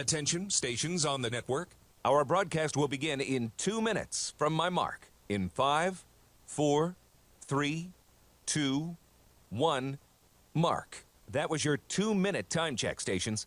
Attention, stations on the network. Our broadcast will begin in 2 minutes from my mark. In 5, 4, 3, 2, 1, mark. That was your 2-minute time check, stations.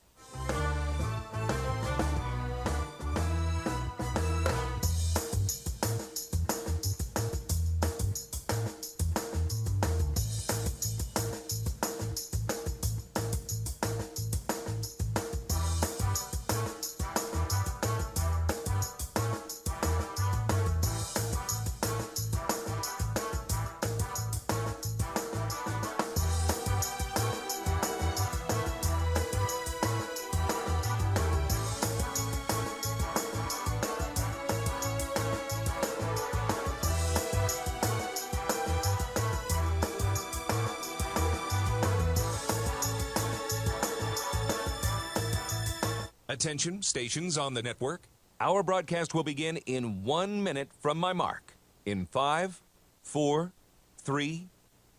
Attention, stations on the network. Our broadcast will begin in 1 minute from my mark. In 5, 4, 3,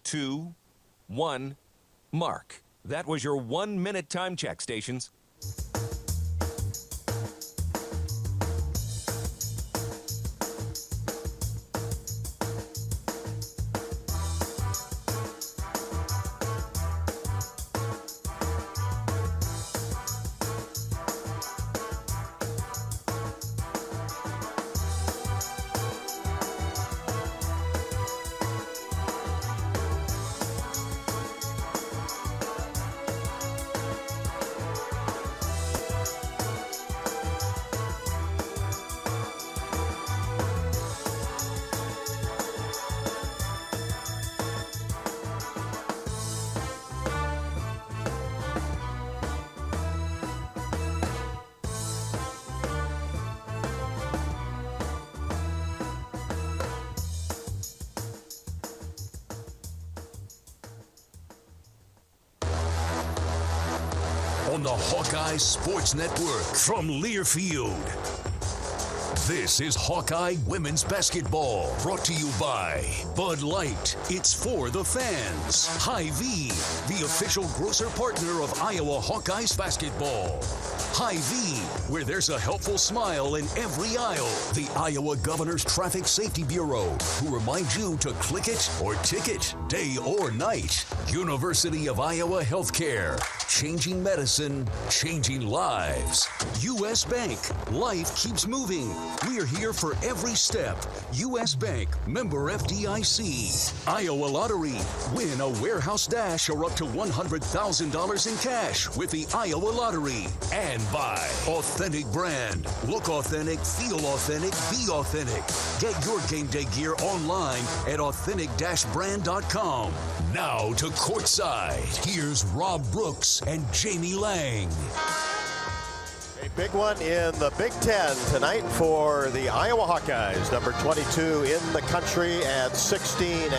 2, 1, mark. That was your 1-minute time check, stations. On the Hawkeye Sports Network from Learfield. This is Hawkeye Women's Basketball, brought to you by Bud Light. It's for the fans. Hy-Vee, the official grocer partner of Iowa Hawkeyes basketball. Hy-Vee, where there's a helpful smile in every aisle. The Iowa Governor's Traffic Safety Bureau, who remind you to click it or ticket, day or night. University of Iowa Healthcare, changing medicine, changing lives. U.S. Bank, life keeps moving. We're here for every step. U.S. Bank, member FDIC. Iowa Lottery, win a warehouse dash or up to $100,000 in cash with the Iowa Lottery. And by Authentic Brand. Look authentic, feel authentic, be authentic. Get your game day gear online at authentic-brand.com. Now to courtside. Here's Rob Brooks and Jamie Lang. A big one in the Big Ten tonight for the Iowa Hawkeyes. Number 22 in the country at 16-6,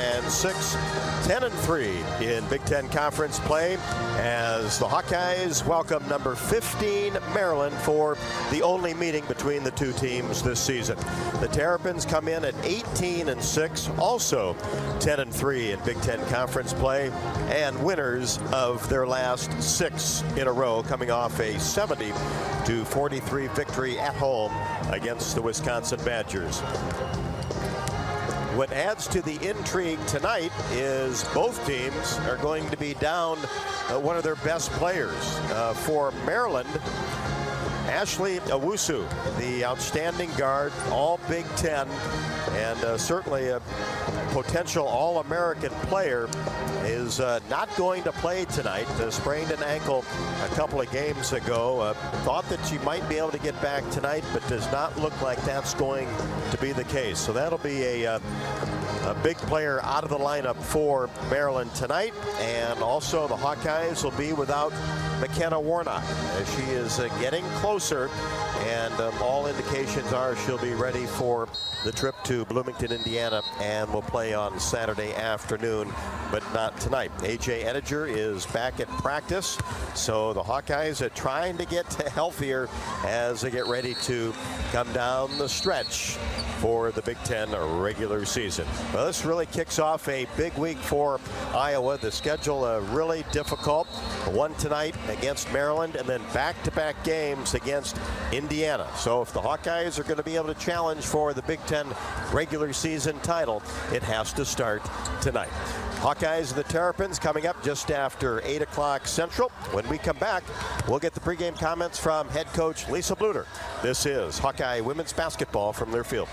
10-3 in Big Ten Conference play as the Hawkeyes welcome number 15 Maryland for the only meeting between the two teams this season. The Terrapins come in at 18-6, also 10-3 in Big Ten Conference play, and winners of their last 6 in a row, coming off a 70-43 victory at home against the Wisconsin Badgers. What adds to the intrigue tonight is both teams are going to be down one of their best players. For Maryland, Ashley Owusu, the outstanding guard, all Big Ten, and certainly a potential All-American player, is not going to play tonight. Sprained an ankle a couple of games ago. Thought that she might be able to get back tonight, but does not look like that's going to be the case. So that'll be a big player out of the lineup for Maryland tonight. And also the Hawkeyes will be without McKenna Warnock as she is getting closer, and all indications are she'll be ready for the trip to Bloomington, Indiana, and will play on Saturday afternoon, but not tonight. AJ Ettinger is back at practice, so the Hawkeyes are trying to get healthier as they get ready to come down the stretch for the Big Ten regular season. Well, this really kicks off a big week for Iowa. The schedule really difficult. One tonight against Maryland, and then back-to-back games against Indiana. So if the Hawkeyes are going to be able to challenge for the Big Ten regular season title, it has to start tonight. Hawkeyes and the Terrapins coming up just after 8 o'clock Central. When we come back, we'll get the pregame comments from head coach Lisa Bluder. This is Hawkeye women's basketball from Learfield.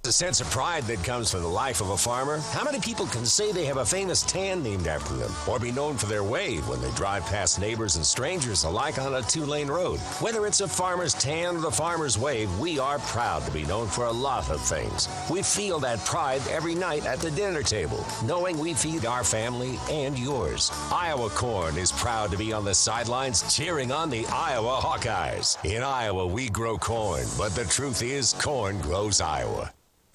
A sense of pride that comes from the life of a farmer. How many people can say they have a famous tan named after them, or be known for their wave when they drive past neighbors and strangers alike on a 2-lane road? Whether it's a farmer's tan or the farmer's wave, we are proud to be known for a lot of things. We feel that pride every night at the dinner table, knowing we feed our family and yours. Iowa Corn is proud to be on the sidelines cheering on the Iowa Hawkeyes. In Iowa, we grow corn, but the truth is, corn grows Iowa.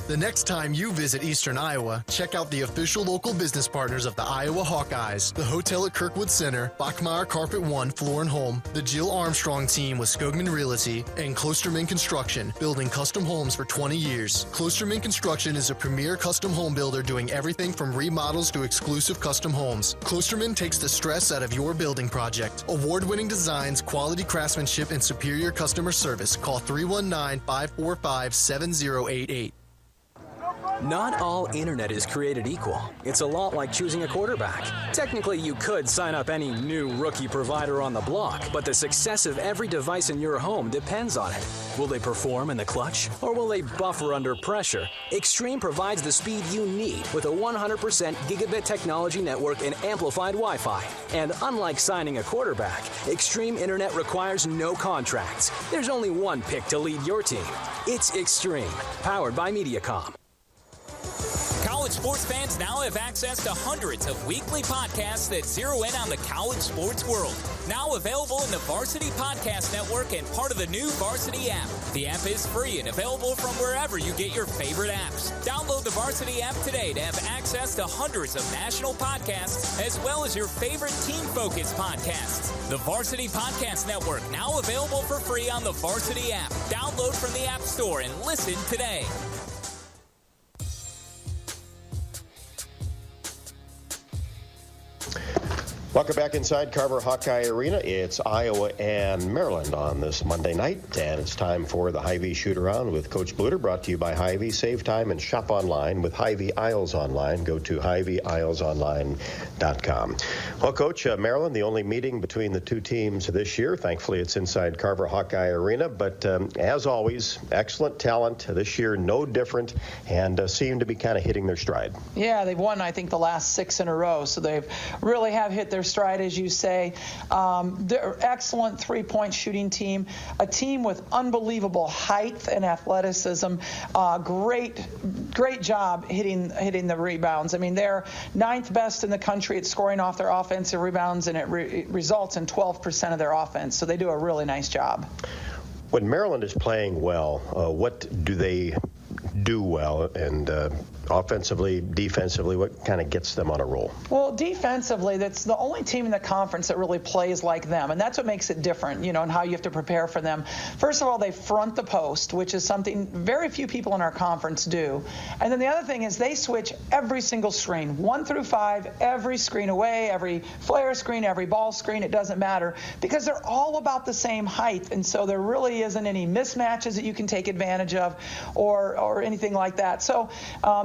The next time you visit Eastern Iowa, check out the official local business partners of the Iowa Hawkeyes, the Hotel at Kirkwood Center, Bachmeyer Carpet One Floor and Home, the Jill Armstrong team with Skogman Realty, and Klosterman Construction, building custom homes for 20 years. Klosterman Construction is a premier custom home builder doing everything from remodels to exclusive custom homes. Klosterman takes the stress out of your building project. Award-winning designs, quality craftsmanship, and superior customer service. Call 319-545-7088. Not all internet is created equal. It's a lot like choosing a quarterback. Technically, you could sign up any new rookie provider on the block, but the success of every device in your home depends on it. Will they perform in the clutch, or will they buffer under pressure? Extreme provides the speed you need with a 100% gigabit technology network and amplified Wi-Fi. And unlike signing a quarterback, Extreme Internet requires no contracts. There's only one pick to lead your team. It's Extreme, powered by Mediacom. College sports fans now have access to hundreds of weekly podcasts that zero in on the college sports world. Now available in the Varsity Podcast Network and part of the new Varsity app. The app is free and available from wherever you get your favorite apps. Download the Varsity app today to have access to hundreds of national podcasts as well as your favorite team-focused podcasts. The Varsity Podcast Network now available for free on the Varsity app. Download from the App Store and listen today. Welcome back inside Carver Hawkeye Arena. It's Iowa and Maryland on this Monday night, and it's time for the Hy-Vee Shoot-Around with Coach Bluder, brought to you by Hy-Vee. Save time and shop online with Hy-Vee Isles Online. Go to HyVeeIslesOnline.com. Well, Coach, Maryland, the only meeting between the two teams this year. Thankfully, it's inside Carver Hawkeye Arena, but as always, excellent talent this year, no different, and seem to be kind of hitting their stride. Yeah, they've won, I think, the last 6 in a row, so they really have hit their stride, as you say. They're excellent three-point shooting team, a team with unbelievable height and athleticism. Great job hitting the rebounds. I mean, they're 9th best in the country at scoring off their offensive rebounds, and it results in 12% of their offense. So they do a really nice job. When Maryland is playing well, what do they do well, and offensively, defensively, what kind of gets them on a roll? Well, defensively, that's the only team in the conference that really plays like them, and that's what makes it different, and how you have to prepare for them. First of all, they front the post, which is something very few people in our conference do. And then the other thing is they switch every single screen, 1 through 5, every screen away, every flare screen, every ball screen, it doesn't matter, because they're all about the same height, and so there really isn't any mismatches that you can take advantage of or anything like that. So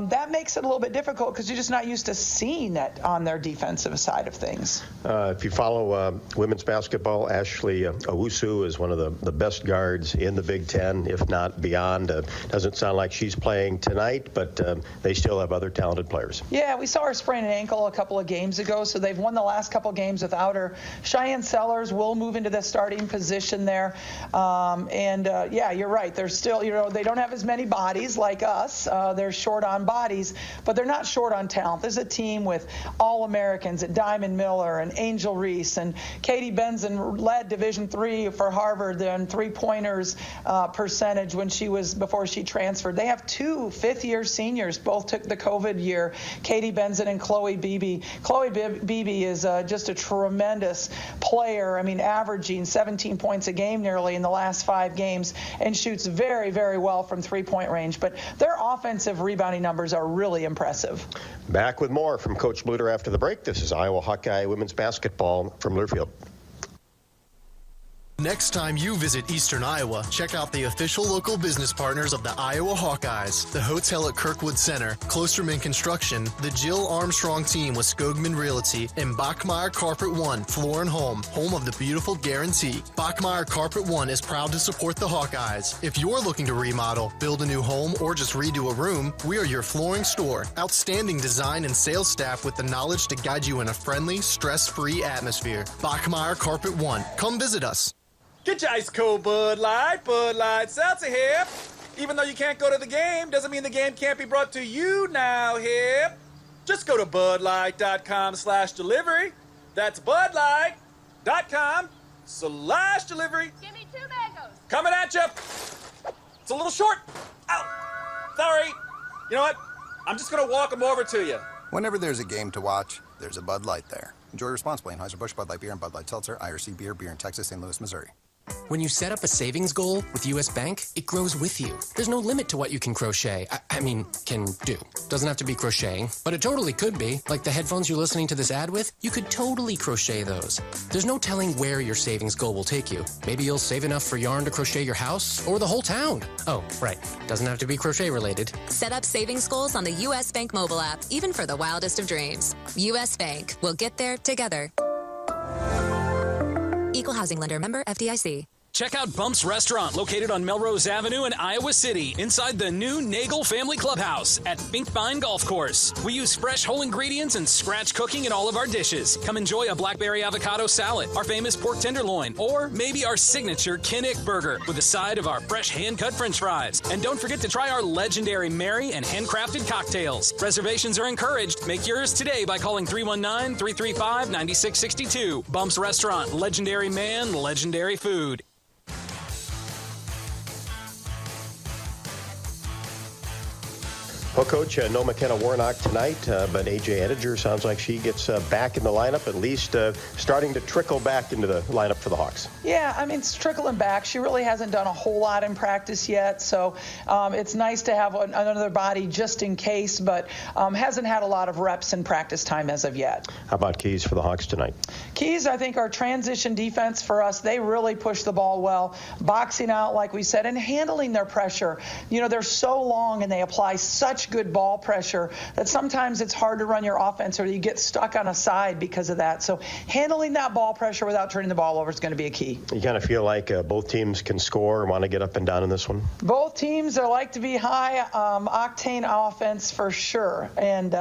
that makes it a little bit difficult because you're just not used to seeing that on their defensive side of things. If you follow women's basketball, Ashley Owusu is one of the best guards in the Big Ten, if not beyond. Doesn't sound like she's playing tonight, but they still have other talented players. Yeah, we saw her sprain an ankle a couple of games ago, so they've won the last couple of games without her. Cheyenne Sellers will move into the starting position there. Yeah, you're right. They're still, they don't have as many bodies like us. They're short on bodies. bodies, but they're not short on talent. There's a team with All-Americans at Diamond Miller and Angel Reese, and Katie Benson led Division III for Harvard in three-pointers percentage before she transferred. They have two fifth-year seniors, both took the COVID year, Katie Benson and Chloe Beebe. Chloe Beebe is just a tremendous player. I mean, averaging 17 points a game nearly in the last 5 games, and shoots very, very well from three-point range. But their offensive rebounding numbers are really impressive. Back with more from Coach Bluder after the break. This is Iowa Hawkeye women's basketball from Learfield. Next time you visit Eastern Iowa, check out the official local business partners of the Iowa Hawkeyes, the hotel at Kirkwood Center, Klosterman Construction, the Jill Armstrong team with Skogman Realty, and Bachmeyer Carpet One, Floor and Home of the beautiful Guarantee. Bachmeyer Carpet One is proud to support the Hawkeyes. If you're looking to remodel, build a new home, or just redo a room, we are your flooring store. Outstanding design and sales staff with the knowledge to guide you in a friendly, stress-free atmosphere. Bachmeyer Carpet One. Come visit us. Get your ice cold Bud Light Seltzer here. Even though you can't go to the game, doesn't mean the game can't be brought to you now here. Just go to budlight.com/delivery. That's budlight.com/delivery. Give me 2 mangoes. Coming at you. It's a little short. Ow. Sorry. You know what? I'm just going to walk them over to you. Whenever there's a game to watch, there's a Bud Light there. Enjoy responsibly. Anheuser-Busch, Bud Light Beer, and Bud Light Seltzer, IRC Beer, beer in Texas, St. Louis, Missouri. When you set up a savings goal with U.S. Bank, it grows with you. There's no limit to what you can crochet. Can do. Doesn't have to be crocheting, but it totally could be. Like the headphones you're listening to this ad with, you could totally crochet those. There's no telling where your savings goal will take you. Maybe you'll save enough for yarn to crochet your house or the whole town. Oh, right. Doesn't have to be crochet related. Set up savings goals on the U.S. Bank mobile app, even for the wildest of dreams. U.S. Bank. We'll get there together. Equal housing lender, member FDIC. Check out Bump's Restaurant, located on Melrose Avenue in Iowa City, inside the new Nagel Family Clubhouse at Finkbine Golf Course. We use fresh whole ingredients and scratch cooking in all of our dishes. Come enjoy a blackberry avocado salad, our famous pork tenderloin, or maybe our signature Kinnick burger with a side of our fresh hand-cut french fries. And don't forget to try our legendary Mary and handcrafted cocktails. Reservations are encouraged. Make yours today by calling 319-335-9662. Bump's Restaurant, legendary man, legendary food. Well, Coach, no McKenna Warnock tonight, but A.J. Edinger sounds like she gets back in the lineup, at least starting to trickle back into the lineup for the Hawks. Yeah, I mean, it's trickling back. She really hasn't done a whole lot in practice yet, so it's nice to have another body just in case, but hasn't had a lot of reps in practice time as of yet. How about keys for the Hawks tonight? Keys, I think, are transition defense for us. They really push the ball well, boxing out, like we said, and handling their pressure. You know, they're so long and they apply such good ball pressure that sometimes it's hard to run your offense or you get stuck on a side because of that. So handling that ball pressure without turning the ball over is going to be a key. You kind of feel like both teams can score and want to get up and down in this one? Both teams are like to be high octane offense for sure, and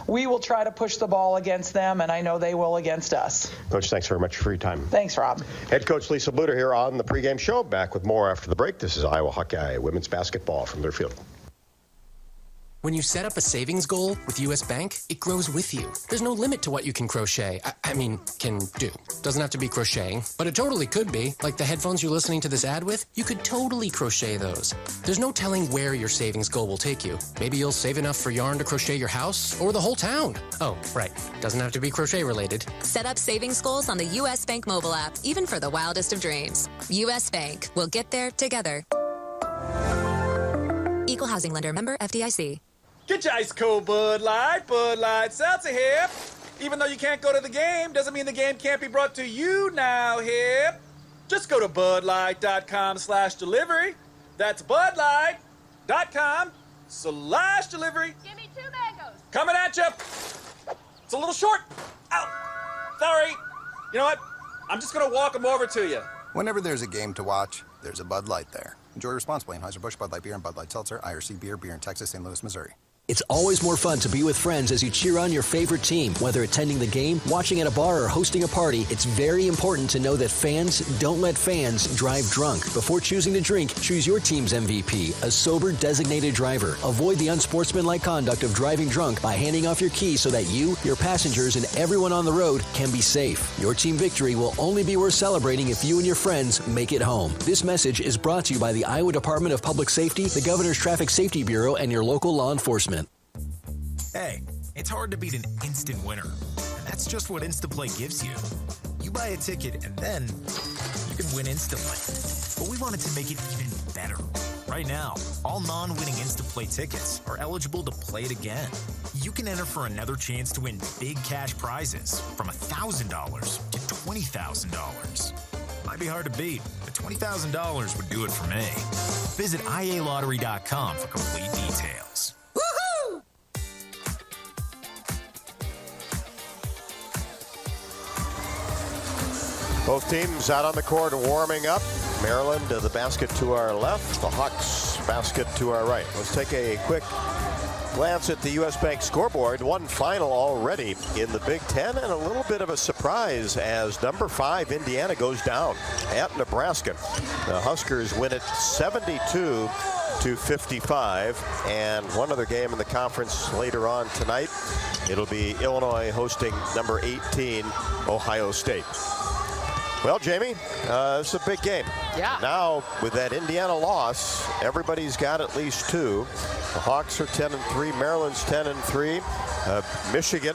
we will try to push the ball against them, and I know they will against us. Coach, thanks very much for your time. Thanks, Rob. Head coach Lisa Bluder here on the pregame show. Back with more after the break. This is Iowa Hawkeye women's basketball from Learfield. When you set up a savings goal with U.S. Bank, it grows with you. There's no limit to what you can crochet. Can do. Doesn't have to be crocheting, but it totally could be. Like the headphones you're listening to this ad with, you could totally crochet those. There's no telling where your savings goal will take you. Maybe you'll save enough for yarn to crochet your house or the whole town. Oh, right. Doesn't have to be crochet related. Set up savings goals on the U.S. Bank mobile app, even for the wildest of dreams. U.S. Bank. We'll get there together. Equal housing lender, member FDIC. Get your ice cold Bud Light Seltzer here. Even though you can't go to the game, doesn't mean the game can't be brought to you now here. Just go to budlight.com/delivery. That's budlight.com/delivery. Give me 2 mangoes. Coming at you. It's a little short. Ow. Sorry. You know what? I'm just going to walk them over to you. Whenever there's a game to watch, there's a Bud Light there. Enjoy responsibly. Anheuser-Busch, Bud Light Beer, and Bud Light Seltzer, IRC Beer, beer in Texas, St. Louis, Missouri. It's always more fun to be with friends as you cheer on your favorite team. Whether attending the game, watching at a bar, or hosting a party, it's very important to know that fans don't let fans drive drunk. Before choosing to drink, choose your team's MVP, a sober designated driver. Avoid the unsportsmanlike conduct of driving drunk by handing off your keys so that you, your passengers, and everyone on the road can be safe. Your team victory will only be worth celebrating if you and your friends make it home. This message is brought to you by the Iowa Department of Public Safety, the Governor's Traffic Safety Bureau, and your local law enforcement. Hey, it's hard to beat an instant winner, and that's just what Instaplay gives you. You buy a ticket, and then you can win instantly. But we wanted to make it even better. Right now, all non-winning Instaplay tickets are eligible to play it again. You can enter for another chance to win big cash prizes from $1,000 to $20,000. Might be hard to beat, but $20,000 would do it for me. Visit ialottery.com for complete details. Both teams out on the court warming up. Maryland to the basket to our left, the Hawks basket to our right. Let's take a quick glance at the U.S. Bank scoreboard. One final already in the Big Ten, and a little bit of a surprise as number 5 Indiana goes down at Nebraska. The Huskers win it 72-55, and one other game in the conference later on tonight. It'll be Illinois hosting number 18 Ohio State. Well, Jamie, it's a big game. Yeah. Now, with that Indiana loss, everybody's got at least 2. The Hawks are 10-3. Maryland's 10-3. Michigan,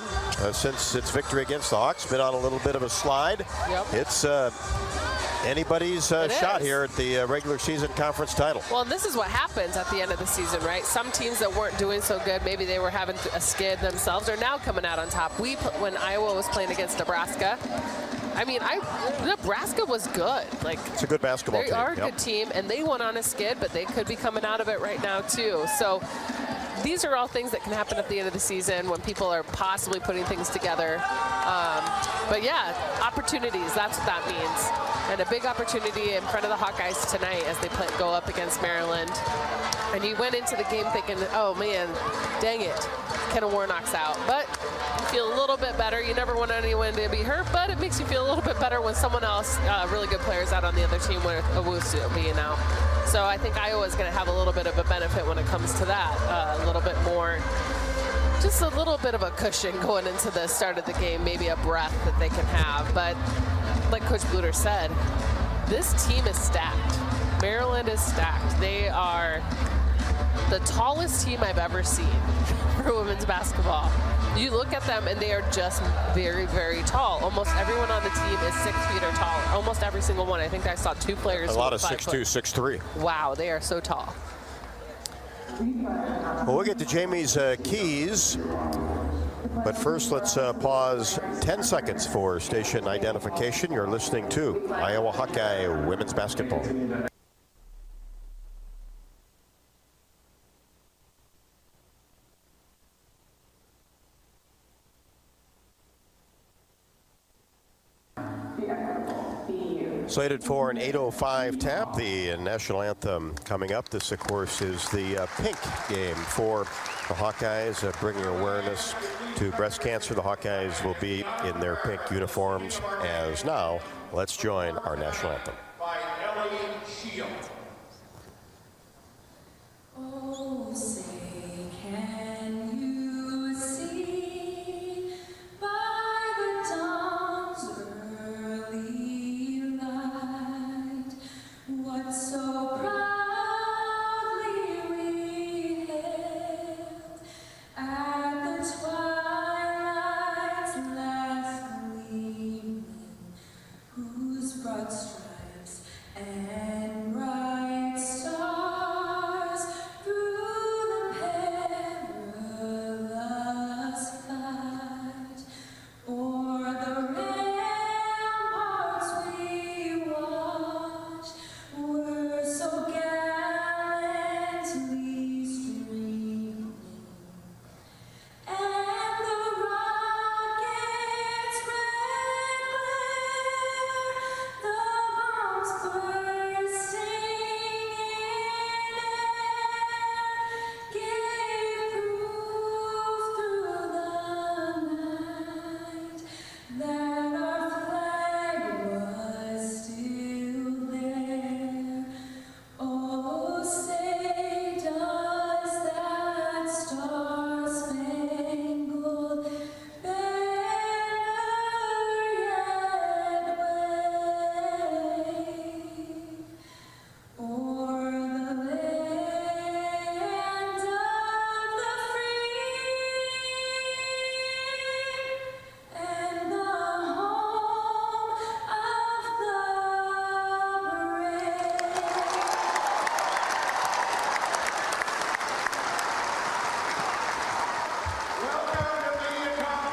since its victory against the Hawks, been on a little bit of a slide. Yep. It's anybody's shot here at the regular season conference title. Well, this is what happens at the end of the season, right? Some teams that weren't doing so good, maybe they were having a skid themselves, are now coming out on top. When Iowa was playing against Nebraska, I mean, Nebraska was good. Like, it's a good basketball team. They are a good team, and they went on a skid, but they could be coming out of it right now, too. So these are all things that can happen at the end of the season when people are possibly putting things together. But, yeah, opportunities, that's what that means. And a big opportunity in front of the Hawkeyes tonight as they go up against Maryland. And you went into the game thinking, oh, man, dang it, Kenna Warnock's out. But you feel a little bit better. You never want anyone to be hurt, but it makes you feel a little bit better when someone else, really good players out on the other team, with Owusu being out. So I think Iowa's going to have a little bit of a benefit when it comes to that, a little bit more, just a little bit of a cushion going into the start of the game, maybe a breath that they can have. But like Coach Bluder said, this team is stacked. Maryland is stacked. They are the tallest team I've ever seen for women's basketball. You look at them and they are just very, very tall. Almost everyone on the team is 6 feet or taller. Almost every single one. I think I saw 2 players. A lot of 6'2", 6'3". Wow, they are so tall. Well, we'll get to Jamie's keys. But first, let's pause 10 seconds for station identification. You're listening to Iowa Hawkeye Women's Basketball. Slated for an 8:05 tap, the national anthem coming up. This, of course, is the pink game for the Hawkeyes, bringing awareness to breast cancer. The Hawkeyes will be in their pink uniforms as now. Let's join our national anthem. By Ellie Shield. Oh, say, can you see by the dawn's early light what so proudly we hailed at the twilight's last gleaming, whose broad stripes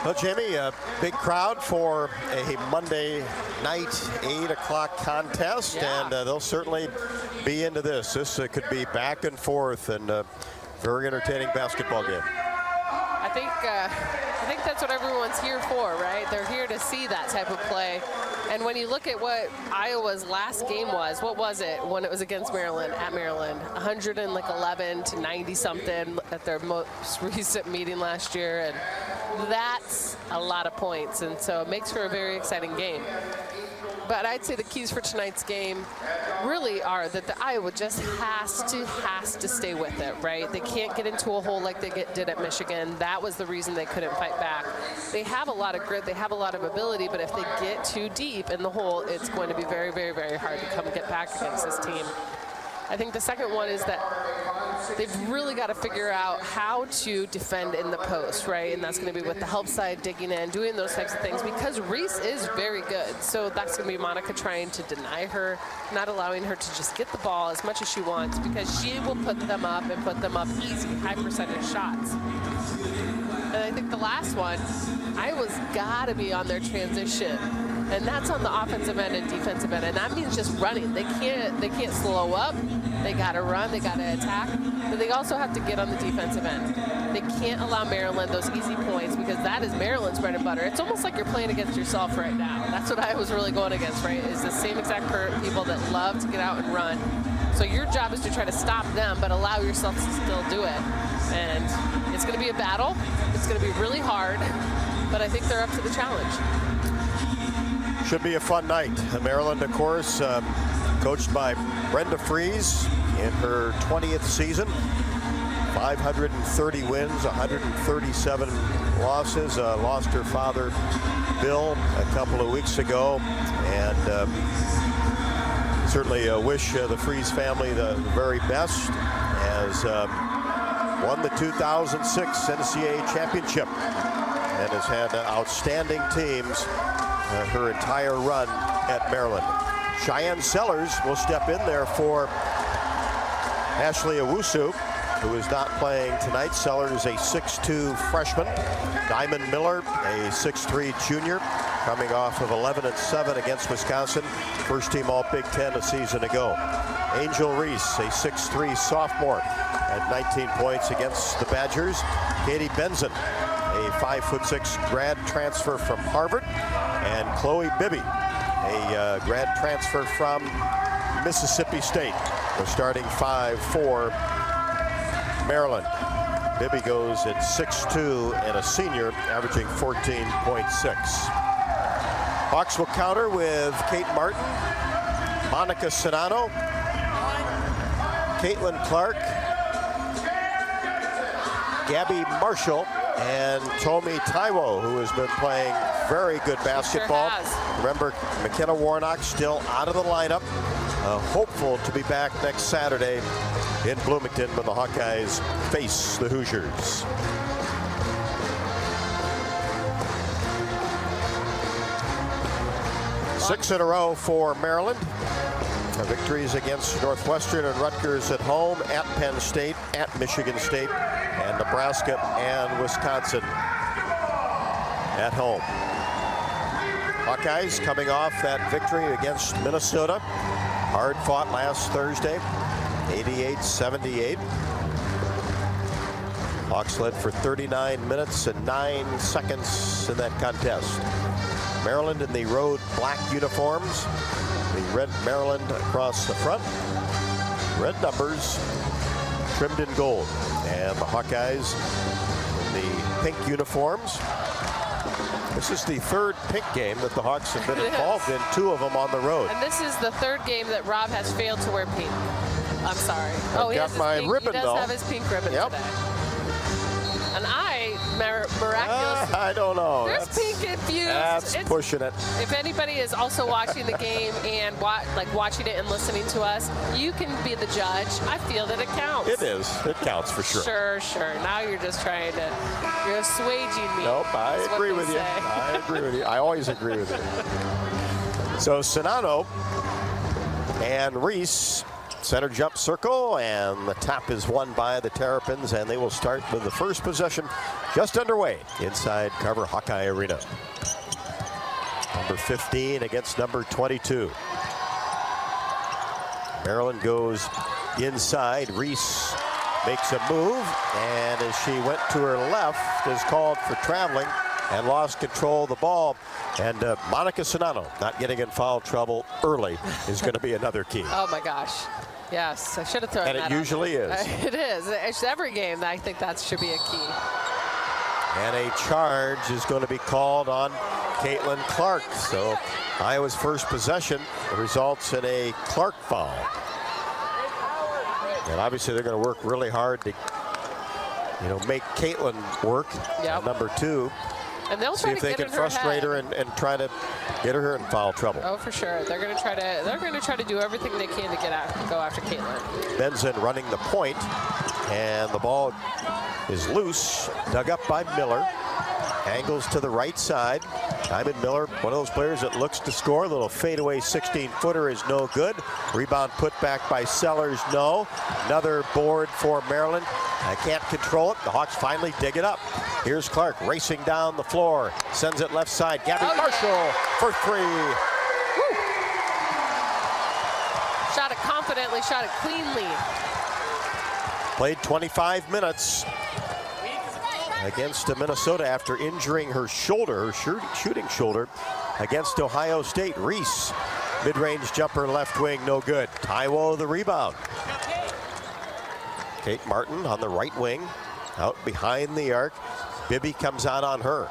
Well, Jamie, a big crowd for a Monday night 8 o'clock contest, and they'll certainly be into this. This could be back and forth and a very entertaining basketball game. I think that's what everyone's here for, right? They're here to see that type of play. And when you look at what Iowa's last game was, what was it when it was against Maryland, at Maryland? 111 to 90 something at their most recent meeting last year, and that's a lot of points, and so it makes for a very exciting game. But I'd say the keys for tonight's game really are that the Iowa just has to stay with it, right? They can't get into a hole like they did at Michigan. That was the reason they couldn't fight back. They have a lot of grit, they have a lot of ability, but if they get too deep in the hole, it's going to be very, very, very hard to come get back against this team. I think the second one is that they've really got to figure out how to defend in the post, right? And that's going to be with the help side, digging in, doing those types of things, because Reese is very good. So that's going to be Monica trying to deny her, not allowing her to just get the ball as much as she wants, because she will put them up and put them up easy, high percentage shots. And I think the last one, Iowa's got to be on their transition. And that's on the offensive end and defensive end, and that means just running. They can't slow up. They got to run. They got to attack. But they also have to get on the defensive end. They can't allow Maryland those easy points, because that is Maryland's bread and butter. It's almost like you're playing against yourself right now. That's what I was really going against, right? Is the same exact people that love to get out and run. So your job is to try to stop them, but allow yourself to still do it. And it's going to be a battle. It's going to be really hard, but I think they're up to the challenge. Should be a fun night. Maryland, of course, coached by Brenda Fries in her 20th season. 530 wins, 137 losses. Lost her father, Bill, a couple of weeks ago. And certainly wish the Fries family the very best, as won the 2006 NCAA championship and has had outstanding teams her entire run at Maryland. Cheyenne Sellers will step in there for Ashley Owusu, who is not playing tonight. Sellers, a 6'2 freshman. Diamond Miller, a 6'3 junior, coming off of 11-7 against Wisconsin. First team All Big Ten a season ago. Angel Reese, a 6'3 sophomore, at 19 points against the Badgers. Katie Benson, a 5'6 grad transfer from Harvard. And Chloe Bibby, a grad transfer from Mississippi State. The starting five for Maryland. Bibby goes at 6'2 and a senior, averaging 14.6. Hawks will counter with Kate Martin, Monica Sinano, Caitlin Clark, Gabby Marshall, and Tomi Taiwo, who has been playing very good basketball. Sure. Remember, McKenna Warnock still out of the lineup. Hopeful to be back next Saturday in Bloomington when the Hawkeyes face the Hoosiers. Six in a row for Maryland. Victories against Northwestern and Rutgers at home, at Penn State, at Michigan State, and Nebraska and Wisconsin at home. Hawkeyes coming off that victory against Minnesota. Hard fought last Thursday, 88-78. Hawks led for 39 minutes and 9 seconds in that contest. Maryland in the road black uniforms. The red Maryland across the front. Red numbers trimmed in gold. And the Hawkeyes in the pink uniforms. This is the third pink game that the Hawks have been involved in, 2 of them on the road. And this is the third game that Rob has failed to wear pink. I'm sorry. I've got my ribbon, he does have his pink ribbon today. And I miraculously, I don't know. There's pink infused. That's pushing it. If anybody is also watching the game and watching it and listening to us, you can be the judge. I feel that it counts. It is. It counts for sure. Sure. Now you're just trying to, you're assuaging me. Nope, I agree with you. I agree with you. I always agree with you. So Sinano and Reese Center jump circle, and the tap is won by the Terrapins, and they will start with the first possession just underway inside Carver Hawkeye Arena. Number 15 against number 22. Maryland goes inside. Reese makes a move, and as she went to her left, is called for traveling and lost control of the ball. And Monica Sonano not getting in foul trouble early is going to be another key. Oh my gosh. Yes, I should have thrown that And it usually is. It is. It's every game. I think that should be a key. And a charge is going to be called on Caitlin Clark. So Iowa's first possession results in a Clark foul. And obviously they're going to work really hard to, make Caitlin work. Yep. Number 2. And they'll see try if to they get can in her frustrate head. her and try to get her in foul trouble. Oh, for sure. They're going to try to do everything they can to go after Caitlin. Benson running the point, and the ball is loose, dug up by Miller. Angles to the right side. Diamond Miller, one of those players that looks to score. A little fadeaway 16-footer is no good. Rebound put back by Sellers, no. Another board for Maryland. I can't control it. The Hawks finally dig it up. Here's Clark racing down the floor. Sends it left side. Gabby Marshall for 3. Woo. Shot it confidently, shot it cleanly. Played 25 minutes against Minnesota after injuring her shoulder, her shooting shoulder, against Ohio State. Reese, mid-range jumper left wing, no good. Taiwo the rebound. Kate Martin on the right wing, out behind the arc. Bibby comes out on her.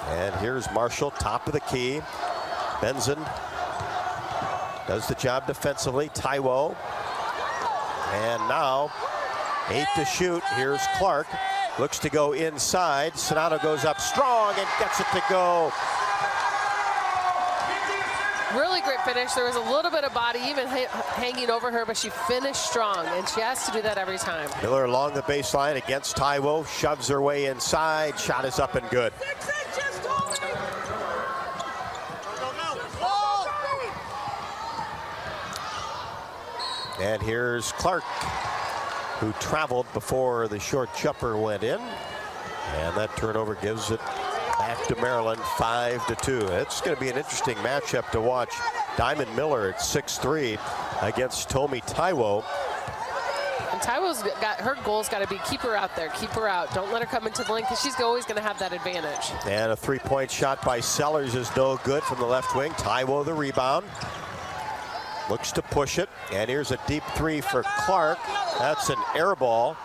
And here's Marshall, top of the key. Benson does the job defensively. Taiwo. And now 8 to shoot. Here's Clark. Looks to go inside. Sonano goes up strong and gets it to go. Really great finish. There was a little bit of body even hanging over her, but she finished strong, and she has to do that every time. Miller along the baseline against Taiwo. Shoves her way inside. Shot is up and good. And here's Clark, who traveled before the short jumper went in. And that turnover gives it back to Maryland, 5-2. It's going to be an interesting matchup to watch. Diamond Miller at 6'3" against Tomi Taiwo. And Taiwo's got her goal's got to be keep her out there, keep her out. Don't let her come into the lane because she's always going to have that advantage. And a three-point shot by Sellers is no good from the left wing. Taiwo the rebound. Looks to push it, and here's a deep 3 for Clark. That's an air ball.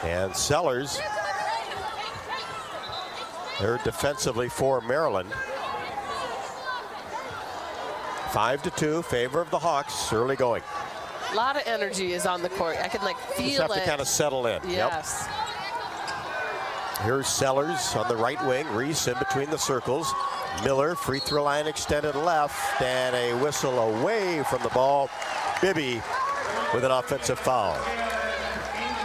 And Sellers, they're defensively for Maryland. 5-2, favor of the Hawks, early going. A lot of energy is on the court. I can feel Just have it. to kind of settle in. Yes. Yep. Here's Sellers on the right wing. Reese in between the circles. Miller, free throw line extended left, and a whistle away from the ball. Bibby with an offensive foul.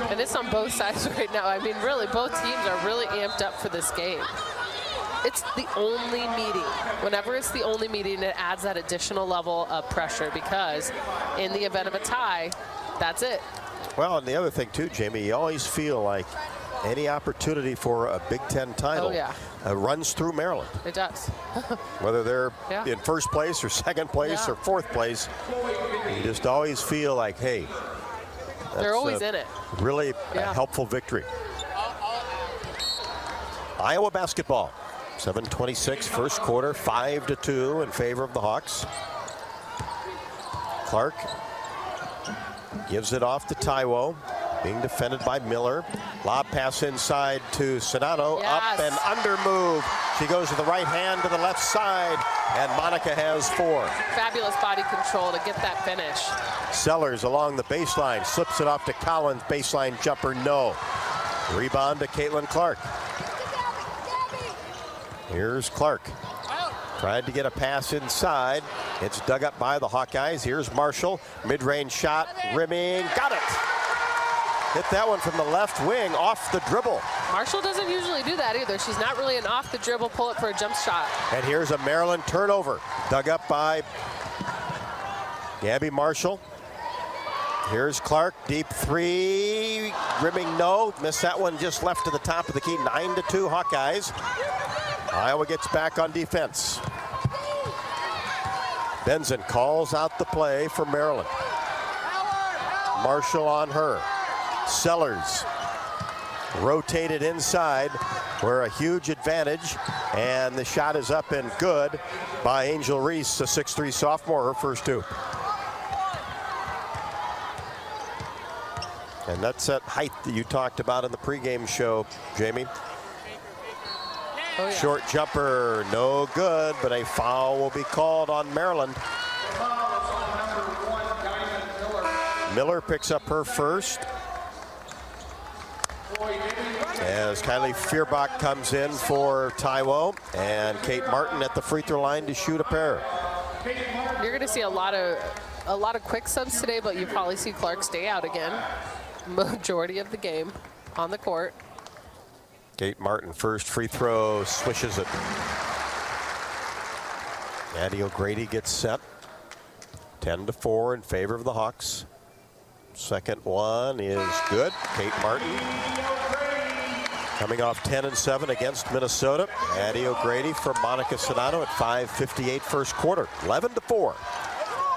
And it's on both sides right now. I mean, really, both teams are really amped up for this game. It's the only meeting. Whenever it's the only meeting, it adds that additional level of pressure because in the event of a tie, that's it. Well, and the other thing, too, Jamie, you always feel like any opportunity for a Big Ten title runs through Maryland. It does. Whether they're in first place or second place or fourth place, you just always feel like, hey, they're always in it. Really a helpful victory. Iowa basketball, 7:26 first quarter, 5-2 in favor of the Hawks. Clark gives it off to Taiwo, being defended by Miller. Lob pass inside to Sonano, up and under move. She goes with the right hand to the left side, and Monica has 4. Fabulous body control to get that finish. Sellers along the baseline, slips it off to Collins, baseline jumper, no. Rebound to Caitlin Clark. Here's Clark. Tried to get a pass inside. It's dug up by the Hawkeyes. Here's Marshall. Mid-range shot, rimming, got it. Hit that one from the left wing off the dribble. Marshall doesn't usually do that either. She's not really an off the dribble pull up for a jump shot. And here's a Maryland turnover. Dug up by Gabby Marshall. Here's Clark, deep three, rimming no. Missed that one, just left to the top of the key. 9-2 Hawkeyes. Iowa gets back on defense. Benson calls out the play for Maryland. Marshall on her. Sellers rotated inside, where a huge advantage, and the shot is up and good by Angel Reese, a 6'3" sophomore, her first two. And that's that height that you talked about in the pregame show, Jamie. Oh, yeah. Short jumper, no good, but a foul will be called on Maryland. Miller picks up her first. As Kylie Feuerbach comes in for Taiwo, and Kate Martin at the free throw line to shoot a pair. You're going to see a lot of quick subs today, but you probably see Clark stay out again. Majority of the game on the court. Kate Martin, first free throw, swishes it. Addie O'Grady gets set. 10-4 in favor of the Hawks. Second one is good. Kate Martin coming off 10-7 against Minnesota. Addie O'Grady from Monica Sonato at 5:58 first quarter. 11-4.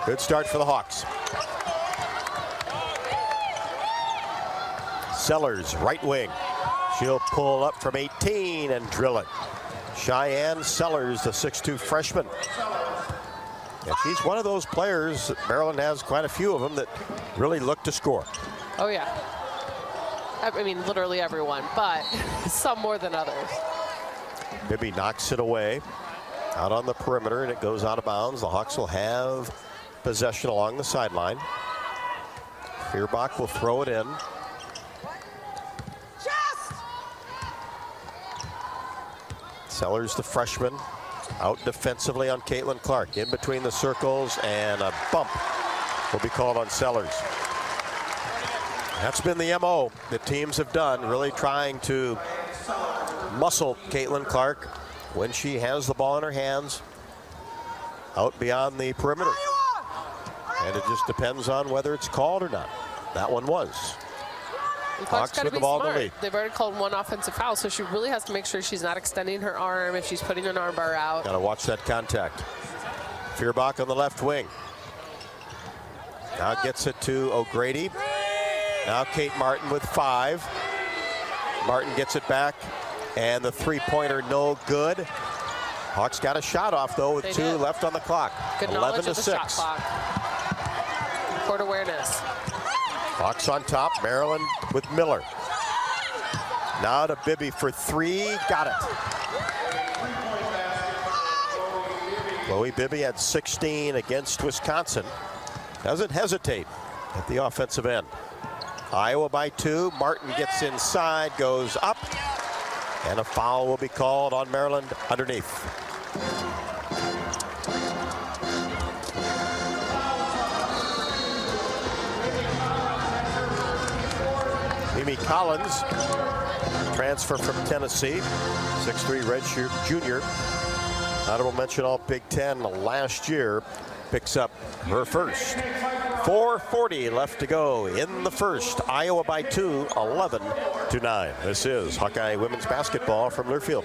Good start for the Hawks. Sellers, right wing. She'll pull up from 18 and drill it. Cheyenne Sellers, the 6'2" freshman. And she's one of those players, Maryland has quite a few of them, that really look to score. Oh, yeah. I mean, literally everyone, but some more than others. Bibby knocks it away out on the perimeter, and it goes out of bounds. The Hawks will have possession along the sideline. Feuerbach will throw it in. Sellers, the freshman, out defensively on Caitlin Clark. In between the circles, and a bump will be called on Sellers. That's been the MO that teams have done, really trying to muscle Caitlin Clark when she has the ball in her hands out beyond the perimeter. And it just depends on whether it's called or not. That one was. Clark's got to with be the ball in smart. the lead. They've already called one offensive foul, so she really has to make sure she's not extending her arm if she's putting an arm bar out. Got to watch that contact. Feuerbach on the left wing. Now gets it to O'Grady. Now Kate Martin with 5. Martin gets it back, and the three-pointer no good. Hawks got a shot off, though, with 2 left on the clock. Good 11 knowledge to of the 6. shot clock. Court awareness. Hawks on top, Maryland with Miller. Now to Bibby for 3, got it. Chloe Bibby had 16 against Wisconsin. Doesn't hesitate at the offensive end. Iowa by 2, Martin gets inside, goes up, and a foul will be called on Maryland underneath. Mimi Collins, transfer from Tennessee, 6'3" redshirt junior. Honorable mention all Big Ten last year, picks up her first. 4:40 left to go in the first. Iowa by 2, 11-9. This is Hawkeye women's basketball from Learfield.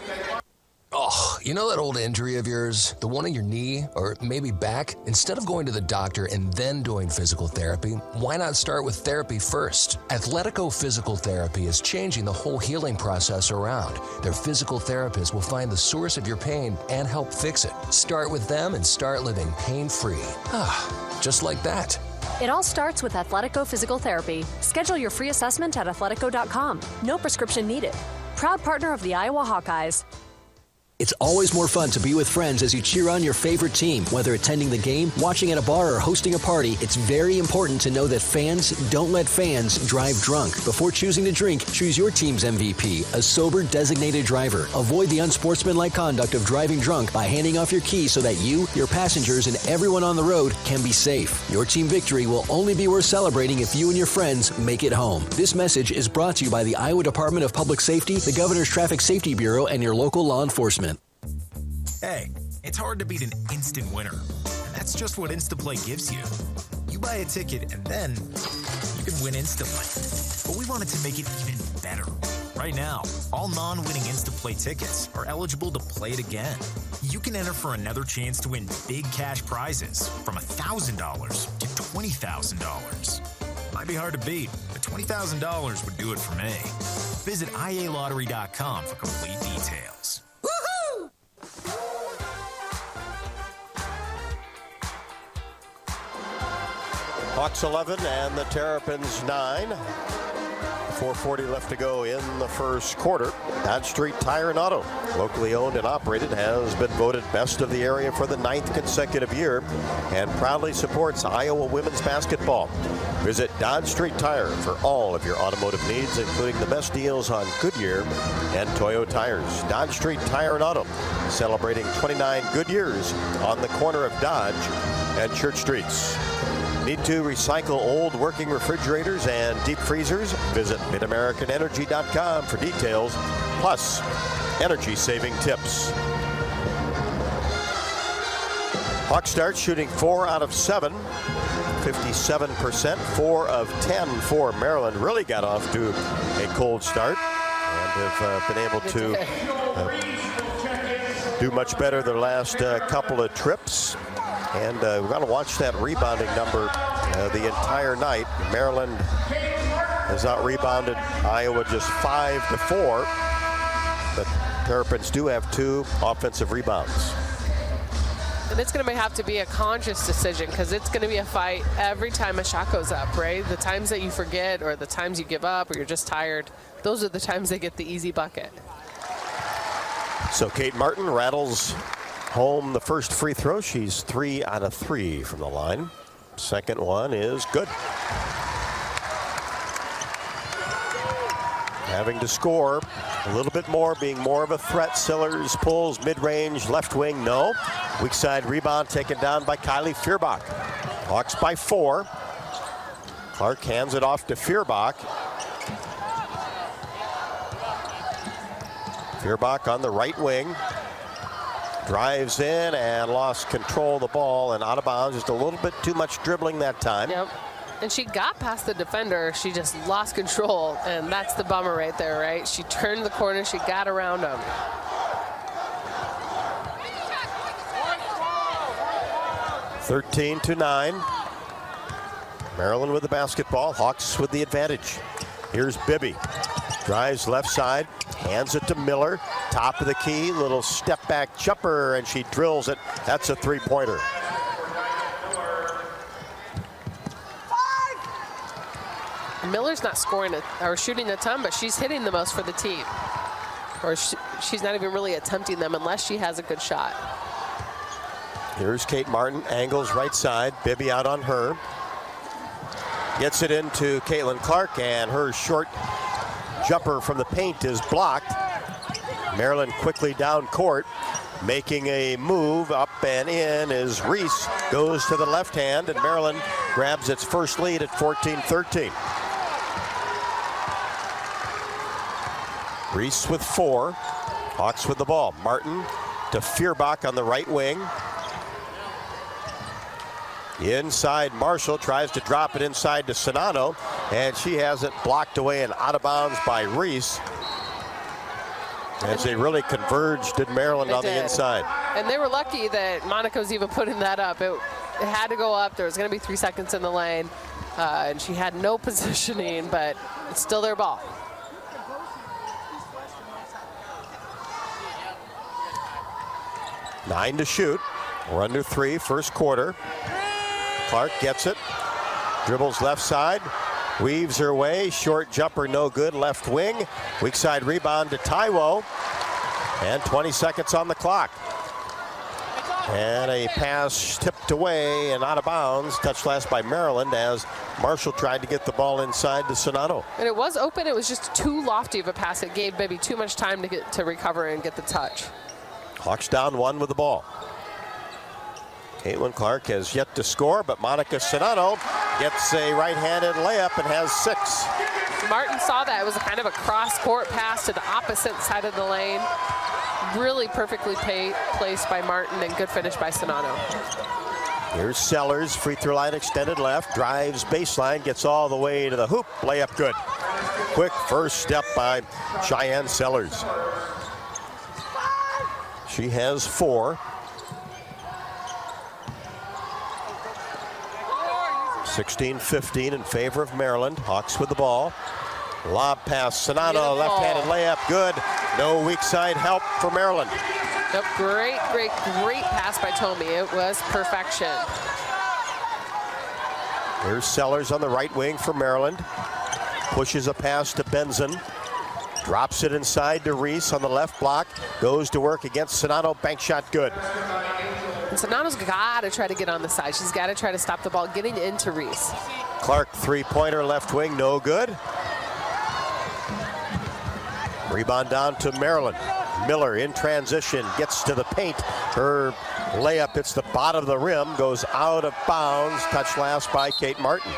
Oh, you know that old injury of yours? The one in your knee or maybe back? Instead of going to the doctor and then doing physical therapy, why not start with therapy first? Athletico Physical Therapy is changing the whole healing process around. Their physical therapists will find the source of your pain and help fix it. Start with them and start living pain-free. Just like that. It all starts with Athletico Physical Therapy. Schedule your free assessment at athletico.com. No prescription needed. Proud partner of the Iowa Hawkeyes. It's always more fun to be with friends as you cheer on your favorite team. Whether attending the game, watching at a bar, or hosting a party, it's very important to know that fans don't let fans drive drunk. Before choosing to drink, choose your team's MVP, a sober designated driver. Avoid the unsportsmanlike conduct of driving drunk by handing off your keys so that you, your passengers, and everyone on the road can be safe. Your team victory will only be worth celebrating if you and your friends make it home. This message is brought to you by the Iowa Department of Public Safety, the Governor's Traffic Safety Bureau, and your local law enforcement. Hey, it's hard to beat an instant winner, and that's just what InstaPlay gives you. You buy a ticket, and then you can win instantly. But we wanted to make it even better. Right now, all non-winning InstaPlay tickets are eligible to play it again. You can enter for another chance to win big cash prizes from $1,000 to $20,000. Might be hard to beat, but $20,000 would do it for me. Visit IALottery.com for complete details. Hawks 11 and the Terrapins 9. 4:40 left to go in the first quarter. Dodge Street Tire and Auto, locally owned and operated, has been voted best of the area for the 9th consecutive year and proudly supports Iowa women's basketball. Visit Dodge Street Tire for all of your automotive needs, including the best deals on Goodyear and Toyo tires. Dodge Street Tire and Auto, celebrating 29 good years on the corner of Dodge and Church Streets. Need to recycle old working refrigerators and deep freezers? Visit MidAmericanEnergy.com for details, plus energy-saving tips. Hawks start shooting 4 out of 7, 57%, 4 of 10 for Maryland. Really got off to a cold start and have been able to do much better their last couple of trips. And we've got to watch that rebounding number the entire night. Maryland has out-rebounded Iowa just 5-4. But Terrapins do have 2 offensive rebounds. And it's going to have to be a conscious decision because it's going to be a fight every time a shot goes up, right? The times that you forget or the times you give up or you're just tired, those are the times they get the easy bucket. So Kate Martin rattles home the first free throw. She's 3 out of 3 from the line. Second one is good. Having to score a little bit more, being more of a threat. Sillers pulls mid-range, left wing, no. Weak side rebound taken down by Kylie Feuerbach. Hawks by 4. Clark hands it off to Feuerbach. Feuerbach on the right wing. Drives in and lost control of the ball and out of bounds. Just a little bit too much dribbling that time. Yep. And she got past the defender. She just lost control, and that's the bummer right there, right? She turned the corner. She got around him. (13-9). Maryland with the basketball. Hawks with the advantage. Here's Bibby. Drives left side. Hands it to Miller. Top of the key. Little step back jumper, and she drills it. That's a three-pointer. Miller's not scoring or shooting a ton, but she's hitting the most for the team. Or she's not even really attempting them unless she has a good shot. Here's Kate Martin, angles right side. Bibby out on her. Gets it into Caitlin Clark, and her short jumper from the paint is blocked. Maryland quickly down court, making a move up and in as Reese goes to the left hand, and Maryland grabs its first lead at 14-13. Reese with 4. Hawks with the ball. Martin to Feuerbach on the right wing. Inside, Marshall tries to drop it inside to Sonano, and she has it blocked away and out of bounds by Reese. As they really converged in Maryland on the inside. And they were lucky that Monaco's even putting that up. It had to go up. There was going to be 3 seconds in the lane, and she had no positioning, but it's still their ball. Nine to shoot. We're under 3, first quarter. Clark gets it. Dribbles left side. Weaves her way. Short jumper, no good. Left wing. Weak side rebound to Taiwo. And 20 seconds on the clock. And a pass tipped away and out of bounds. Touched last by Maryland as Marshall tried to get the ball inside to Sonato. And it was open. It was just too lofty of a pass. It gave maybe too much time to get to recover and get the touch. Hawks down 1 with the ball. Caitlin Clark has yet to score, but Monica Sonato gets a right-handed layup and has 6. Martin saw that. It was kind of a cross-court pass to the opposite side of the lane. Really perfectly placed by Martin, and good finish by Sonato. Here's Sellers, free throw line extended left, drives baseline, gets all the way to the hoop, layup good. Quick first step by Cheyenne Sellers. She has 4. 16-15 in favor of Maryland. Hawks with the ball. Lob pass, Sonato, left-handed layup, good. No weak side help for Maryland. Nope, great pass by Tomey. It was perfection. Here's Sellers on the right wing for Maryland. Pushes a pass to Benson. Drops it inside to Reese on the left block. Goes to work against Sonato, bank shot good. And Sonato's got to try to get on the side. She's got to try to stop the ball getting into Reese. Clark, three-pointer left wing, no good. Rebound down to Maryland. Miller in transition, gets to the paint. Her layup hits the bottom of the rim, goes out of bounds. Touched last by Kate Martin.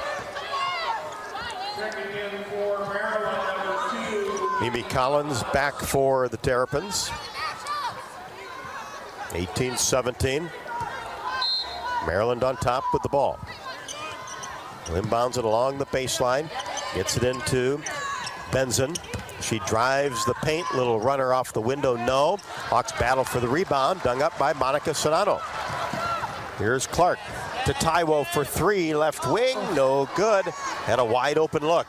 Mimi Collins back for the Terrapins. 18-17. Maryland on top with the ball. Inbounds it along the baseline. Gets it into Benson. She drives the paint. Little runner off the window, no. Hawks battle for the rebound. Dug up by Monica Sonato. Here's Clark to Taiwo for 3. Left wing, no good. Had a wide open look.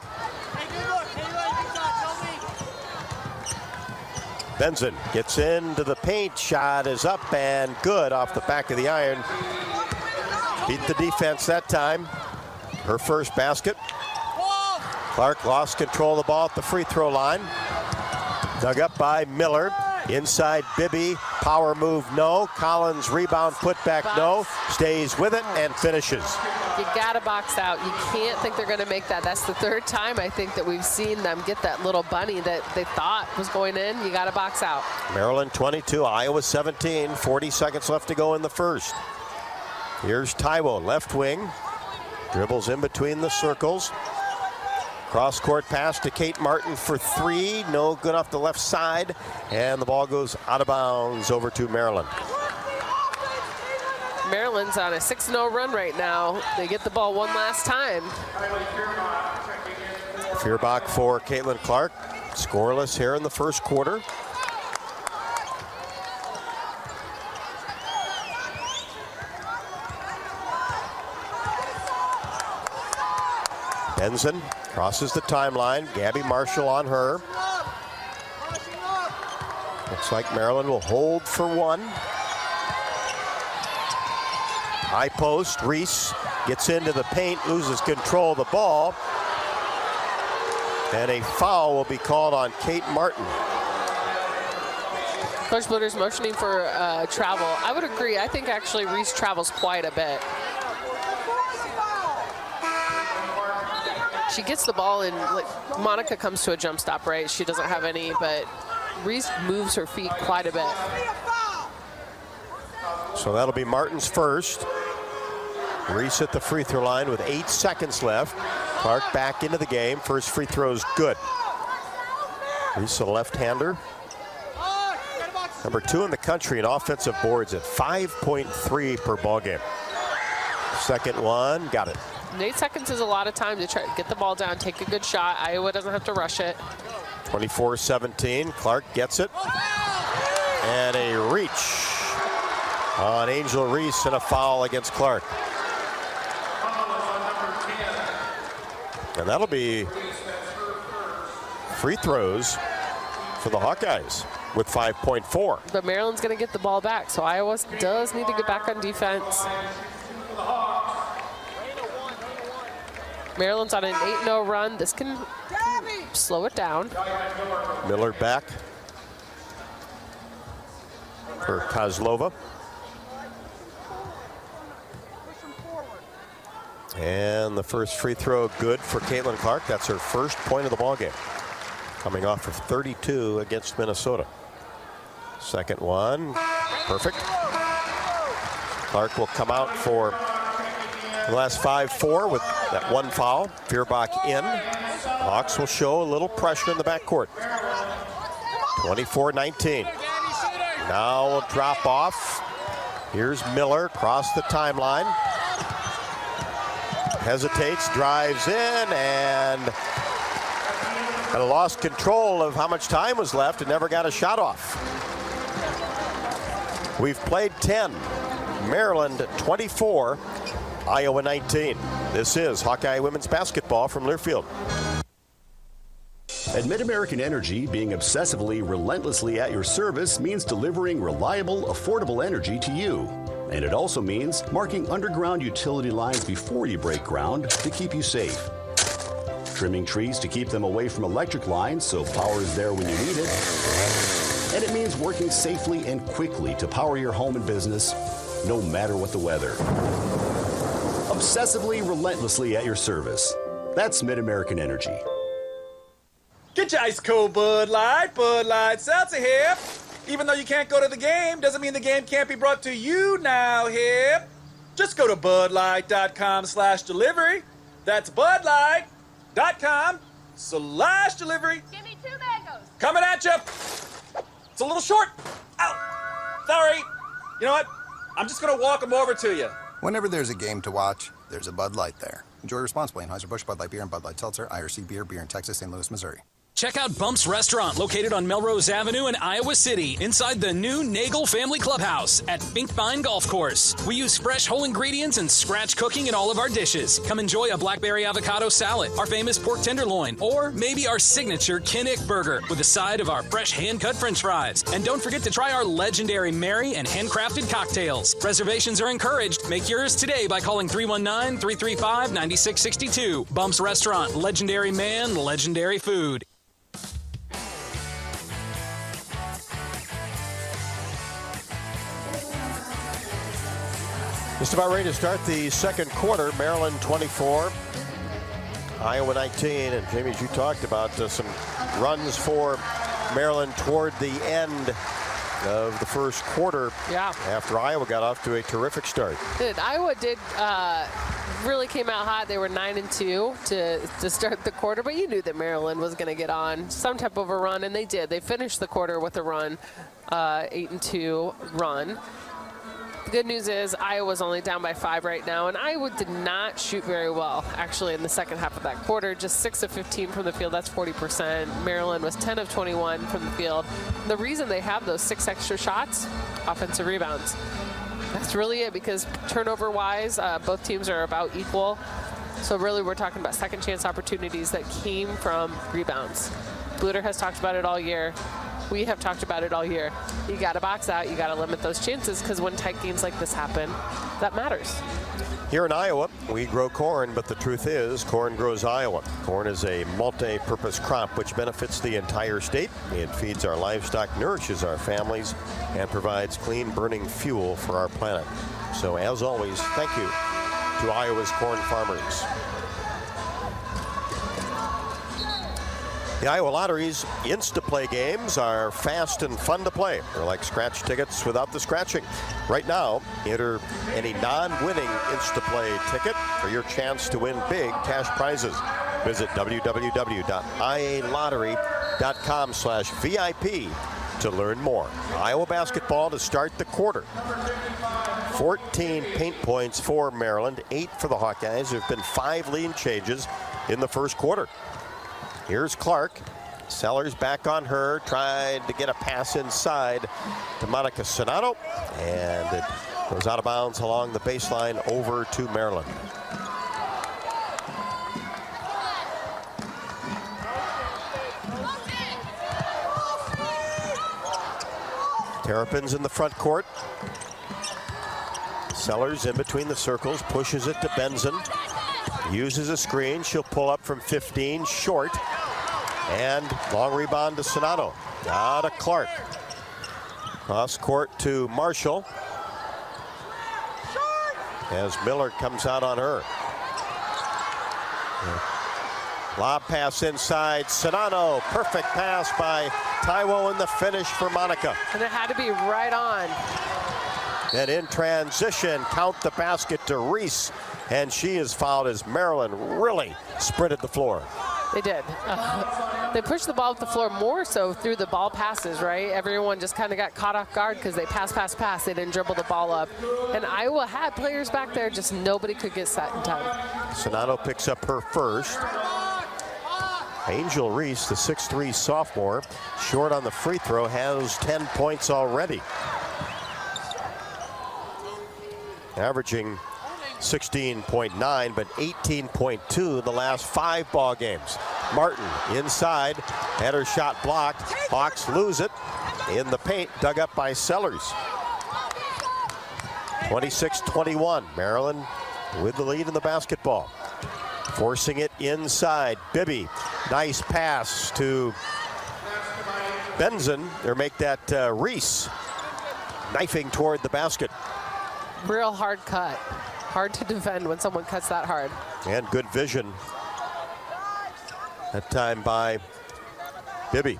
Benson gets into the paint. Shot is up and good off the back of the iron. Beat the defense that time. Her first basket. Clark lost control of the ball at the free throw line. Dug up by Miller. Inside Bibby. Power move, no. Collins rebound, put back, no. Stays with it and finishes. You got to box out. You can't think they're going to make that. That's the 3rd time, I think, that we've seen them get that little bunny that they thought was going in. You got to box out. Maryland 22, Iowa 17. 40 seconds left to go in the first. Here's Taiwo, left wing. Dribbles in between the circles. Cross-court pass to Kate Martin for 3. No good off the left side. And the ball goes out of bounds over to Maryland. Maryland's on a 6-0 run right now. They get the ball one last time. Feuerbach for Caitlin Clark. Scoreless here in the first quarter. Benson crosses the timeline. Gabby Marshall on her. Looks like Maryland will hold for 1. High post, Reese gets into the paint, loses control of the ball. And a foul will be called on Kate Martin. Coach Bluder's motioning for travel. I would agree. I think actually Reese travels quite a bit. She gets the ball and Monica comes to a jump stop, right? She doesn't have any, but Reese moves her feet quite a bit. So that'll be Martin's first. Reese at the free throw line with 8 seconds left. Clark back into the game. First free throw's good. Reese, a left-hander. Number 2 in the country in offensive boards at 5.3 per ball game. Second one, got it. And 8 seconds is a lot of time to try to get the ball down, take a good shot. Iowa doesn't have to rush it. 24-17, Clark gets it. And a reach on Angel Reese and a foul against Clark. And that'll be free throws for the Hawkeyes with 5.4. But Maryland's going to get the ball back, so Iowa does need to get back on defense. Maryland's on an 8-0 run. This can slow it down. Miller back. for Kozlova. And the first free throw good for Caitlin Clark. That's her first point of the ballgame, coming off of 32 against Minnesota. Second one, perfect. Clark will come out for the last 5-4 with that one foul. Feuerbach in. Hawks will show a little pressure in the backcourt. 24-19. Now we'll drop off. Here's Miller across the timeline. Hesitates, drives in, and kind of lost control of how much time was left and never got a shot off. We've played 10. Maryland 24, Iowa 19. This is Hawkeye women's basketball from Learfield. At Mid-American Energy, being obsessively, relentlessly at your service means delivering reliable, affordable energy to you. And it also means marking underground utility lines before you break ground to keep you safe. Trimming trees to keep them away from electric lines so power is there when you need it. And it means working safely and quickly to power your home and business, no matter what the weather. Obsessively, relentlessly at your service. That's Mid-American Energy. Get your ice cold Bud Light Seltzer here. Even though you can't go to the game, doesn't mean the game can't be brought to you now here. Just go to budlight.com/delivery. That's budlight.com/delivery. Give me 2 mangoes. Coming at you. It's a little short. Ow. Sorry. You know what? I'm just going to walk them over to you. Whenever there's a game to watch, there's a Bud Light there. Enjoy responsibly. Anheuser-Busch, Bud Light Beer, and Bud Light Seltzer, IRC Beer, beer in Texas, St. Louis, Missouri. Check out Bump's Restaurant, located on Melrose Avenue in Iowa City, inside the new Nagel Family Clubhouse at Finkbine Golf Course. We use fresh whole ingredients and scratch cooking in all of our dishes. Come enjoy a blackberry avocado salad, our famous pork tenderloin, or maybe our signature Kinnick burger with a side of our fresh hand-cut french fries. And don't forget to try our legendary Mary and handcrafted cocktails. Reservations are encouraged. Make yours today by calling 319-335-9662. Bump's Restaurant, legendary man, legendary food. Just about ready to start the second quarter. Maryland 24, Iowa 19. And Jamie, as you talked about some runs for Maryland toward the end of the first quarter. Yeah. After Iowa got off to a terrific start. Iowa really came out hot. They were 9-2 to start the quarter, but you knew that Maryland was going to get on some type of a run, and they did. They finished the quarter with a run, 8-2 run. The good news is Iowa's only down by 5 right now, and Iowa did not shoot very well, actually, in the second half of that quarter. Just 6 of 15 from the field. That's 40%. Maryland was 10 of 21 from the field. The reason they have those 6 extra shots, offensive rebounds. That's really it, because turnover-wise, both teams are about equal. So really, we're talking about second chance opportunities that came from rebounds. Bluder has talked about it all year. We have talked about it all year. You got to box out. You got to limit those chances, because when tight games like this happen, that matters. Here in Iowa, we grow corn, but the truth is corn grows Iowa. Corn is a multi-purpose crop which benefits the entire state. It feeds our livestock, nourishes our families, and provides clean burning fuel for our planet. So as always, thank you to Iowa's corn farmers. The Iowa Lottery's Insta-Play games are fast and fun to play. They're like scratch tickets without the scratching. Right now, enter any non-winning Insta-Play ticket for your chance to win big cash prizes. Visit www.ialottery.com/VIP to learn more. Iowa basketball to start the quarter. 14 paint points for Maryland, 8 for the Hawkeyes. There have been 5 lead changes in the first quarter. Here's Clark. Sellers back on her, tried to get a pass inside to Monica Sonato, and it goes out of bounds along the baseline over to Maryland. Terrapin's in the front court. Sellers in between the circles, pushes it to Benson. Uses a screen. She'll pull up from 15, short. And long rebound to Sonato. Out of Clark. Cross court to Marshall. As Miller comes out on her. Lob pass inside. Sedano. Perfect pass by Taiwo, and the finish for Monica. And it had to be right on. And in transition, count the basket to Reese. And she is fouled as Maryland really sprinted the floor. They did. They pushed the ball up the floor more so through the ball passes, right? Everyone just kind of got caught off guard because they pass. They didn't dribble the ball up. And Iowa had players back there, just nobody could get set in time. Sedano picks up her first. Angel Reese, the 6'3" sophomore, short on the free throw, has 10 points already. Averaging 16.9, but 18.2 in the last 5 ball games. Martin inside, had her shot blocked. Hawks lose it in the paint, dug up by Sellers. 26-21, Maryland with the lead in the basketball. Forcing it inside, Bibby, nice pass to Benson, or make that Reese, knifing toward the basket. Real hard cut. Hard to defend when someone cuts that hard. And good vision. That time by Bibby.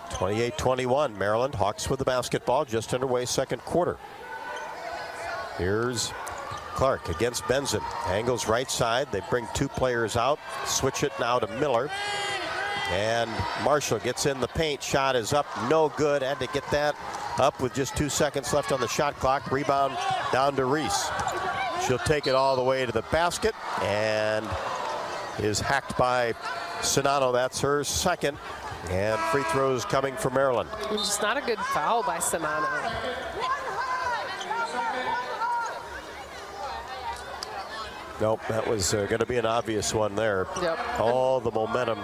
28-21, Maryland. Hawks with the basketball, just underway second quarter. Here's Clark against Benson. Angles right side. They bring 2 players out. Switch it now to Miller. And Marshall gets in the paint. Shot is up. No good. Had to get that up with just 2 seconds left on the shot clock. Rebound down to Reese. She'll take it all the way to the basket and is hacked by Sedano. That's her second. And free throws coming for Maryland. Just not a good foul by Sedano. Nope, that was going to be an obvious one there. Yep. All the momentum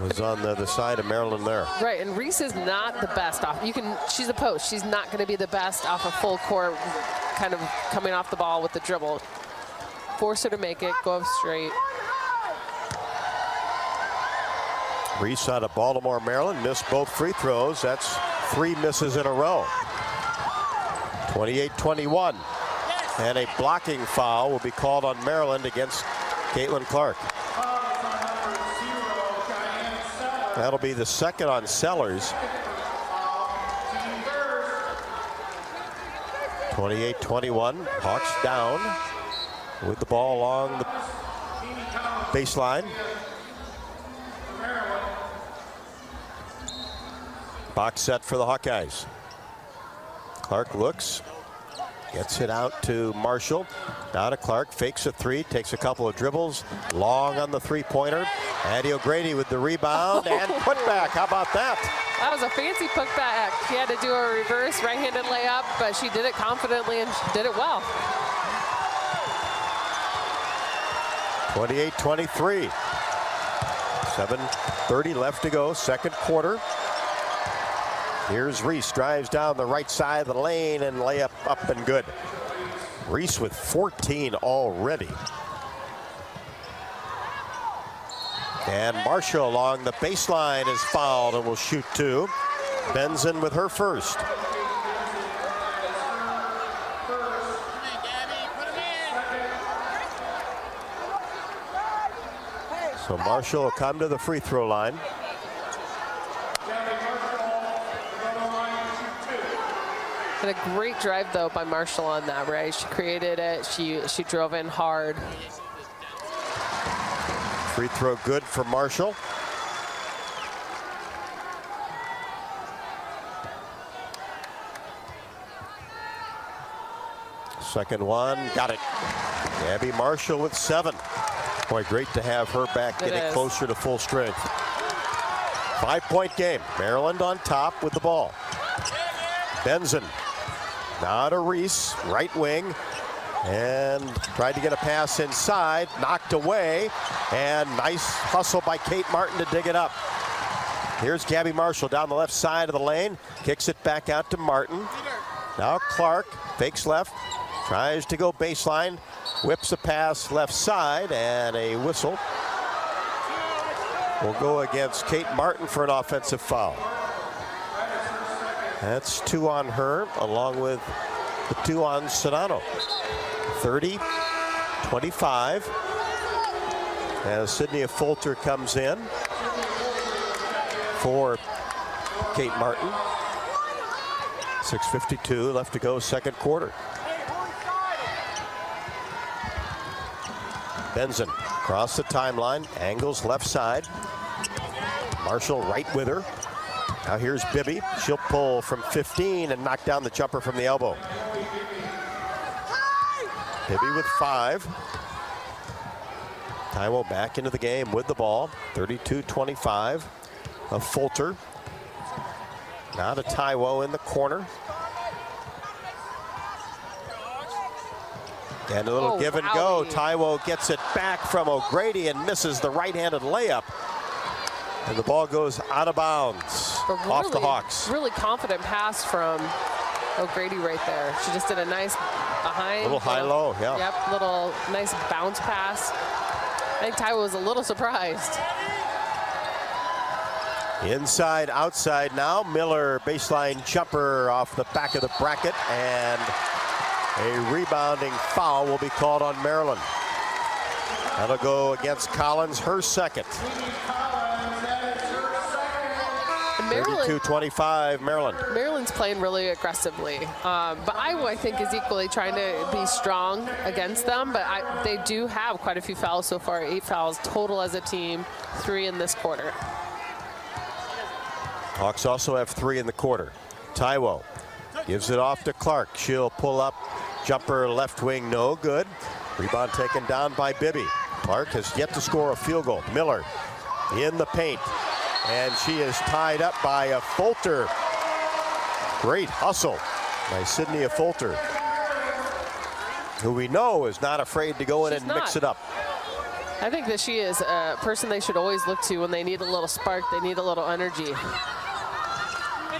was on the other side of Maryland there. Right, and Reese is not the best off. She's a post. She's not going to be the best off a full court, kind of coming off the ball with the dribble. Force her to make it, go up straight. Reese out of Baltimore, Maryland, missed both free throws. That's 3 misses in a row. 28-21. And a blocking foul will be called on Maryland against Caitlin Clark. That'll be the second on Sellers. 28-21, Hawks down with the ball along the baseline. Box set for the Hawkeyes. Clark looks, gets it out to Marshall. Now to Clark, fakes a 3, takes a couple of dribbles, long on the 3-pointer. Addie O'Grady with the rebound and putback. How about that? That was a fancy putback. She had to do a reverse right-handed layup, but she did it confidently and she did it well. 28-23. 7:30 left to go, second quarter. Here's Reese, drives down the right side of the lane and layup up and good. Reese with 14 already. And Marshall along the baseline is fouled and will shoot 2. Benson with her first. So Marshall will come to the free throw line. And a great drive, though, by Marshall on that, right? She created it. She drove in hard. Free throw good for Marshall. Second one, got it. Gabby Marshall with 7. Boy, great to have her back, getting closer to full strength. 5-point game. Maryland on top with the ball. Benson. Now to Reese, right wing, and tried to get a pass inside, knocked away, and nice hustle by Kate Martin to dig it up. Here's Gabby Marshall down the left side of the lane, kicks it back out to Martin. Now Clark, fakes left, tries to go baseline, whips a pass left side, and a whistle will go against Kate Martin for an offensive foul. That's 2 on her, along with the 2 on Sedano. 30-25. As Sydney Fulter comes in for Kate Martin. 6:52 left to go, second quarter. Benson across the timeline, angles left side. Marshall right with her. Now here's Bibby. She'll pull from 15 and knock down the jumper from the elbow. Bibby with 5. Taiwo back into the game with the ball. 32-25 of Fulter. Now to Taiwo in the corner. And a little give and go. Taiwo gets it back from O'Grady and misses the right-handed layup. And the ball goes out of bounds off the Hawks. Really confident pass from O'Grady right there. She just did a nice behind. Little high-low, yeah. Yep, little nice bounce pass. I think Taiwo was a little surprised. Inside, outside now. Miller, baseline jumper off the back of the bracket, and a rebounding foul will be called on Maryland. That'll go against Collins, her second. 32-25, Maryland. Maryland's playing really aggressively, but Iowa, I think, is equally trying to be strong against them, but they do have quite a few fouls so far, 8 fouls total as a team, 3 in this quarter. Hawks also have 3 in the quarter. Taiwo gives it off to Clark. She'll pull up, jumper left wing, no good. Rebound taken down by Bibby. Clark has yet to score a field goal. Miller in the paint, and she is tied up by a Fulter. Great hustle by Sydney Fulter, who we know is not afraid to go in and mix it up. I think that she is a person they should always look to when they need a little spark, they need a little energy.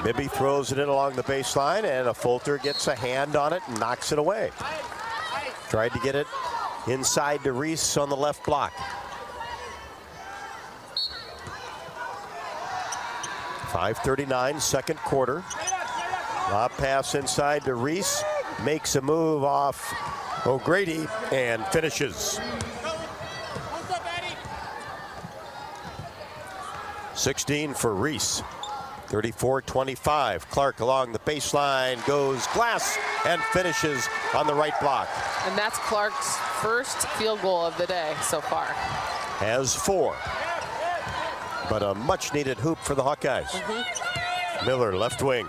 Bibby throws it in along the baseline, and a Fulter gets a hand on it and knocks it away. Tried to get it inside to Reese on the left block. .539, second quarter. Lob pass inside to Reese. Makes a move off O'Grady and finishes. 16 for Reese. 34-25. Clark along the baseline, goes glass and finishes on the right block. And that's Clark's first field goal of the day so far. Has 4. But a much needed hoop for the Hawkeyes. Miller, left wing,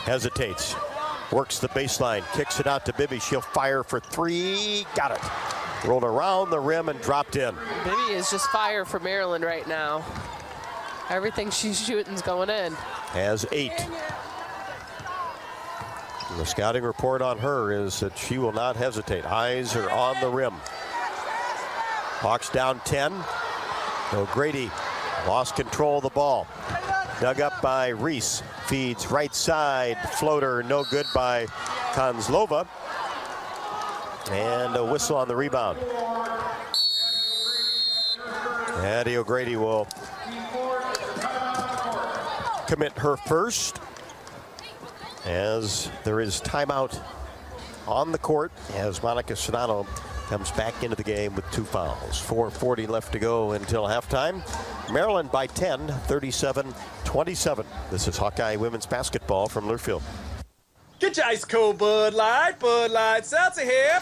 hesitates, works the baseline, kicks it out to Bibby. She'll fire for 3. Got it. Rolled around the rim and dropped in. Bibby is just fire for Maryland right now. Everything she's shooting's going in. Has 8. And the scouting report on her is that she will not hesitate. Eyes are on the rim. Hawks down 10. O'Grady lost control of the ball. Dug up by Reese. Feeds right side. Floater no good by Konslova. And a whistle on the rebound. Addie O'Grady will commit her first, as there is timeout on the court as Monica Sedano comes back into the game with 2 fouls. 4:40 left to go until halftime. Maryland by 10, 37-27. This is Hawkeye women's basketball from Learfield. Get your ice cold Bud Light Seltzer here.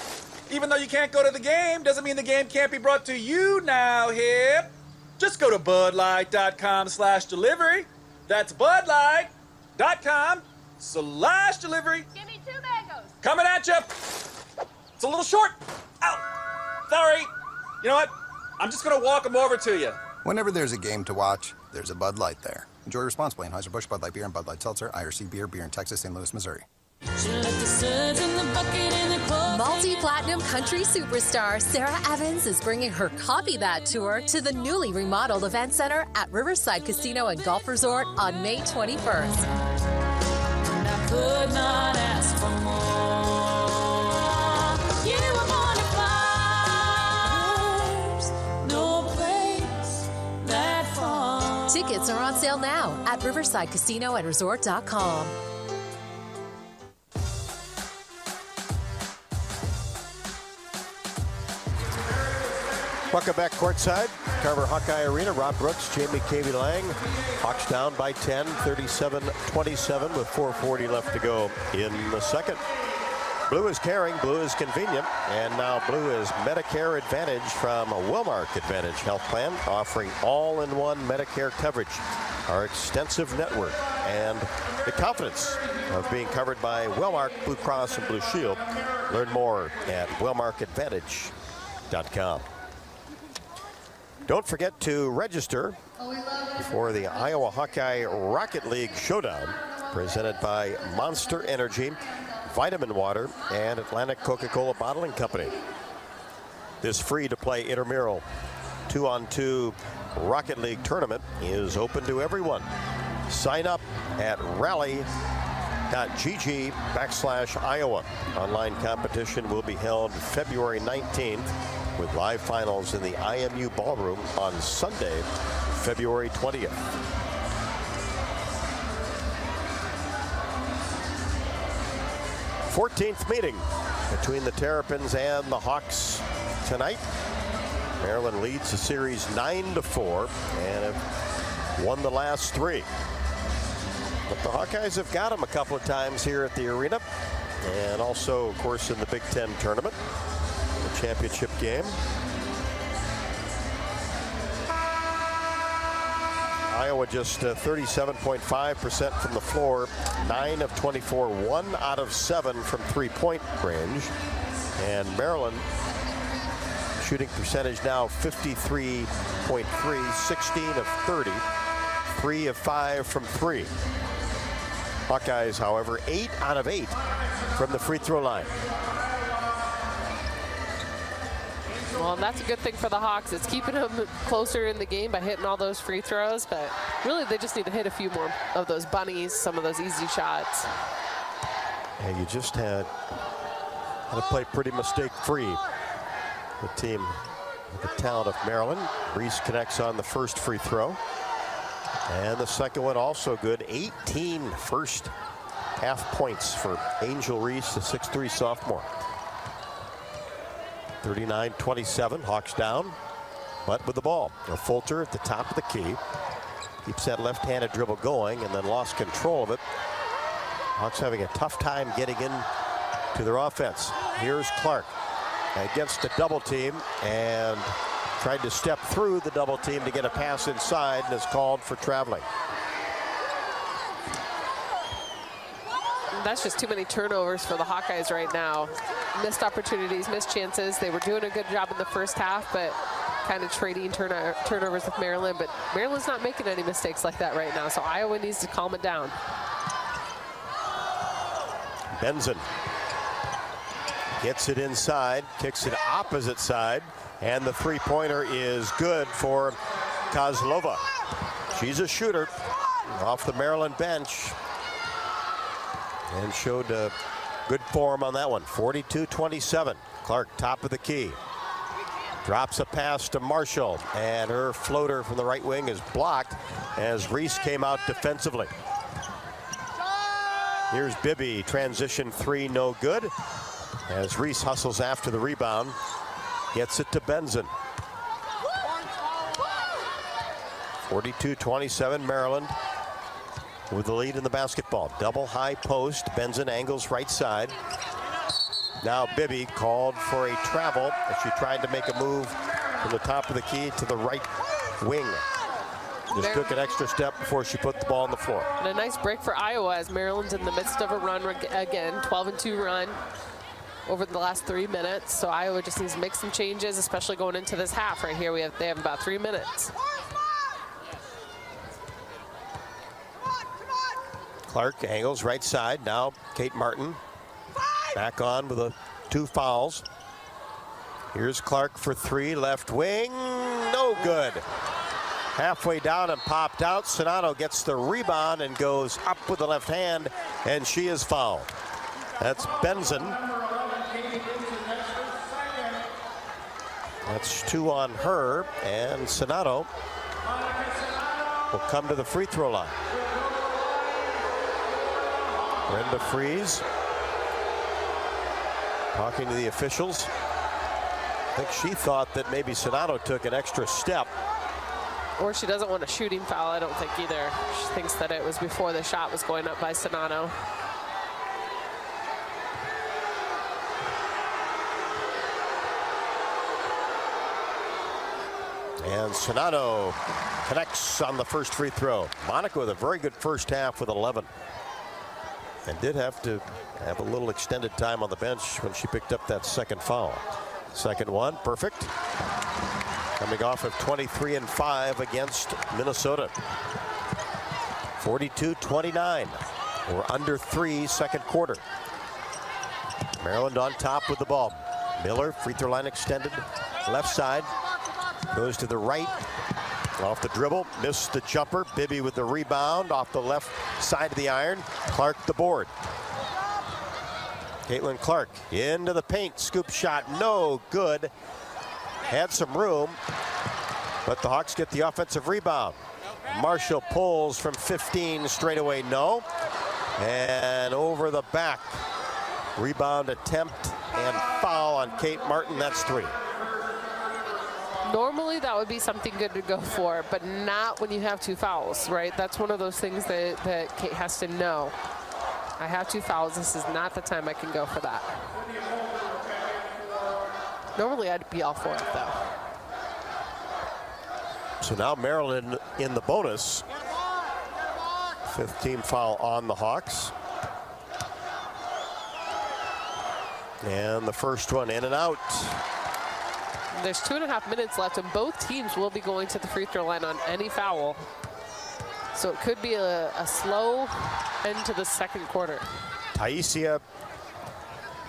Even though you can't go to the game, doesn't mean the game can't be brought to you now here. Just go to budlight.com/delivery. That's budlight.com/delivery. Give me 2 mangoes. Coming at you. It's a little short. Ow. Sorry. You know what? I'm just going to walk them over to you. Whenever there's a game to watch, there's a Bud Light there. Enjoy responsibly. Anheuser-Busch, Bud Light Beer, and Bud Light Seltzer, IRC Beer, beer in Texas, St. Louis, Missouri. Multi-platinum country superstar Sarah Evans is bringing her Copy That tour to the newly remodeled event center at Riverside Casino and Golf Resort on May 21st. And I could not ask for more. You were born to fly. No place that far. Tickets are on sale now at riversidecasinoandresort.com. Welcome back courtside. Carver Hawkeye Arena. Rob Brooks, Jamie Cavey Lang. Hawks down by 10, 37-27 with 4:40 left to go in the second. Blue is caring, blue is convenient, and now blue is Medicare Advantage from Wellmark Advantage Health Plan, offering all-in-one Medicare coverage, our extensive network, and the confidence of being covered by Wellmark, Blue Cross, and Blue Shield. Learn more at wellmarkadvantage.com. Don't forget to register for the Iowa Hawkeye Rocket League Showdown, presented by Monster Energy, Vitamin Water, and Atlantic Coca-Cola Bottling Company. This free-to-play intramural 2-on-2 Rocket League tournament is open to everyone. Sign up at rally.gg/Iowa. Online competition will be held February 19th with live finals in the IMU Ballroom on Sunday, February 20th. Fourteenth meeting between the Terrapins and the Hawks tonight. Maryland leads the series 9-4 and have won the last 3. But the Hawkeyes have got them a couple of times here at the arena, and also, of course, in the Big Ten tournament, the championship game. Iowa just 37.5% from the floor, 9 of 24, 1 out of 7 from three-point range. And Maryland shooting percentage now 53.3, 16 of 30, 3 of 5 from 3. Hawkeyes, however, 8 out of 8 from the free throw line. Well, and that's a good thing for the Hawks. It's keeping them closer in the game by hitting all those free throws, but really they just need to hit a few more of those bunnies, some of those easy shots. And you just had to play pretty mistake-free. The team with the talent of Maryland. Reese connects on the first free throw. And the second one also good. 18 first half points for Angel Reese, the 6'3" sophomore. 39-27, Hawks down, but with the ball. Fulter at the top of the key. Keeps that left-handed dribble going and then lost control of it. Hawks having a tough time getting in to their offense. Here's Clark against the double team and tried to step through the double team to get a pass inside and is called for traveling. That's just too many turnovers for the Hawkeyes right now. Missed opportunities, missed chances. They were doing a good job in the first half, but kind of trading turnovers with Maryland. But Maryland's not making any mistakes like that right now, so Iowa needs to calm it down. Benson gets it inside, kicks it opposite side, and the three-pointer is good for Kozlova. She's a shooter off the Maryland bench and showed good form on that one. 42-27. Clark top of the key. Drops a pass to Marshall, and her floater from the right wing is blocked as Reese came out defensively. Here's Bibby, transition three, no good. As Reese hustles after the rebound, gets it to Benson. 42-27, Maryland with the lead in the basketball. Double high post, Benson angles right side. Now Bibby called for a travel as she tried to make a move from the top of the key to the right wing. Just took an extra step before she put the ball on the floor. And a nice break for Iowa as Maryland's in the midst of a run again, 12-2 run over the last 3 minutes. So Iowa just needs to make some changes, especially going into this half right here. They have about 3 minutes. Clark angles right side. Now Kate Martin back on with 2 fouls. Here's Clark for 3, left wing, no good. Halfway down and popped out. Sonato gets the rebound and goes up with the left hand, and she is fouled. That's Benson. That's 2 on her, and Sonato will come to the free throw line. Brenda Fries talking to the officials. I think she thought that maybe Sonato took an extra step. Or she doesn't want a shooting foul, I don't think either. She thinks that it was before the shot was going up by Sonato. And Sonato connects on the first free throw. Monica with a very good first half with 11. And did have to have a little extended time on the bench when she picked up that second foul. Second one, perfect. Coming off of 23 and 5 against Minnesota. 42-29. We're under 3 second quarter. Maryland on top with the ball. Miller, free throw line extended. Left side. Goes to the right. Off the dribble. Missed the jumper. Bibby with the rebound off the left side of the iron. Clark the board. Caitlin Clark into the paint. Scoop shot. No good. Had some room. But the Hawks get the offensive rebound. Marshall pulls from 15 straight away. No. And over the back. Rebound attempt and foul on Kate Martin. That's 3. Normally that would be something good to go for, but not when you have 2 fouls, right? That's one of those things that Kate has to know. I have 2 fouls. This is not the time I can go for that. Normally I'd be all for it, though. So now Maryland in the bonus. 5th team foul on the Hawks. And the first one in and out. There's 2.5 minutes left, and both teams will be going to the free throw line on any foul. So it could be a slow end to the second quarter. Taisia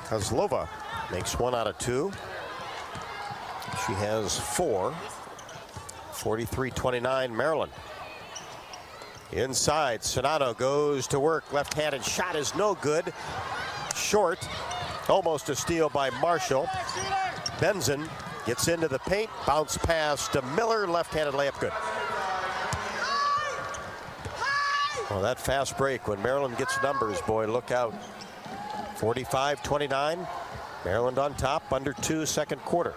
Kozlova makes 1 out of 2. She has 4. 43-29 Maryland. Inside, Sonato goes to work. Left-handed shot is no good. Short. Almost a steal by Marshall. Benson gets into the paint. Bounce pass to Miller. Left-handed layup good. Well, that fast break when Maryland gets numbers, boy, look out. 45-29. Maryland on top, under 2 second quarter.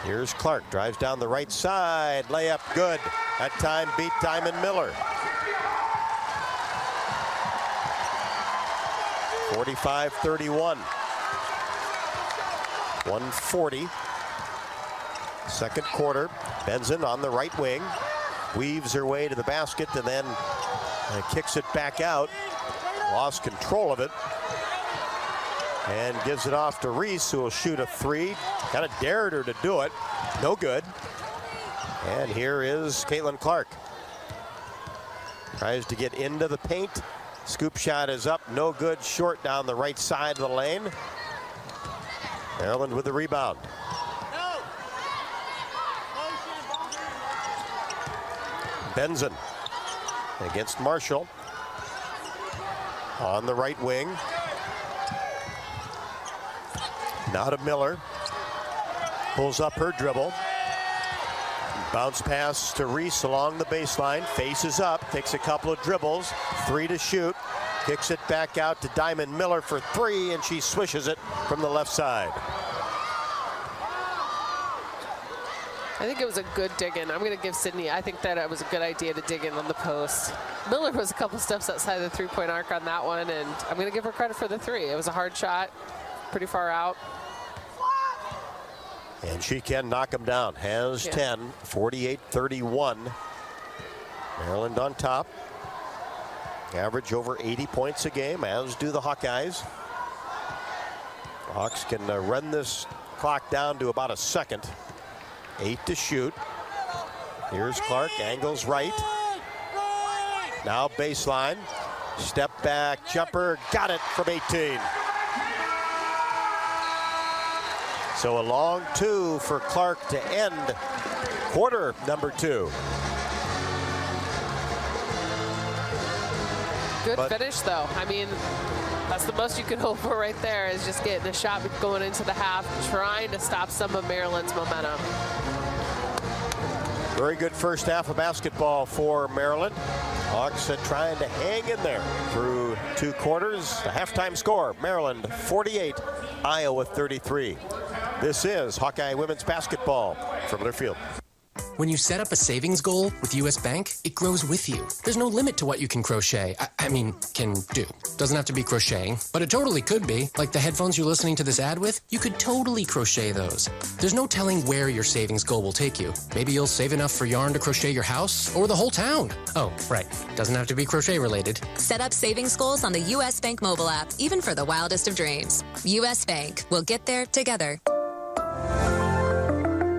Here's Clark, drives down the right side. Layup good. That time beat Diamond Miller. 45-31. 140. Second quarter. Benson on the right wing. Weaves her way to the basket and then kicks it back out. Lost control of it. And gives it off to Reese, who will shoot a 3. Kind of dared her to do it. No good. And here is Caitlin Clark. Tries to get into the paint. Scoop shot is up. No good. Short down the right side of the lane. Maryland with the rebound. Benson against Marshall. On the right wing. Now to Miller. Pulls up her dribble. Bounce pass to Reese along the baseline. Faces up. Takes a couple of dribbles. 3 to shoot. Kicks it back out to Diamond Miller for 3, and she swishes it from the left side. I think it was a good dig-in. I'm going to give Sydney, I think that it was a good idea to dig in on the post. Miller was a couple steps outside the three-point arc on that one, and I'm going to give her credit for the 3. It was a hard shot, pretty far out. And she can knock him down. Has 10, 48-31. Maryland on top. Average over 80 points a game, as do the Hawkeyes. Hawks can run this clock down to about a second. 8 to shoot. Here's Clark, angles right. Now baseline. Step back, jumper, got it from 18. So a long 2 for Clark to end quarter number 2. Good finish, though. I mean, that's the most you can hope for right there, is just getting a shot going into the half, trying to stop some of Maryland's momentum. Very good first half of basketball for Maryland. Hawks trying to hang in there through 2 quarters. The halftime score, Maryland 48, Iowa 33. This is Hawkeye women's basketball from Learfield. When you set up a savings goal with U.S. Bank, it grows with you. There's no limit to what you can crochet. Can do. Doesn't have to be crocheting, but it totally could be. Like the headphones you're listening to this ad with, you could totally crochet those. There's no telling where your savings goal will take you. Maybe you'll save enough for yarn to crochet your house or the whole town. Oh, right. Doesn't have to be crochet related. Set up savings goals on the U.S. Bank mobile app, even for the wildest of dreams. U.S. Bank. We'll get there together.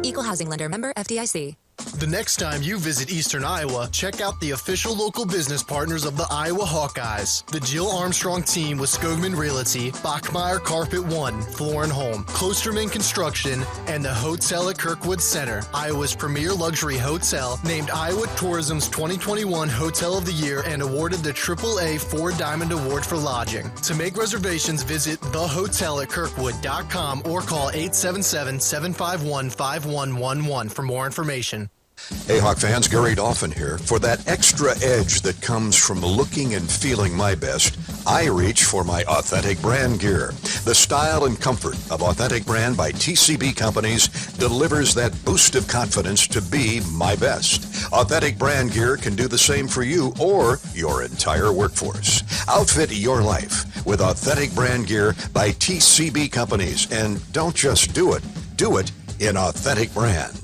Equal housing lender, member FDIC. The next time you visit Eastern Iowa, check out the official local business partners of the Iowa Hawkeyes. The Jill Armstrong team with Skogman Realty, Bachmeyer Carpet One, Floor and Home, Klosterman Construction, and the Hotel at Kirkwood Center, Iowa's premier luxury hotel, named Iowa Tourism's 2021 Hotel of the Year and awarded the AAA 4 Diamond Award for lodging. To make reservations, visit thehotelatkirkwood.com or call 877-751-5111 for more information. Hey Hawk fans, Gary Dolphin here. For that extra edge that comes from looking and feeling my best, I reach for my Authentic Brand gear. The style and comfort of Authentic Brand by TCB Companies delivers that boost of confidence to be my best. Authentic Brand gear can do the same for you or your entire workforce. Outfit your life with Authentic Brand gear by TCB Companies. And don't just do it in Authentic Brand.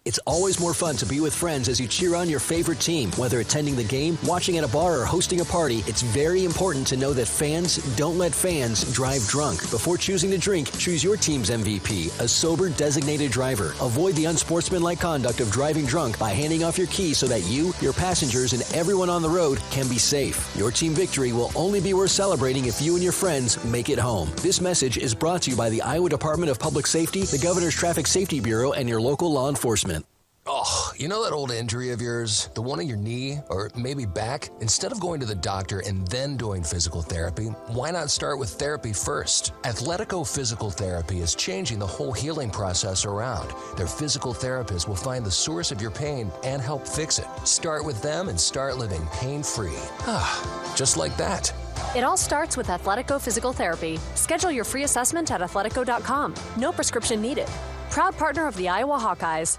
It's always more fun to be with friends as you cheer on your favorite team. Whether attending the game, watching at a bar, or hosting a party, it's very important to know that fans don't let fans drive drunk. Before choosing to drink, choose your team's MVP, a sober designated driver. Avoid the unsportsmanlike conduct of driving drunk by handing off your keys so that you, your passengers, and everyone on the road can be safe. Your team victory will only be worth celebrating if you and your friends make it home. This message is brought to you by the Iowa Department of Public Safety, the Governor's Traffic Safety Bureau, and your local law enforcement. Oh, you know that old injury of yours? The one in your knee or maybe back? Instead of going to the doctor and then doing physical therapy, why not start with therapy first? Athletico Physical Therapy is changing the whole healing process around. Their physical therapists will find the source of your pain and help fix it. Start with them and start living pain-free. Just like that. It all starts with Athletico Physical Therapy. Schedule your free assessment at athletico.com. No prescription needed. Proud partner of the Iowa Hawkeyes.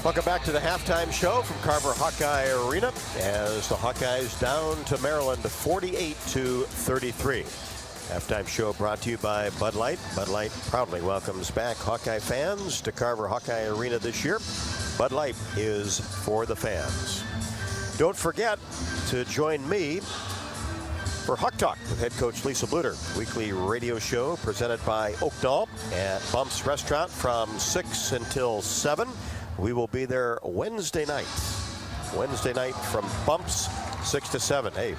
Welcome back to the halftime show from Carver Hawkeye Arena as the Hawkeyes down to Maryland 48-33. Halftime show brought to you by Bud Light. Bud Light proudly welcomes back Hawkeye fans to Carver Hawkeye Arena this year. Bud Light is for the fans. Don't forget to join me for Hawk Talk with head coach Lisa Bluder, weekly radio show presented by Oakdale at Bumps Restaurant from 6 until 7. We will be there Wednesday night from Bumps, 6 to 7. Hey,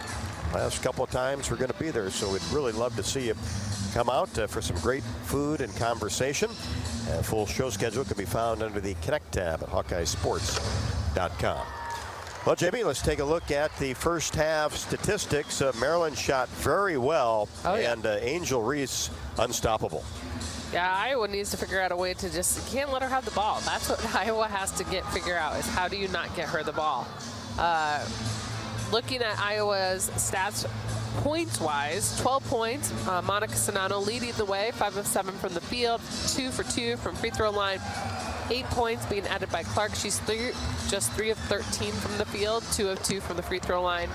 last couple of times we're going to be there, so we'd really love to see you come out for some great food and conversation. Full show schedule can be found under the Connect tab at HawkeyeSports.com. Well, JB, let's take a look at the first half statistics. Maryland shot very well, and Angel Reese unstoppable. Yeah, Iowa needs to figure out a way to you can't let her have the ball. That's what Iowa has to figure out is how do you not get her the ball. Looking at Iowa's stats points-wise, 12 points. Monica Sonano leading the way, 5 of 7 from the field, 2 for 2 from free throw line. 8 points being added by Clark. She's just 3 of 13 from the field, 2 of 2 from the free throw line.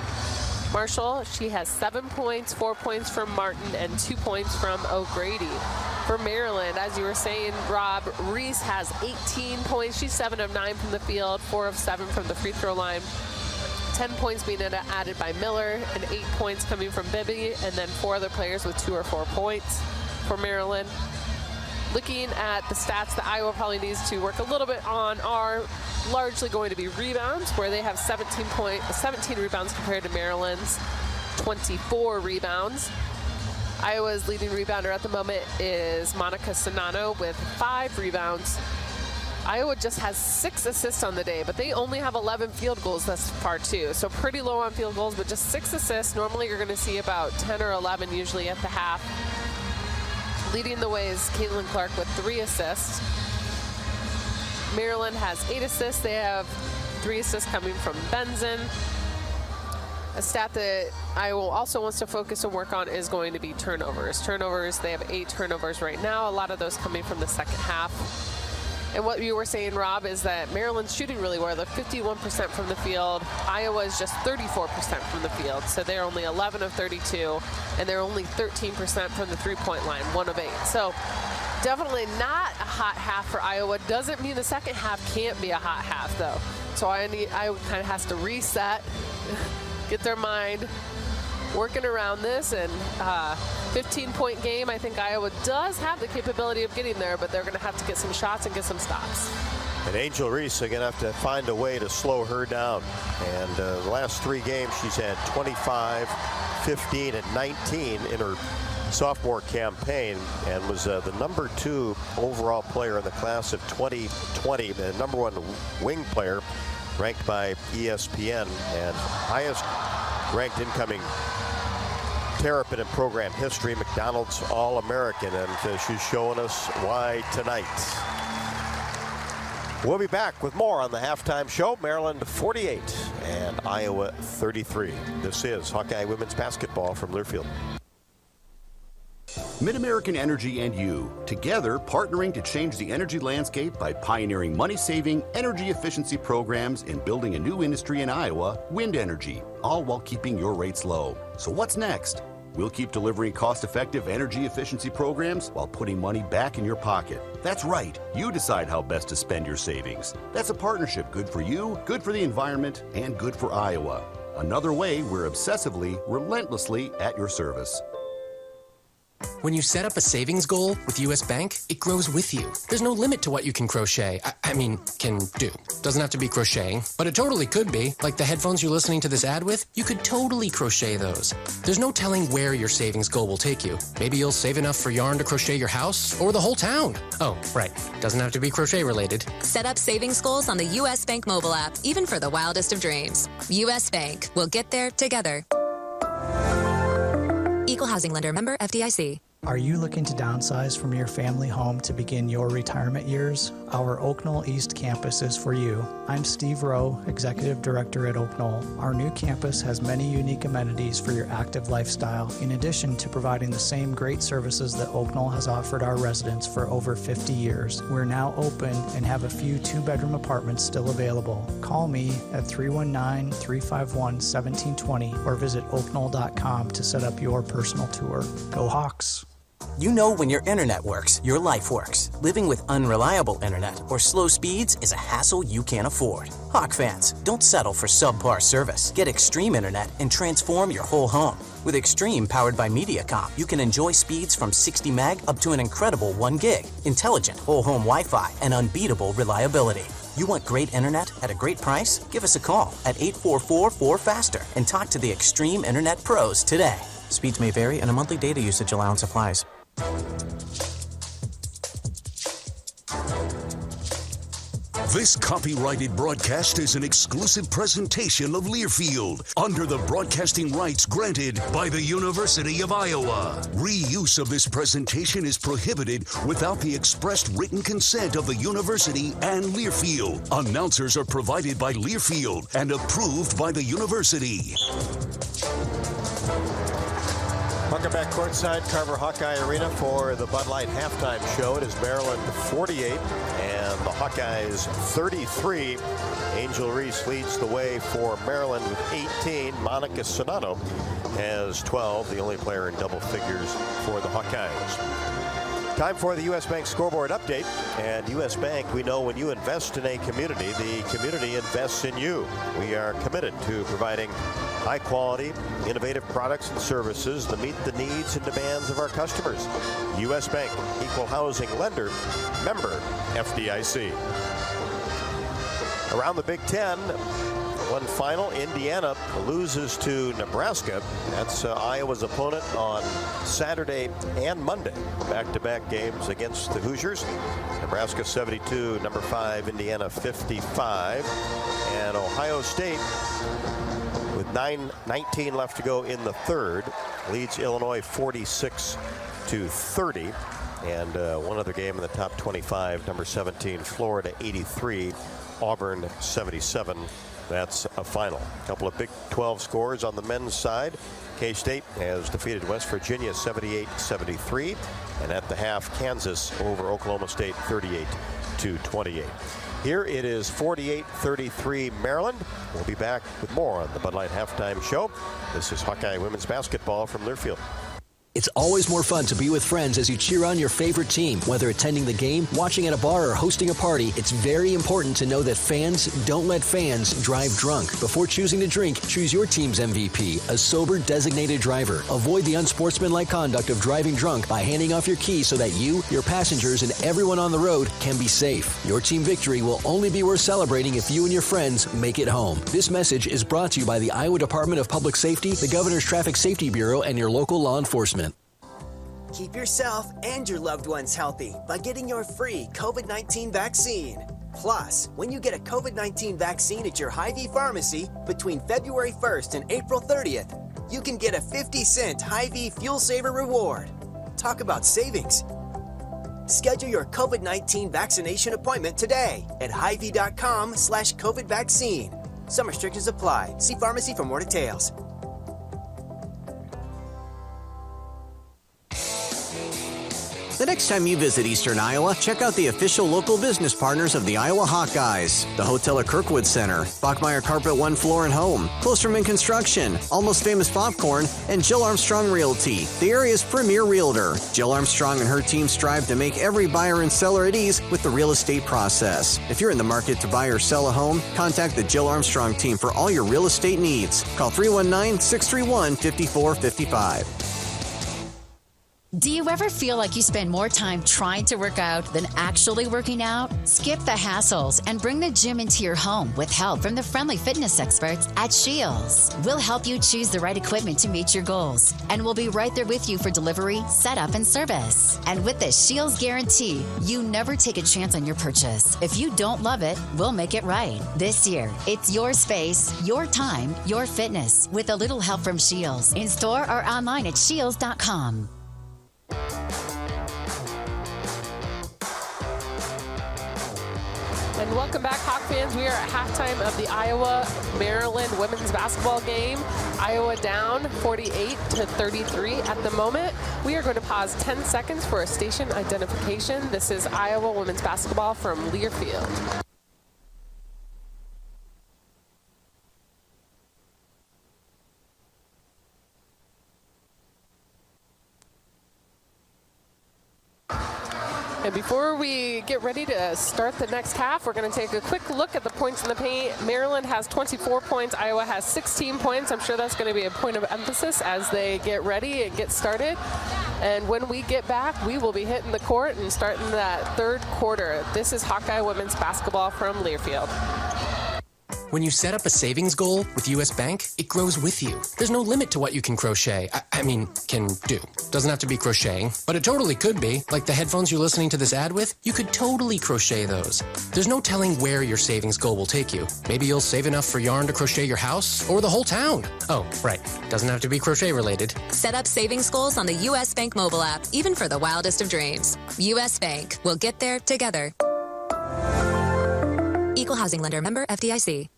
Marshall, she has 7 points, 4 points from Martin, and 2 points from O'Grady. For Maryland, as you were saying, Rob, Reese has 18 points. She's 7 of 9 from the field, 4 of 7 from the free throw line. 10 points being added by Miller, and 8 points coming from Bibby, and then 4 other players with 2 or 4 points for Maryland. Looking at the stats that Iowa probably needs to work a little bit on are largely going to be rebounds, where they have 17 rebounds compared to Maryland's 24 rebounds. Iowa's leading rebounder at the moment is Monica Sonano with 5 rebounds. Iowa just has 6 assists on the day, but they only have 11 field goals thus far too. So pretty low on field goals, but just 6 assists. Normally you're going to see about 10 or 11 usually at the half. Leading the way is Caitlin Clark with 3 assists. Maryland has 8 assists. They have 3 assists coming from Benson. A stat that Iowa also wants to focus and work on is going to be turnovers. Turnovers, they have 8 turnovers right now, a lot of those coming from the second half. And what you were saying, Rob, is that Maryland's shooting really well. They're 51% from the field. Iowa is just 34% from the field. So they're only 11 of 32, and they're only 13% from the three-point line, 1 of 8. So definitely not a hot half for Iowa. Doesn't mean the second half can't be a hot half, though. So Iowa kind of has to reset, get their mind working around this, and 15-point game. I think Iowa does have the capability of getting there, but they're going to have to get some shots and get some stops. And Angel Reese are going to have to find a way to slow her down. And the last 3 games, she's had 25, 15, and 19 in her sophomore campaign, and was the number 2 overall player in the class of 2020, the number 1 wing player ranked by ESPN, and highest ranked incoming Terrapin in program history, McDonald's All-American, and she's showing us why tonight. We'll be back with more on the halftime show. Maryland 48 and Iowa 33. This is Hawkeye women's basketball from Learfield. Mid-American Energy and you, together partnering to change the energy landscape by pioneering money-saving, energy efficiency programs and building a new industry in Iowa, wind energy, all while keeping your rates low. So what's next? We'll keep delivering cost-effective energy efficiency programs while putting money back in your pocket. That's right. You decide how best to spend your savings. That's a partnership good for you, good for the environment, and good for Iowa. Another way we're obsessively, relentlessly at your service. When you set up a savings goal with U.S. Bank, it grows with you. There's no limit to what you can crochet. Can do. Doesn't have to be crocheting, but it totally could be. Like the headphones you're listening to this ad with, you could totally crochet those. There's no telling where your savings goal will take you. Maybe you'll save enough for yarn to crochet your house or the whole town. Oh, right. Doesn't have to be crochet related. Set up savings goals on the U.S. Bank mobile app, even for the wildest of dreams. U.S. Bank. We'll get there together. Equal housing lender, member FDIC. Are you looking to downsize from your family home to begin your retirement years? Our Oak Knoll East campus is for you. I'm Steve Rowe, Executive Director at Oak Knoll. Our new campus has many unique amenities for your active lifestyle, in addition to providing the same great services that Oak Knoll has offered our residents for over 50 years. We're now open and have a few 2-bedroom apartments still available. Call me at 319-351-1720 or visit oakknoll.com to set up your personal tour. Go Hawks! You know when your internet works, your life works. Living with unreliable internet or slow speeds is a hassle you can't afford. Hawk fans, don't settle for subpar service. Get Extreme Internet and transform your whole home. With Extreme powered by MediaCom, you can enjoy speeds from 60 meg up to an incredible 1 gig, intelligent whole home Wi-Fi, and unbeatable reliability. You want great internet at a great price? Give us a call at 844-4FASTER and talk to the Extreme Internet Pros today. Speeds may vary and a monthly data usage allowance applies. This copyrighted broadcast is an exclusive presentation of Learfield under the broadcasting rights granted by the University of Iowa. Reuse of this presentation is prohibited without the expressed written consent of the university and Learfield. Announcers are provided by Learfield and approved by the university. Welcome back courtside, Carver Hawkeye Arena for the Bud Light halftime show. It is Maryland 48 and the Hawkeyes 33. Angel Reese leads the way for Maryland with 18. Monica Sonato has 12, the only player in double figures for the Hawkeyes. Time for the U.S. Bank scoreboard update. And U.S. Bank, we know when you invest in a community, the community invests in you. We are committed to providing high quality, innovative products and services that meet the needs and demands of our customers. U.S. Bank, equal housing lender, member FDIC. Around the Big Ten, One final, Indiana loses to Nebraska. That's Iowa's opponent on Saturday and Monday. Back-to-back games against the Hoosiers. Nebraska 72, number 5, Indiana 55. And Ohio State, with 9:19 left to go in the third, leads Illinois 46-30. And one other game in the top 25, number 17, Florida 83, Auburn 77. That's a final. A couple of Big 12 scores on the men's side. K-State has defeated West Virginia 78-73. And at the half, Kansas over Oklahoma State 38-28. Here it is 48-33 Maryland. We'll be back with more on the Bud Light Halftime Show. This is Hawkeye women's basketball from Learfield. It's always more fun to be with friends as you cheer on your favorite team. Whether attending the game, watching at a bar, or hosting a party, it's very important to know that fans don't let fans drive drunk. Before choosing to drink, choose your team's MVP, a sober designated driver. Avoid the unsportsmanlike conduct of driving drunk by handing off your keys so that you, your passengers, and everyone on the road can be safe. Your team victory will only be worth celebrating if you and your friends make it home. This message is brought to you by the Iowa Department of Public Safety, the Governor's Traffic Safety Bureau, and your local law enforcement. Keep yourself and your loved ones healthy by getting your free COVID-19 vaccine. Plus, when you get a COVID-19 vaccine at your Hy-Vee pharmacy between February 1st and April 30th, you can get a 50-cent Hy-Vee Fuel Saver reward. Talk about savings. Schedule your COVID-19 vaccination appointment today at hyvee.com/COVID vaccine. Some restrictions apply. See pharmacy for more details. The next time you visit Eastern Iowa, check out the official local business partners of the Iowa Hawkeyes. The Hotel at Kirkwood Center, Bachmeyer Carpet One Floor and Home, Klosterman Construction, Almost Famous Popcorn, and Jill Armstrong Realty, the area's premier realtor. Jill Armstrong and her team strive to make every buyer and seller at ease with the real estate process. If you're in the market to buy or sell a home, contact the Jill Armstrong team for all your real estate needs. Call 319-631-5455. Do you ever feel like you spend more time trying to work out than actually working out? Skip the hassles and bring the gym into your home with help from the friendly fitness experts at Shields. We'll help you choose the right equipment to meet your goals, and we'll be right there with you for delivery, setup, and service. And with the Shields guarantee, you never take a chance on your purchase. If you don't love it, we'll make it right. This year, it's your space, your time, your fitness, with a little help from Shields. In store or online at shields.com. And welcome back, Hawk fans. We are at halftime of the Iowa-Maryland women's basketball game. Iowa down 48-33 at the moment. We are going to pause 10 seconds for a station identification. This is Iowa women's basketball from Learfield. And before we get ready to start the next half, we're going to take a quick look at the points in the paint. Maryland has 24 points. Iowa has 16 points. I'm sure that's going to be a point of emphasis as they get ready and get started. And when we get back, we will be hitting the court and starting that third quarter. This is Hawkeye women's basketball from Learfield. When you set up a savings goal with U.S. Bank, it grows with you. There's no limit to what you can crochet. Can do. Doesn't have to be crocheting, but it totally could be. Like the headphones you're listening to this ad with, you could totally crochet those. There's no telling where your savings goal will take you. Maybe you'll save enough for yarn to crochet your house or the whole town. Oh, right. Doesn't have to be crochet related. Set up savings goals on the U.S. Bank mobile app, even for the wildest of dreams. U.S. Bank. We'll get there together. Equal housing lender, member FDIC.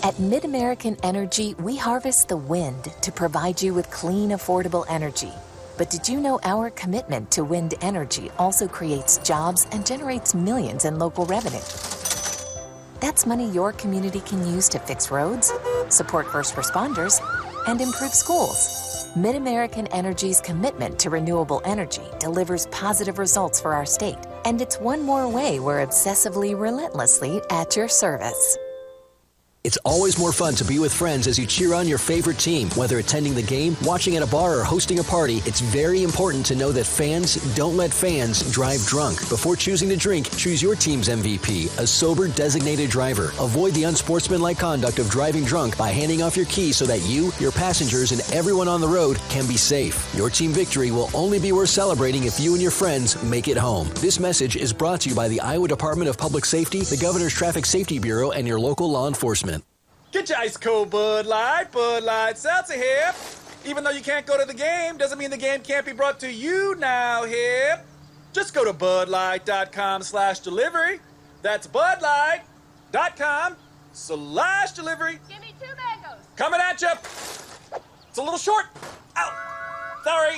At MidAmerican Energy, we harvest the wind to provide you with clean, affordable energy. But did you know our commitment to wind energy also creates jobs and generates millions in local revenue? That's money your community can use to fix roads, support first responders, and improve schools. MidAmerican Energy's commitment to renewable energy delivers positive results for our state, and it's one more way we're obsessively, relentlessly at your service. It's always more fun to be with friends as you cheer on your favorite team. Whether attending the game, watching at a bar, or hosting a party, it's very important to know that fans don't let fans drive drunk. Before choosing to drink, choose your team's MVP, a sober designated driver. Avoid the unsportsmanlike conduct of driving drunk by handing off your keys so that you, your passengers, and everyone on the road can be safe. Your team victory will only be worth celebrating if you and your friends make it home. This message is brought to you by the Iowa Department of Public Safety, the Governor's Traffic Safety Bureau, and your local law enforcement. Get your ice cold Bud Light Seltzer here. Even though you can't go to the game, doesn't mean the game can't be brought to you now here. Just go to budlight.com/delivery. That's budlight.com/delivery. Give me 2 mangoes. Coming at you. It's a little short. Ow. Sorry.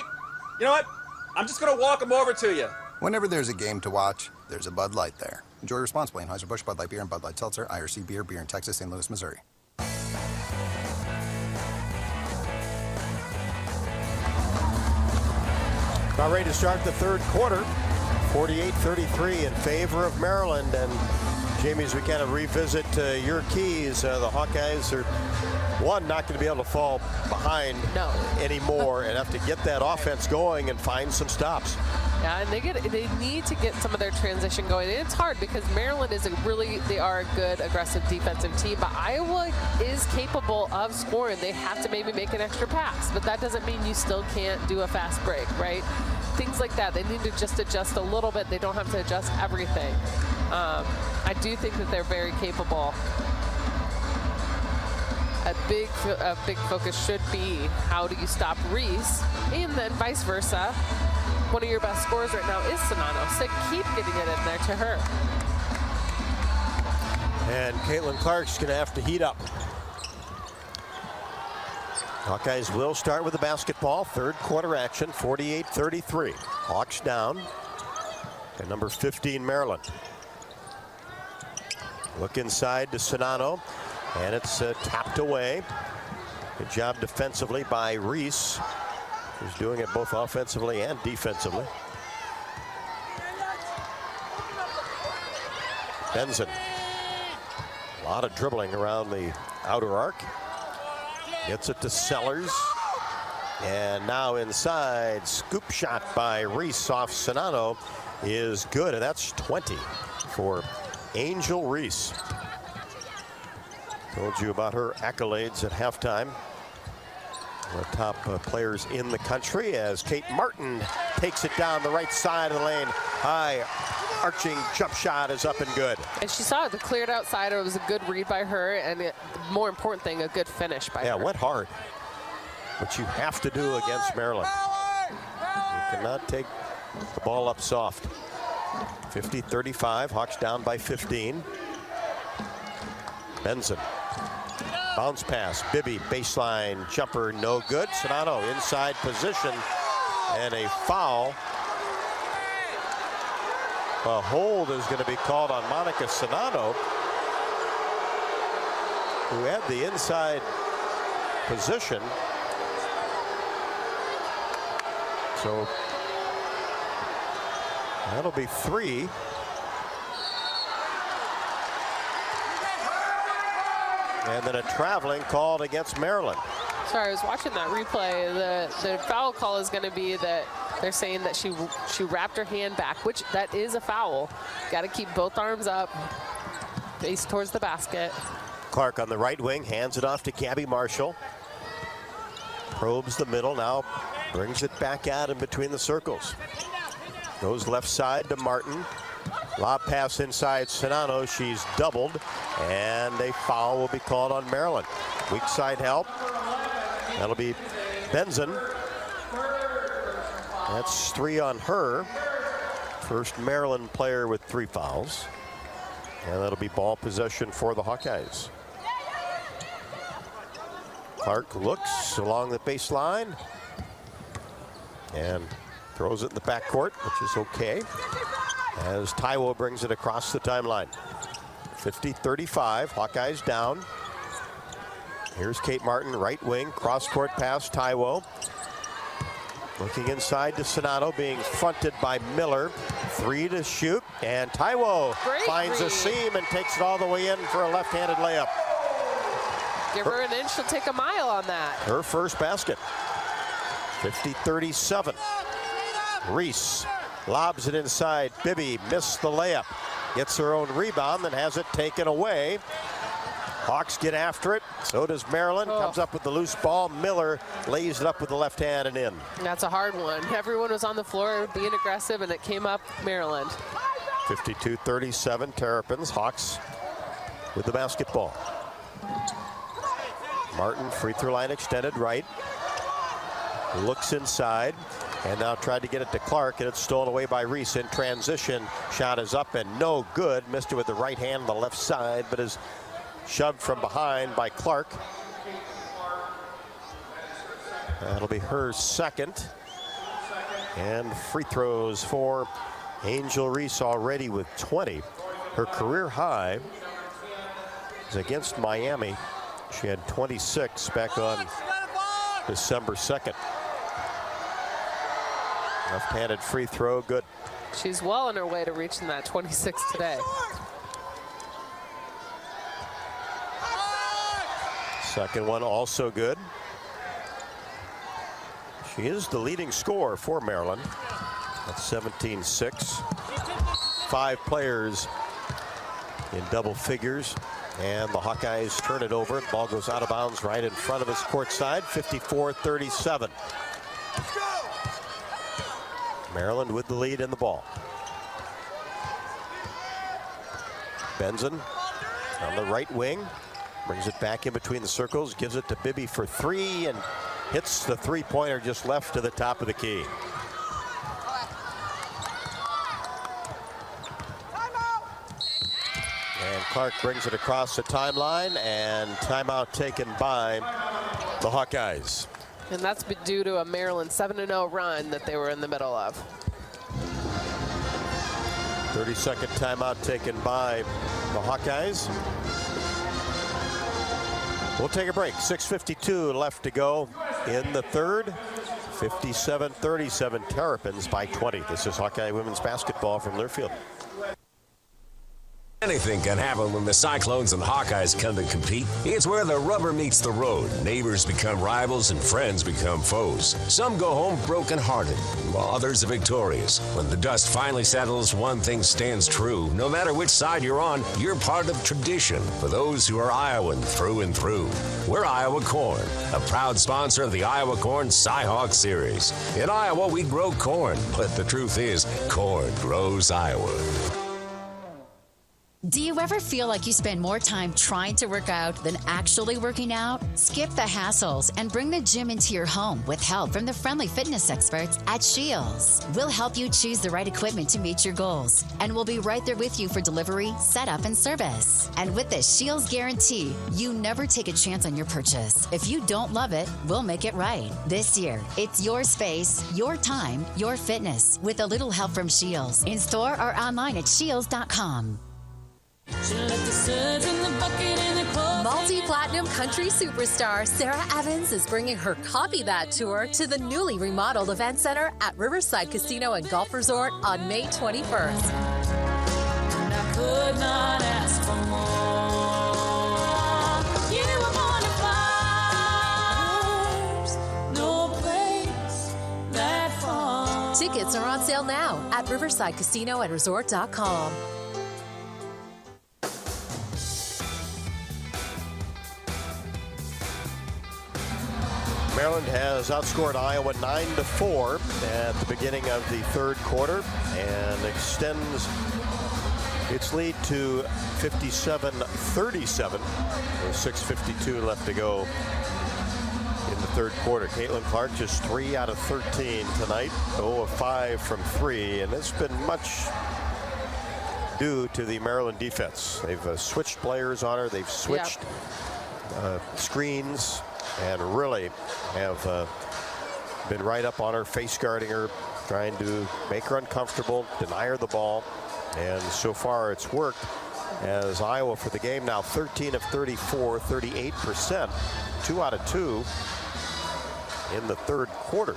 You know what? I'm just going to walk them over to you. Whenever there's a game to watch, there's a Bud Light there. Enjoy responsibly. Anheuser-Busch, Bud Light Beer, and Bud Light Seltzer, IRC Beer, beer in Texas, St. Louis, Missouri. About ready to start the third quarter. 48-33 in favor of Maryland. And Jamie, as we kind of revisit your keys, the Hawkeyes are, one, not going to be able to fall behind anymore and have to get that offense going and find some stops. Yeah, and they need to get some of their transition going. And it's hard because Maryland is they are a good aggressive defensive team, but Iowa is capable of scoring. They have to maybe make an extra pass, but that doesn't mean you still can't do a fast break, right? Things like that. They need to just adjust a little bit. They don't have to adjust everything. I do think that they're very capable. A big focus should be how do you stop Reese, and then vice versa. One of your best scorers right now is Sonano, so keep getting it in there to her. And Caitlin Clark's going to have to heat up. Hawkeyes will start with the basketball. Third quarter action, 48-33. Hawks down. And number 15, Maryland. Look inside to Sonano, and it's tapped away. Good job defensively by Reese, who's doing it both offensively and defensively. Benson. A lot of dribbling around the outer arc. Gets it to Sellers. And now inside, scoop shot by Reese off Sonano is good, and that's 20 for Angel Reese. Told you about her accolades at halftime. One of the top players in the country as Kate Martin takes it down the right side of the lane. High arching jump shot is up and good. And she saw it cleared outside. It was a good read by her, and more important thing, a good finish by her. Yeah, went hard. Which you have to do against Maryland. You cannot take the ball up soft. 50-35, Hawks down by 15. Benson. Bounce pass, Bibby, baseline jumper, no good. Sonano inside position, and a foul. A hold is going to be called on Monica Sonano, who had the inside position. So that'll be 3. And then a traveling called against Maryland. Sorry, I was watching that replay. The foul call is going to be that they're saying that she wrapped her hand back, which that is a foul. Got to keep both arms up, face towards the basket. Clark on the right wing, hands it off to Gabby Marshall. Probes the middle, now brings it back out in between the circles. Goes left side to Martin. Lob pass inside Sonano. She's doubled, and a foul will be called on Maryland. Weak side help. That'll be Benson. That's 3 on her. First Maryland player with 3 fouls. And that'll be ball possession for the Hawkeyes. Clark looks along the baseline and throws it in the backcourt, which is okay, as Taiwo brings it across the timeline. 50-35, Hawkeyes down. Here's Kate Martin, right wing, cross-court pass, Taiwo. Looking inside to Sonano, being fronted by Miller. 3 to shoot, and Taiwo finds a seam and takes it all the way in for a left-handed layup. Give her an inch, she'll take a mile on that. Her first basket. 50-37. Reese lobs it inside. Bibby missed the layup. Gets her own rebound, then has it taken away. Hawks get after it. So does Maryland. Comes up with the loose ball. Miller lays it up with the left hand and in. That's a hard one. Everyone was on the floor being aggressive, and it came up Maryland. 52-37 Terrapins. Hawks with the basketball. Martin, free throw line extended right. Looks inside and now tried to get it to Clark, and it's stolen away by Reese in transition. Shot is up and no good. Missed it with the right hand on the left side, but is shoved from behind by Clark. That'll be her second. And free throws for Angel Reese already with 20. Her career high is against Miami. She had 26 back on December 2nd. Left-handed free throw, good. She's well on her way to reaching that 26 today. Second one also good. She is the leading scorer for Maryland at 17-6. 5 players in double figures, and the Hawkeyes turn it over. Ball goes out of bounds right in front of us courtside. 54-37. Maryland with the lead in the ball. Benson on the right wing. Brings it back in between the circles. Gives it to Bibby for 3 and hits the three-pointer just left to the top of the key. And Clark brings it across the timeline, and timeout taken by the Hawkeyes. And that's been due to a Maryland 7-0 run that they were in the middle of. 30-second timeout taken by the Hawkeyes. We'll take a break. 6:52 left to go in the third. 57-37 Terrapins by 20. This is Hawkeye women's basketball from Learfield. Anything can happen when the Cyclones and Hawkeyes come to compete. It's where the rubber meets the road. Neighbors become rivals and friends become foes. Some go home broken-hearted, while others are victorious. When the dust finally settles, one thing stands true. No matter which side you're on, you're part of tradition for those who are Iowan through and through. We're Iowa Corn, a proud sponsor of the Iowa Corn Cy-Hawk Series. In Iowa, we grow corn, but the truth is, corn grows Iowa. Do you ever feel like you spend more time trying to work out than actually working out? Skip the hassles and bring the gym into your home with help from the friendly fitness experts at Shields. We'll help you choose the right equipment to meet your goals, and we'll be right there with you for delivery, setup, and service. And with the Shields guarantee, you never take a chance on your purchase. If you don't love it, we'll make it right. This year, it's your space, your time, your fitness, with a little help from Shields. In store or online at shields.com. Multi-platinum country superstar Sarah Evans is bringing her Copy That tour to the newly remodeled event center at Riverside Casino and Golf Resort on May 21st. And I could not ask for more. You were born to fire. No place that far. Tickets are on sale now at Riverside Casino and Resort.com. Maryland has outscored Iowa 9-4 at the beginning of the third quarter and extends its lead to 57-37. There's 6:52 left to go in the third quarter. Caitlin Clark just 3 out of 13 tonight, 0 of 5 from 3, and it's been much due to the Maryland defense. They've switched players on her. They've switched screens, and really have been right up on her, face guarding her, trying to make her uncomfortable, deny her the ball. And so far it's worked, as Iowa for the game now 13 of 34, 38%, 2 out of 2 in the third quarter.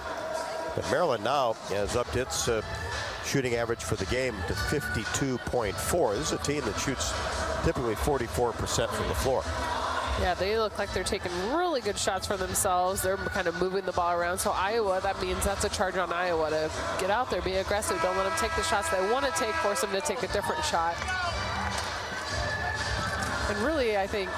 But Maryland now has upped its shooting average for the game to 52.4. This is a team that shoots typically 44% from the floor. Yeah, they look like they're taking really good shots for themselves. They're kind of moving the ball around. So Iowa, that means that's a charge on Iowa to get out there, be aggressive. Don't let them take the shots they want to take, force them to take a different shot. And really, I think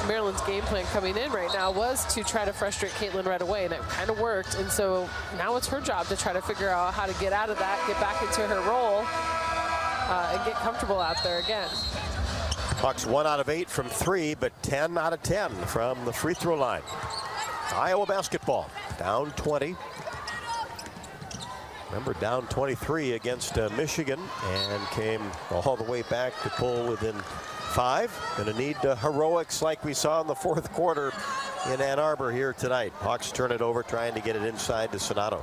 Maryland's game plan coming in right now was to try to frustrate Caitlin right away, and it kind of worked. And so now it's her job to try to figure out how to get out of that, get back into her role, and get comfortable out there again. Hawks 1 out of 8 from 3, but 10 out of 10 from the free throw line. Iowa basketball down 20. Remember, down 23 against Michigan, and came all the way back to pull within 5. Gonna need heroics like we saw in the fourth quarter in Ann Arbor here tonight. Hawks turn it over, trying to get it inside to Sonato.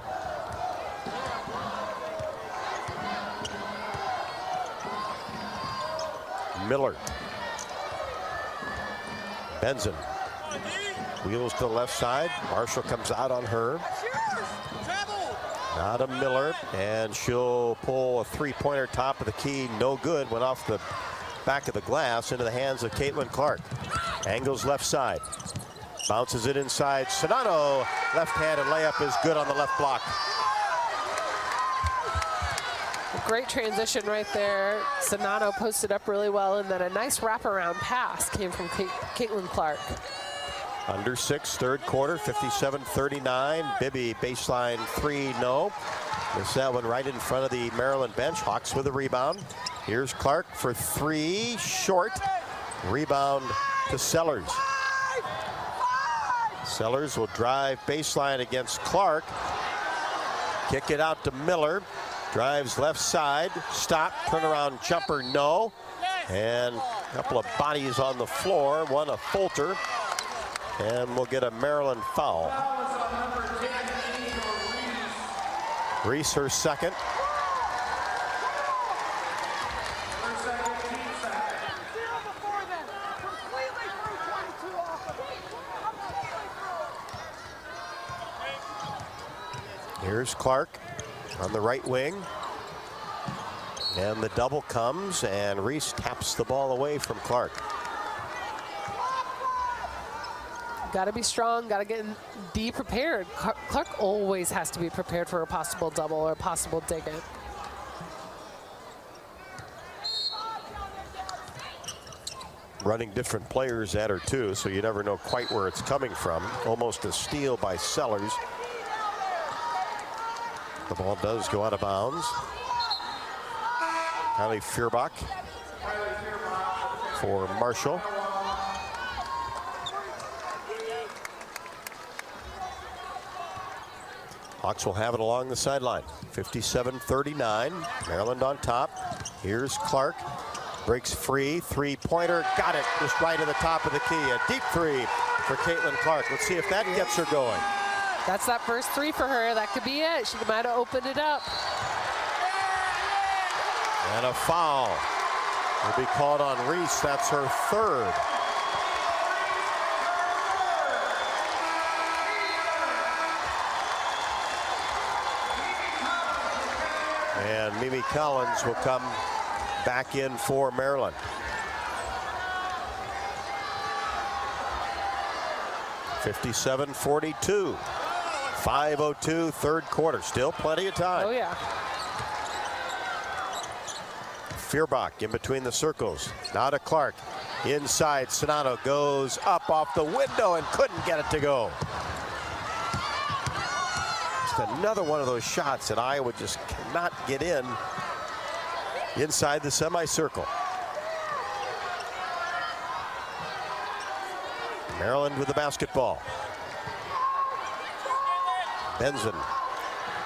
Miller. Benson. Wheels to the left side. Marshall comes out on her. Now to Miller, and she'll pull a three-pointer top of the key. No good. Went off the back of the glass into the hands of Caitlin Clark. Angles left side. Bounces it inside. Sonato, left-handed layup is good on the left block. Great transition right there. Sonato posted up really well, and then a nice wraparound pass came from Caitlin Clark. Under 6, third quarter, 57-39. Bibby baseline 3, no. Missed that one right in front of the Maryland bench. Hawks with a rebound. Here's Clark for 3, short. Rebound to Sellers. Sellers will drive baseline against Clark. Kick it out to Miller. Drives left side, stop, turnaround jumper, no. And a couple of bodies on the floor, one a Fulter. And we'll get a Maryland foul. Reese, her second. Here's Clark on the right wing. And the double comes, and Reese taps the ball away from Clark. Got to be strong, got to be prepared. Clark always has to be prepared for a possible double or a possible dig-in. Running different players at her too, so you never know quite where it's coming from. Almost a steal by Sellers. The ball does go out of bounds. Kylie Feuerbach for Marshall. Hawks will have it along the sideline. 57-39. Maryland on top. Here's Clark. Breaks free. Three-pointer. Got it. Just right at the top of the key. A deep three for Caitlin Clark. Let's see if that gets her going. That's that first 3 for her. That could be it. She might have opened it up. And a foul will be called on Reese. That's her third. And Mimi Collins will come back in for Maryland. (57-42). 5:02, third quarter. Still plenty of time. Oh, yeah. Feuerbach in between the circles. Now to Clark. Inside, Sonato goes up off the window and couldn't get it to go. Just another one of those shots that Iowa just cannot get in inside the semicircle. Maryland with the basketball. Benson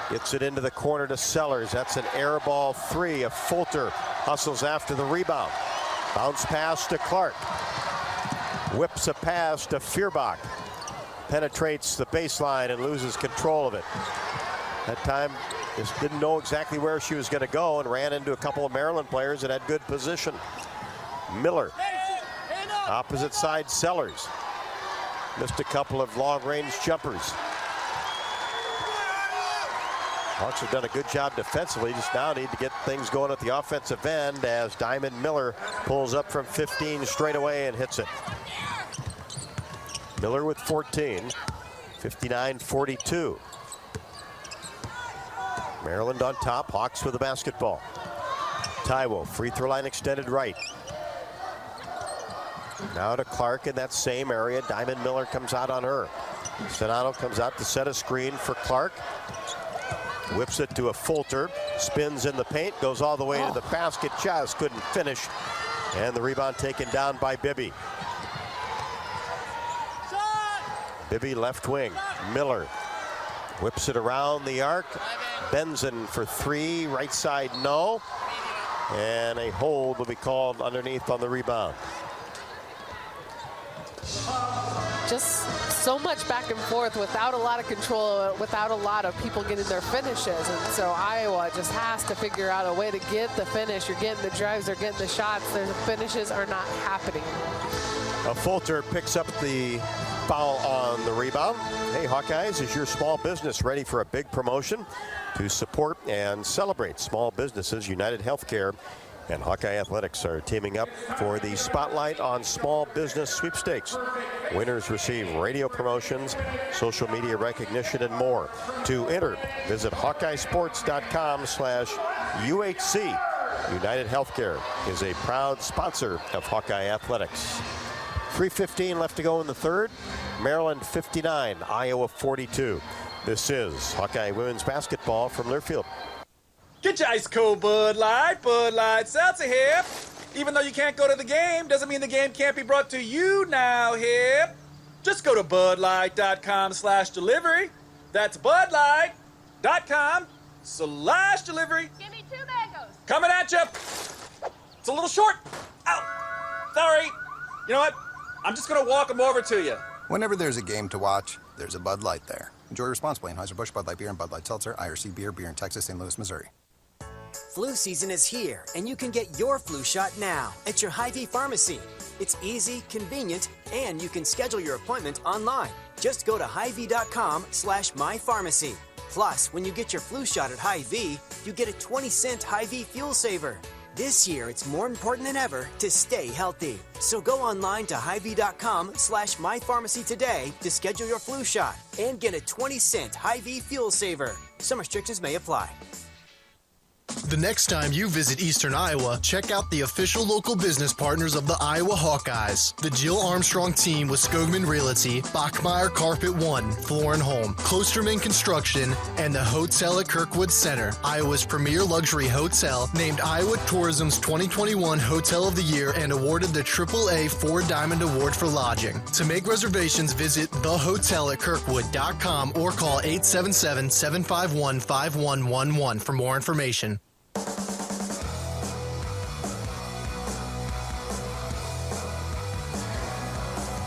gets it into the corner to Sellers. That's an air ball 3. A Fulter hustles after the rebound. Bounce pass to Clark. Whips a pass to Feuerbach. Penetrates the baseline and loses control of it. That time just didn't know exactly where she was going to go and ran into a couple of Maryland players that had good position. Miller. Opposite side, Sellers. Missed a couple of long-range jumpers. Hawks have done a good job defensively. Just now need to get things going at the offensive end as Diamond Miller pulls up from 15 straight away and hits it. Miller with 14, 59-42. Maryland on top, Hawks with the basketball. Taiwo, free throw line extended right. Now to Clark in that same area. Diamond Miller comes out on her. Sonato comes out to set a screen for Clark. Whips it to a Fulter, spins in the paint, goes all the way to the basket, just couldn't finish. And the rebound taken down by Bibby. Bibby left wing, Miller whips it around the arc. Benson for three, right side no. And a hold will be called underneath on the rebound. Just so much back and forth without a lot of control, without a lot of people getting their finishes. And so Iowa just has to figure out a way to get the finish. You're getting the drives, they're getting the shots. Their finishes are not happening. Fulter picks up the foul on the rebound. Hey, Hawkeyes, is your small business ready for a big promotion? To support and celebrate small businesses, United Healthcare and Hawkeye Athletics are teaming up for the Spotlight on Small Business Sweepstakes. Winners receive radio promotions, social media recognition, and more. To enter, visit HawkeyeSports.com/UHC. United Healthcare is a proud sponsor of Hawkeye Athletics. 3:15 left to go in the third. Maryland 59, Iowa 42. This is Hawkeye women's basketball from Learfield. Get your ice cold Bud Light Seltzer here. Even though you can't go to the game, doesn't mean the game can't be brought to you now here. Just go to budlight.com/delivery. That's budlight.com/delivery. Give me 2 mangoes. Coming at you. It's a little short. Ow. Sorry. You know what? I'm just going to walk them over to you. Whenever there's a game to watch, there's a Bud Light there. Enjoy responsibly. Anheuser-Busch, Bud Light Beer, and Bud Light Seltzer. IRC Beer, beer in Texas, St. Louis, Missouri. Flu season is here, and you can get your flu shot now at your Hy-Vee pharmacy. It's easy, convenient, and you can schedule your appointment online. Just go to Hy-Vee.com/mypharmacy. Plus, when you get your flu shot at Hy-Vee, you get a 20-cent Hy-Vee fuel saver. This year, it's more important than ever to stay healthy. So go online to Hy-Vee.com/mypharmacy today to schedule your flu shot and get a 20-cent Hy-Vee fuel saver. Some restrictions may apply. The next time you visit Eastern Iowa, check out the official local business partners of the Iowa Hawkeyes. The Jill Armstrong team with Skogman Realty, Bachmeyer Carpet One, Floor and Home, Klosterman Construction, and the Hotel at Kirkwood Center, Iowa's premier luxury hotel, named Iowa Tourism's 2021 Hotel of the Year and awarded the AAA 4 Diamond Award for lodging. To make reservations, visit thehotelatkirkwood.com or call 877-751-5111 for more information.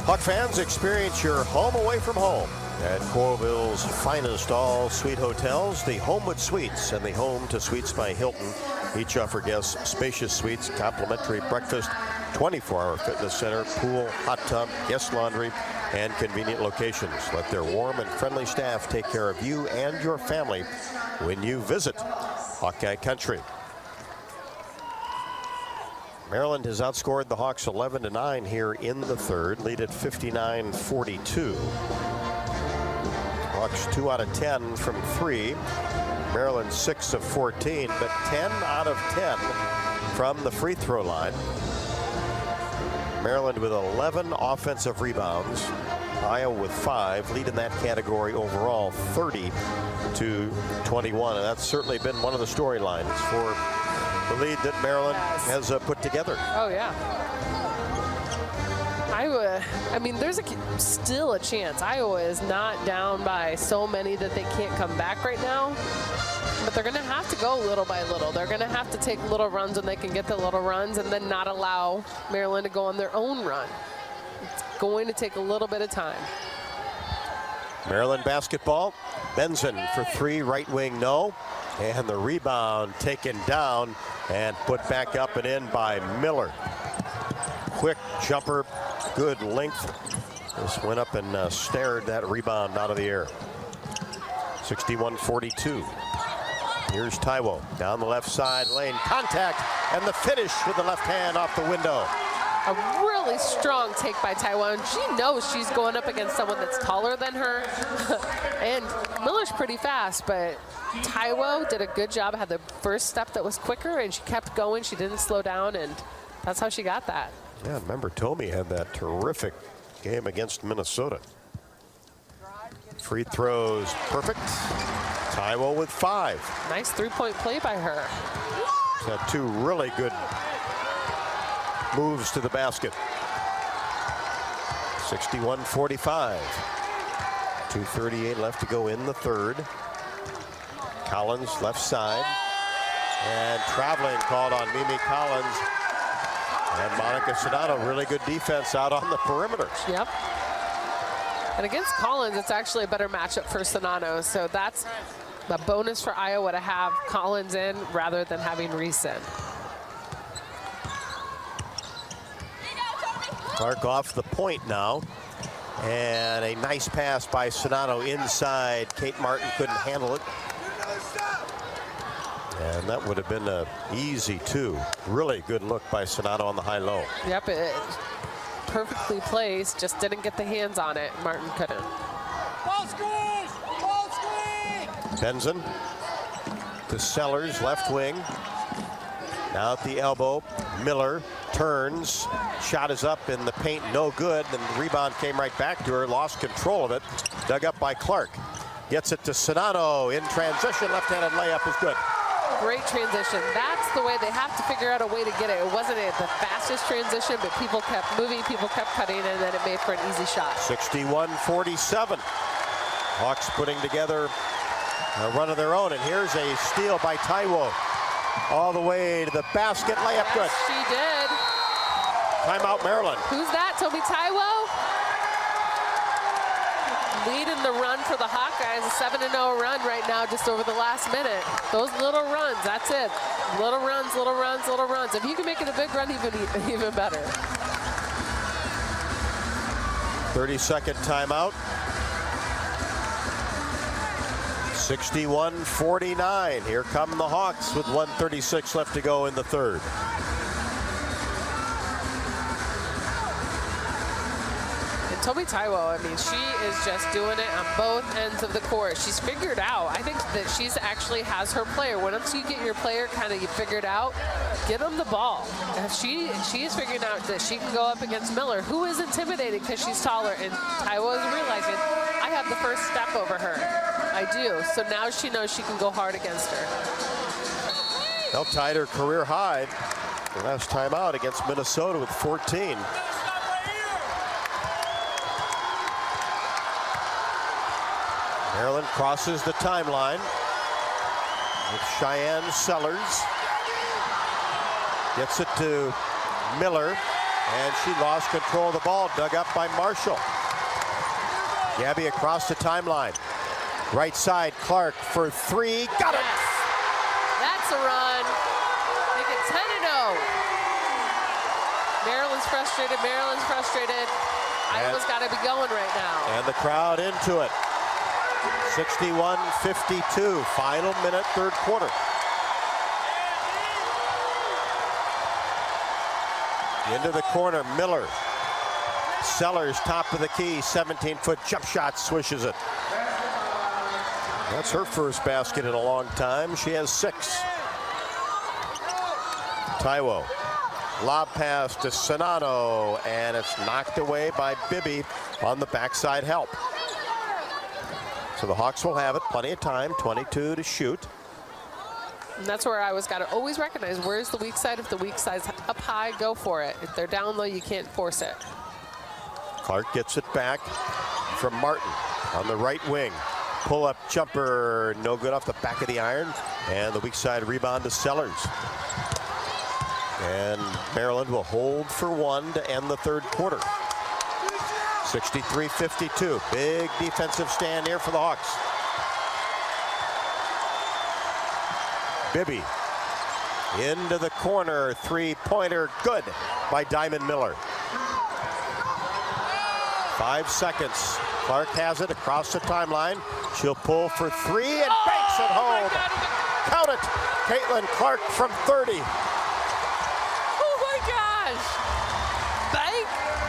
Hawk fans, experience your home away from home at Coralville's finest all-suite hotels, the Homewood Suites and the Home to Suites by Hilton. Each offer guests spacious suites, complimentary breakfast, 24-hour fitness center, pool, hot tub, guest laundry, and convenient locations. Let their warm and friendly staff take care of you and your family when you visit Hawkeye Country. Maryland has outscored the Hawks 11-9 here in the third, lead at 59-42. Hawks 2 out of 10 from 3. Maryland 6 of 14, but 10 out of 10 from the free throw line. Maryland with 11 offensive rebounds. Iowa with 5, lead in that category overall 30-21, and that's certainly been one of the storylines for the lead that Maryland has put together. Oh, yeah. Iowa, I mean, there's still a chance. Iowa is not down by so many that they can't come back right now. But they're going to have to go little by little. They're going to have to take little runs when they can get the little runs and then not allow Maryland to go on their own run. It's going to take a little bit of time. Maryland basketball. Benson for 3, right wing, no. And the rebound taken down and put back up and in by Miller. Quick jumper, good length. Just went up and snared that rebound out of the air. 61-42. Here's Taiwo down the left side lane. Contact and the finish with the left hand off the window. A really strong take by Taiwo, and she knows she's going up against someone that's taller than her. And Miller's pretty fast, but Taiwo did a good job, had the first step that was quicker, and she kept going. She didn't slow down, and that's how she got that. Yeah, remember Tomey had that terrific game against Minnesota. Free throws, perfect. Taiwo with 5. Nice three-point play by her. She's had 2 really good moves to the basket. 61-45. 2:38 left to go in the third. Collins left side. And traveling called on Mimi Collins. And Monica Sonato, really good defense out on the perimeter. Yep. And against Collins, it's actually a better matchup for Sonato. So that's a bonus for Iowa to have Collins in rather than having Reese in. Clark off the point now. And a nice pass by Sonato inside. Kate Martin couldn't handle it. And that would have been an easy 2. Really good look by Sonato on the high-low. Yep, it perfectly placed, just didn't get the hands on it. Martin couldn't. Ball screen! Ball screen! Benson to Sellers, left wing. Now at the elbow, Miller turns. Shot is up in the paint, no good. And the rebound came right back to her, lost control of it. Dug up by Clark. Gets it to Sonato in transition. Left-handed layup is good. Great transition. That's the way they have to figure out a way to get it. It wasn't the fastest transition, but people kept moving, people kept cutting, and then it made for an easy shot. 61-47. Hawks putting together a run of their own, and here's a steal by Taiwo. All the way to the basket, layup good. She did. Timeout Maryland. Who's that, Toby Taiwo? Leading the run for the Hawkeyes, a 7-0 run right now, just over the last minute. Those little runs, that's it. Little runs, little runs, little runs. If you can make it a big run, even better. 30-second timeout. 61-49. Here come the Hawks with 1:36 left to go in the third. Toby Taiwo, I mean, she is just doing it on both ends of the court. She's figured out. I think that she's actually has her player. Once you get your player kind of figured out, get them the ball. And she is figuring out that she can go up against Miller, who is intimidating because she's taller. And Taiwo is realizing, I have the first step over her. I do. So now she knows she can go hard against her. Well, tied her career high the last time out against Minnesota with 14. Maryland crosses the timeline with Cheyenne Sellers. Gets it to Miller, and she lost control of the ball, dug up by Marshall. Gabby across the timeline. Right side, Clark for 3, got it! That's a run. Make it 10-0. Maryland's frustrated, Iowa's got to be going right now. And the crowd into it. 61-52, final minute, third quarter. Into the corner, Miller. Sellers, top of the key, 17-foot jump shot, swishes it. That's her first basket in a long time. She has 6. Taiwo, lob pass to Sonato, and it's knocked away by Bibby on the backside help. So the Hawks will have it, plenty of time, 22 to shoot. And that's where I got to always recognize where's the weak side. If the weak side's up high, go for it. If they're down low, you can't force it. Clark gets it back from Martin on the right wing. Pull-up jumper, no good off the back of the iron. And the weak side rebound to Sellers. And Maryland will hold for 1 to end the third quarter. 63-52. Big defensive stand here for the Hawks. Bibby into the corner. Three-pointer good by Diamond Miller. 5 seconds. Clark has it across the timeline. She'll pull for 3 and banks it home. Count it. Caitlin Clark from 30. Oh my gosh.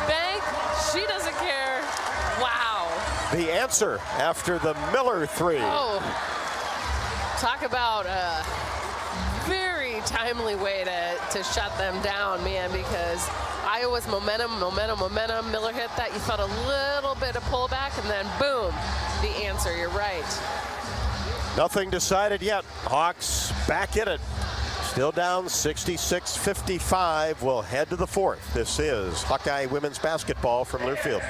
Bank, she doesn't care. Wow. The answer after the Miller three. Oh, talk about a very timely way to shut them down, man, because Iowa's momentum. Miller hit that. You felt a little bit of pullback, and then boom, the answer. You're right. Nothing decided yet. Hawks back in it. Still down 66-55. We'll head to the fourth. This is Hawkeye women's basketball from Learfield.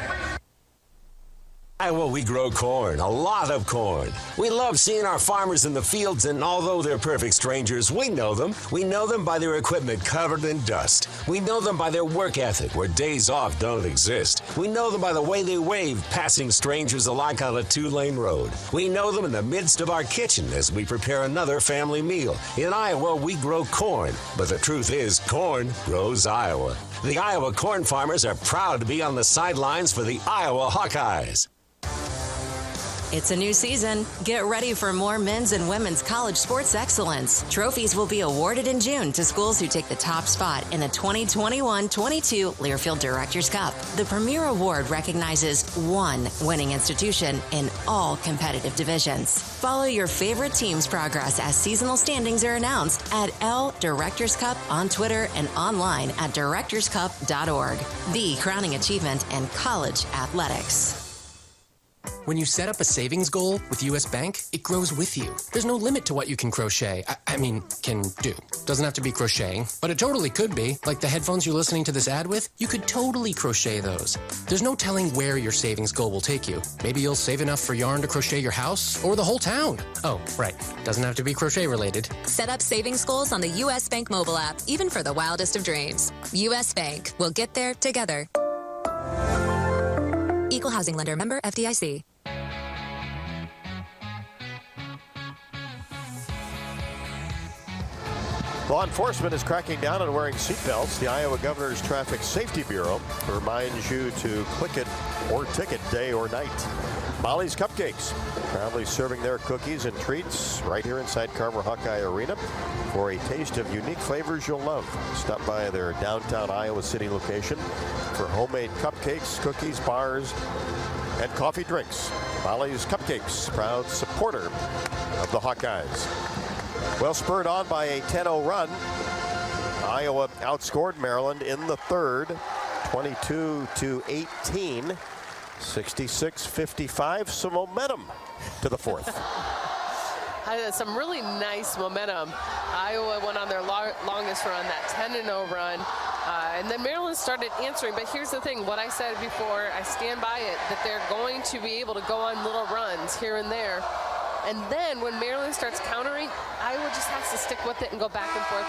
Iowa, we grow corn, a lot of corn. We love seeing our farmers in the fields, and although they're perfect strangers, we know them. We know them by their equipment covered in dust. We know them by their work ethic, where days off don't exist. We know them by the way they wave, passing strangers alike on a two-lane road. We know them in the midst of our kitchen as we prepare another family meal. In Iowa, we grow corn, but the truth is, corn grows Iowa. The Iowa corn farmers are proud to be on the sidelines for the Iowa Hawkeyes. It's a new season. Get ready for more men's and women's college sports excellence. Trophies will be awarded in June to schools who take the top spot in the 2021-22 Learfield Directors Cup. The premier award recognizes one winning institution in all competitive divisions. Follow your favorite team's progress as seasonal standings are announced at L Directors Cup on Twitter and online at directorscup.org. The crowning achievement in college athletics. When you set up a savings goal with U.S. Bank, it grows with you. There's no limit to what you can crochet. Can do. Doesn't have to be crocheting, but it totally could be. Like the headphones you're listening to this ad with, you could totally crochet those. There's no telling where your savings goal will take you. Maybe you'll save enough for yarn to crochet your house or the whole town. Oh, right. Doesn't have to be crochet related. Set up savings goals on the U.S. Bank mobile app, even for the wildest of dreams. U.S. Bank. We'll get there together. Equal housing lender, member FDIC. Law enforcement is cracking down on wearing seatbelts. The Iowa Governor's Traffic Safety Bureau reminds you to click it or ticket day or night. Molly's Cupcakes, proudly serving their cookies and treats right here inside Carver Hawkeye Arena for a taste of unique flavors you'll love. Stop by their downtown Iowa City location for homemade cupcakes, cookies, bars, and coffee drinks. Molly's Cupcakes, proud supporter of the Hawkeyes. Well, spurred on by a 10-0 run, Iowa outscored Maryland in the third, 22-18, 66-55. Some momentum to the fourth. Some really nice momentum. Iowa went on their longest run, that 10-0 run. And then Maryland started answering. But here's the thing, what I said before, I stand by it, that they're going to be able to go on little runs here and there. And then when Maryland starts countering, Iowa just has to stick with it and go back and forth,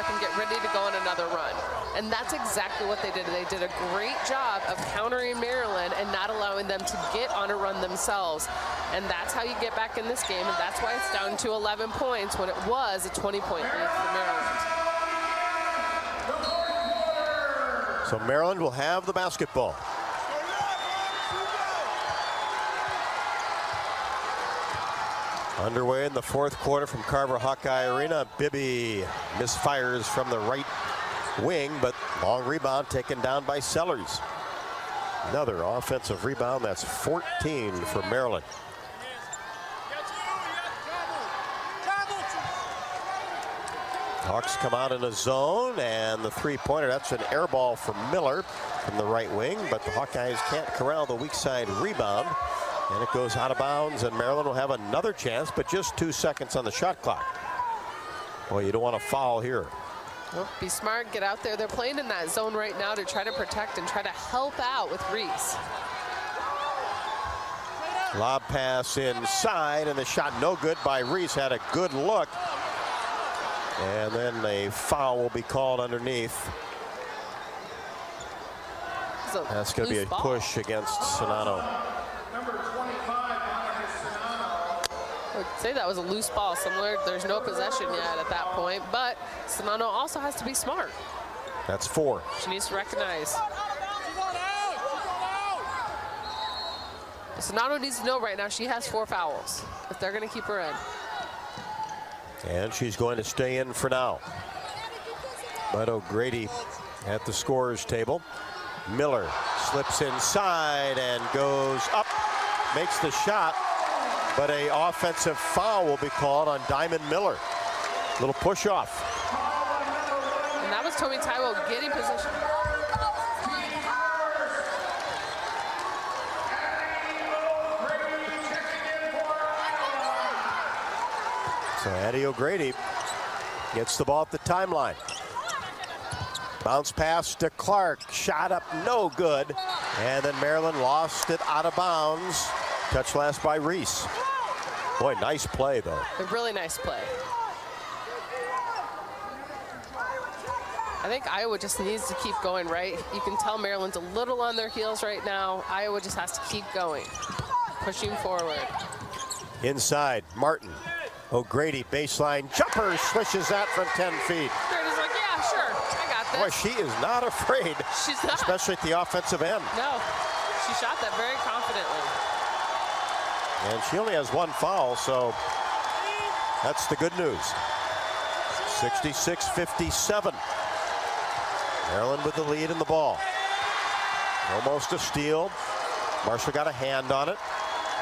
and get ready to go on another run. And that's exactly what they did. They did a great job of countering Maryland and not allowing them to get on a run themselves. And that's how you get back in this game, and that's why it's down to 11 points when it was a 20-point lead for Maryland. So Maryland will have the basketball. Underway in the fourth quarter from Carver Hawkeye Arena. Bibby misfires from the right wing, but long rebound taken down by Sellers. Another offensive rebound. That's 14 for Maryland. Hawks come out in a zone, and the three-pointer, that's an air ball from Miller from the right wing, but the Hawkeyes can't corral the weak side rebound. And it goes out of bounds, and Maryland will have another chance, but just 2 seconds on the shot clock. Boy, you don't want to foul here. Well, be smart, get out there. They're playing in that zone right now to try to protect and try to help out with Reese. Lob pass inside, and the shot no good by Reese. Had a good look. And then a foul will be called underneath. That's going to be a push against Sonano. I would say that was a loose ball somewhere. There's no possession yet at that point, but Sonano also has to be smart. That's 4. She needs to recognize. Sonano needs to know right now she has 4 fouls if they're going to keep her in. And she's going to stay in for now. But O'Grady at the scorer's table. Miller slips inside and goes up, makes the shot, but a offensive foul will be called on Diamond Miller. Little push off. And that was Tomi Taiwo getting position. So Eddie O'Grady gets the ball at the timeline. Bounce pass to Clark, shot up, no good. And then Maryland lost it out of bounds. Touch last by Reese. Boy, nice play though. A really nice play. I think Iowa just needs to keep going, right? You can tell Maryland's a little on their heels right now. Iowa just has to keep going, pushing forward. Inside, Martin. O'Grady, baseline jumper, swishes that from 10 feet. Brady's like, yeah, sure, I got this. Boy, she is not afraid. She's not. Especially at the offensive end. No, she shot that very confidently. And she only has one foul, so that's the good news. 66-57. Maryland with the lead in the ball. Almost a steal. Marshall got a hand on it.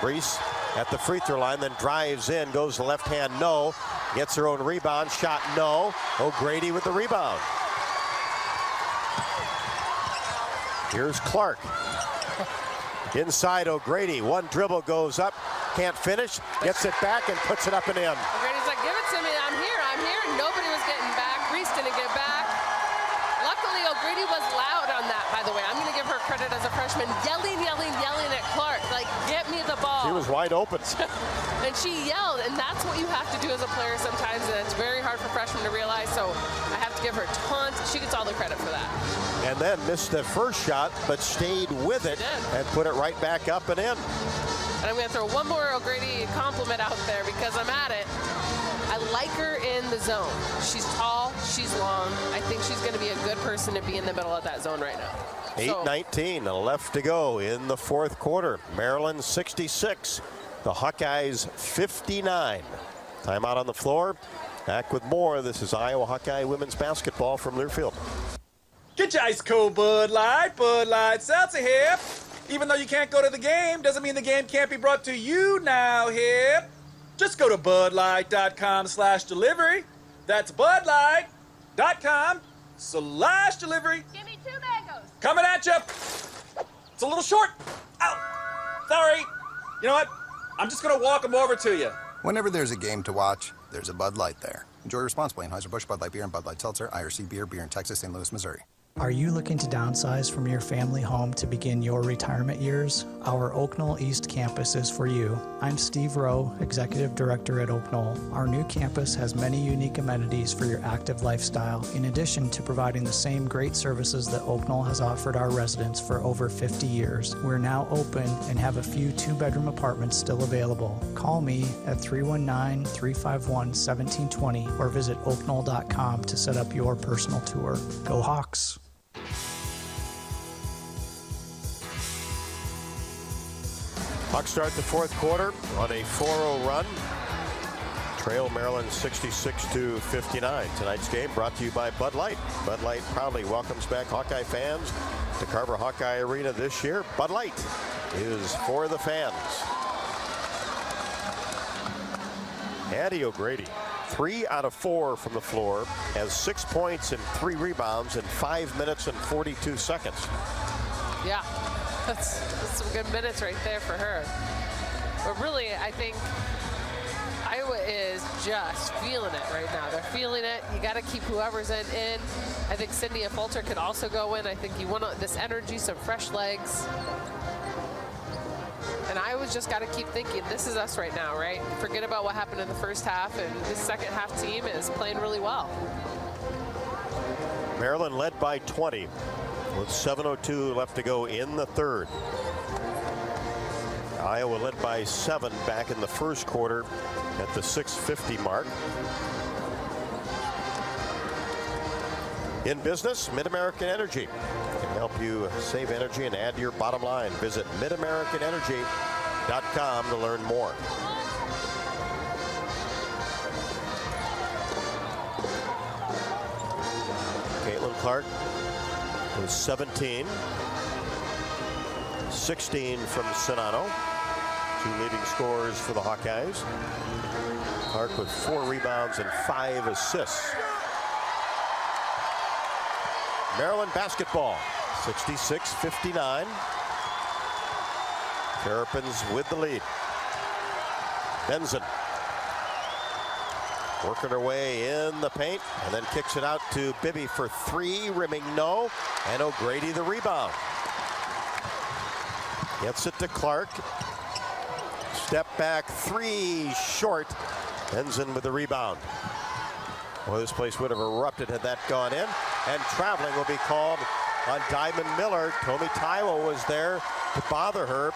Reese at the free throw line, then drives in, goes to left hand, no. Gets her own rebound, shot, no. O'Grady with the rebound. Here's Clark. Inside O'Grady, one dribble goes up, can't finish, gets it back and puts it up and in. O'Grady's like, give it to me, I'm here. Nobody was getting back. Reese didn't get back. Luckily, O'Grady was loud on that, by the way. I'm going to give her credit as a freshman, yelling at Clark, like, get me the ball. She was wide open. And she yelled, and that's what you have to do as a player sometimes, and it's very hard for freshmen to realize, so I have to give her tons. She gets all the credit for that. And then missed the first shot, but stayed with it and put it right back up and in. And I'm going to throw one more O'Grady compliment out there because I'm at it. I like her in the zone. She's tall, she's long. I think she's going to be a good person to be in the middle of that zone right now. 8:19 left to go in the fourth quarter. Maryland 66, the Hawkeyes 59. Timeout on the floor. Back with more. This is Iowa Hawkeye women's basketball from Learfield. Get your ice cold Bud Light Seltzer here. Even though you can't go to the game, doesn't mean the game can't be brought to you now here. Just go to budlight.com/delivery. That's budlight.com/delivery. Give me 2 mangoes. Coming at you. It's a little short. Ow. Sorry. You know what? I'm just going to walk them over to you. Whenever there's a game to watch, there's a Bud Light there. Enjoy responsibly. Anheuser-Busch, Bud Light Beer, and Bud Light Seltzer, IRC Beer, beer in Texas, St. Louis, Missouri. Are you looking to downsize from your family home to begin your retirement years? Our Oak Knoll East campus is for you. I'm Steve Rowe, Executive Director at Oak Knoll. Our new campus has many unique amenities for your active lifestyle, in addition to providing the same great services that Oak Knoll has offered our residents for over 50 years. We're now open and have a few 2-bedroom apartments still available. Call me at 319-351-1720 or visit oakknoll.com to set up your personal tour. Go Hawks! Hawks start the fourth quarter on a 4-0 run. Trail Maryland 66-59. Tonight's game brought to you by Bud Light. Bud Light proudly welcomes back Hawkeye fans to Carver Hawkeye Arena this year. Bud Light is for the fans. Addie O'Grady, 3 out of 4 from the floor, has 6 points and 3 rebounds in 5 minutes and 42 seconds. Yeah, that's some good minutes right there for her. But really, I think Iowa is just feeling it right now. They're feeling it. You got to keep whoever's in. I think Cynthia Fulter could also go in. I think you want this energy, some fresh legs. And Iowa's just got to keep thinking, this is us right now, right? Forget about what happened in the first half, and this second half team is playing really well. Maryland led by 20 with 7:02 left to go in the third. Iowa led by 7 back in the first quarter at the 6:50 mark. In business, Mid-American Energy can help you save energy and add to your bottom line. Visit midamericanenergy.com to learn more. Caitlin Clark was 17. 16 from Sonano. 2 leading scorers for the Hawkeyes. Clark with 4 rebounds and 5 assists. Maryland basketball, 66-59. Terrapins with the lead. Benson working her way in the paint and then kicks it out to Bibby for 3, rimming no, and O'Grady the rebound. Gets it to Clark. Step back 3 short. Benson with the rebound. Well, this place would have erupted had that gone in. And traveling will be called on Diamond Miller. Tomi Taiwo was there to bother her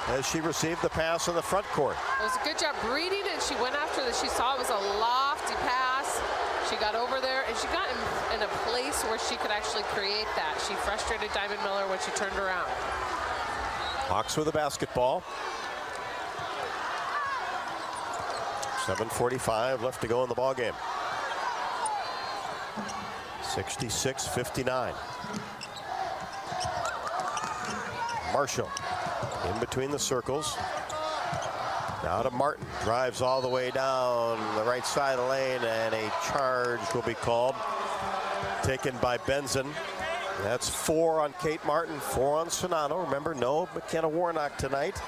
as she received the pass in the front court. It was a good job reading it. She went after this. She saw it was a lofty pass. She got over there and she got in a place where she could actually create that. She frustrated Diamond Miller when she turned around. Hawks with the basketball. 7:45 left to go in the ball game. 66-59. Marshall in between the circles. Now to Martin. Drives all the way down the right side of the lane, and a charge will be called. Taken by Benson. That's 4 on Kate Martin, 4 on Sonano. Remember, no McKenna Warnock tonight.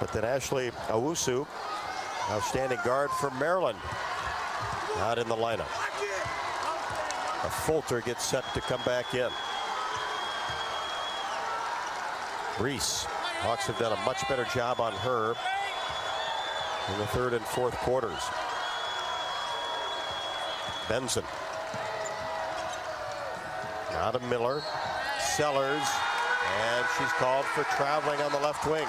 But then Ashley Owusu, outstanding guard for Maryland, not in the lineup. A Fulter gets set to come back in. Reese. Hawks have done a much better job on her in the 3rd and 4th quarters. Benson. Now to Miller. Sellers. And she's called for traveling on the left wing.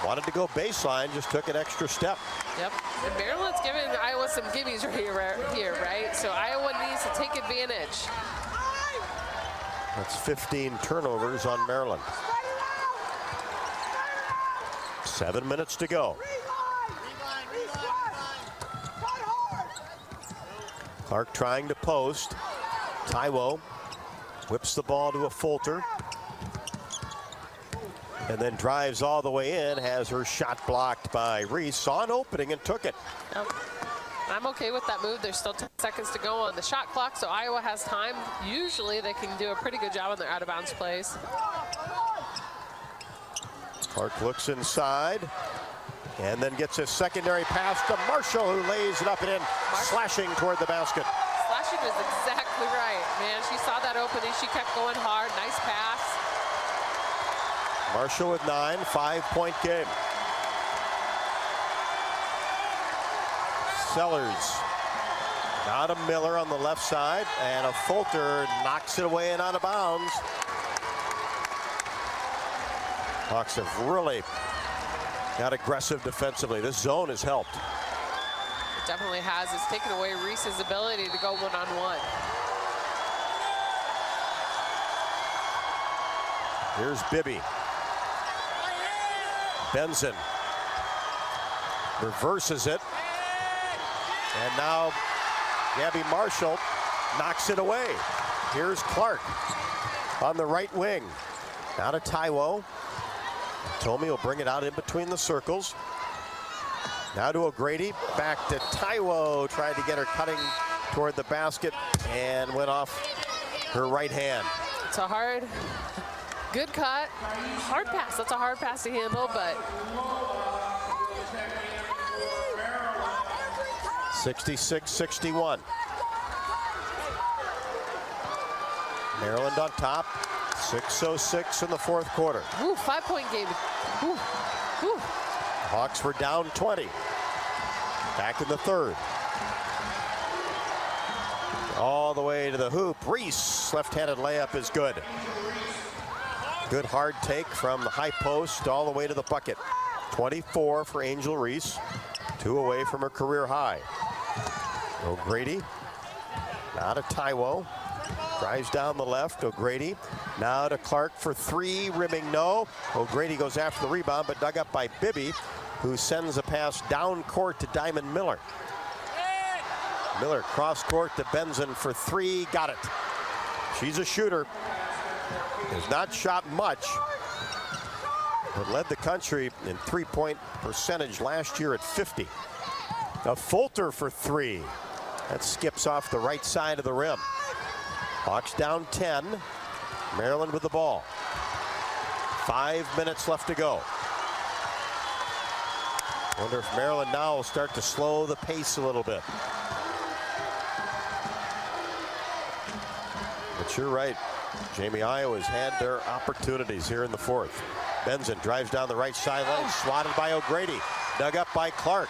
Wanted to go baseline, just took an extra step. Yep. And Maryland's giving Iowa some gimmies here, right? So Iowa needs to take advantage. That's 15 turnovers on Maryland. 7 minutes to go. Clark trying to post. Taiwo whips the ball to a Fulter. And then drives all the way in, has her shot blocked by Reese. Saw an opening and took it. Yep. I'm okay with that move. There's still 10 seconds to go on the shot clock, so Iowa has time. Usually they can do a pretty good job on their out-of-bounds plays. Clark looks inside and then gets a secondary pass to Marshall, who lays it up and in, slashing toward the basket. Slashing is exactly right, man. She saw that opening. She kept going hard. Nice pass. Marshall with 9, 5-point game. Sellers. Now to Miller on the left side, and a Fulter knocks it away and out of bounds. Hawks have really got aggressive defensively. This zone has helped. It definitely has. It's taken away Reese's ability to go one-on-one. Here's Bibby. Benson reverses it. And now Gabby Marshall knocks it away. Here's Clark on the right wing. Now to Taiwo. Tomi will bring it out in between the circles. Now to O'Grady. Back to Taiwo. Tried to get her cutting toward the basket and went off her right hand. It's a hard, good cut. Hard pass. That's a hard pass to handle, but 66-61. Maryland on top. 6:06 in the 4th quarter. Ooh, 5-point game. Ooh. Ooh. Hawks were down 20. Back in the 3rd. All the way to the hoop. Reese, left-handed layup is good. Good hard take from the high post all the way to the bucket. 24 for Angel Reese. 2 away from her career high. O'Grady. Now to Taiwo. Drives down the left. O'Grady. Now to Clark for 3. Rimming no. O'Grady goes after the rebound, but dug up by Bibby, who sends a pass down court to Diamond Miller. Miller cross court to Benson for 3. Got it. She's a shooter. has not shot much, but led the country in three-point percentage last year at 50. A Fulter for three. That skips off the right side of the rim. Hawks down 10. Maryland with the ball. 5 minutes left to go. Wonder if Maryland now will start to slow the pace a little bit. But you're right. Jamie, Iowa's had their opportunities here in the fourth. Benson drives down the right sideline, swatted by O'Grady. Dug up by Clark.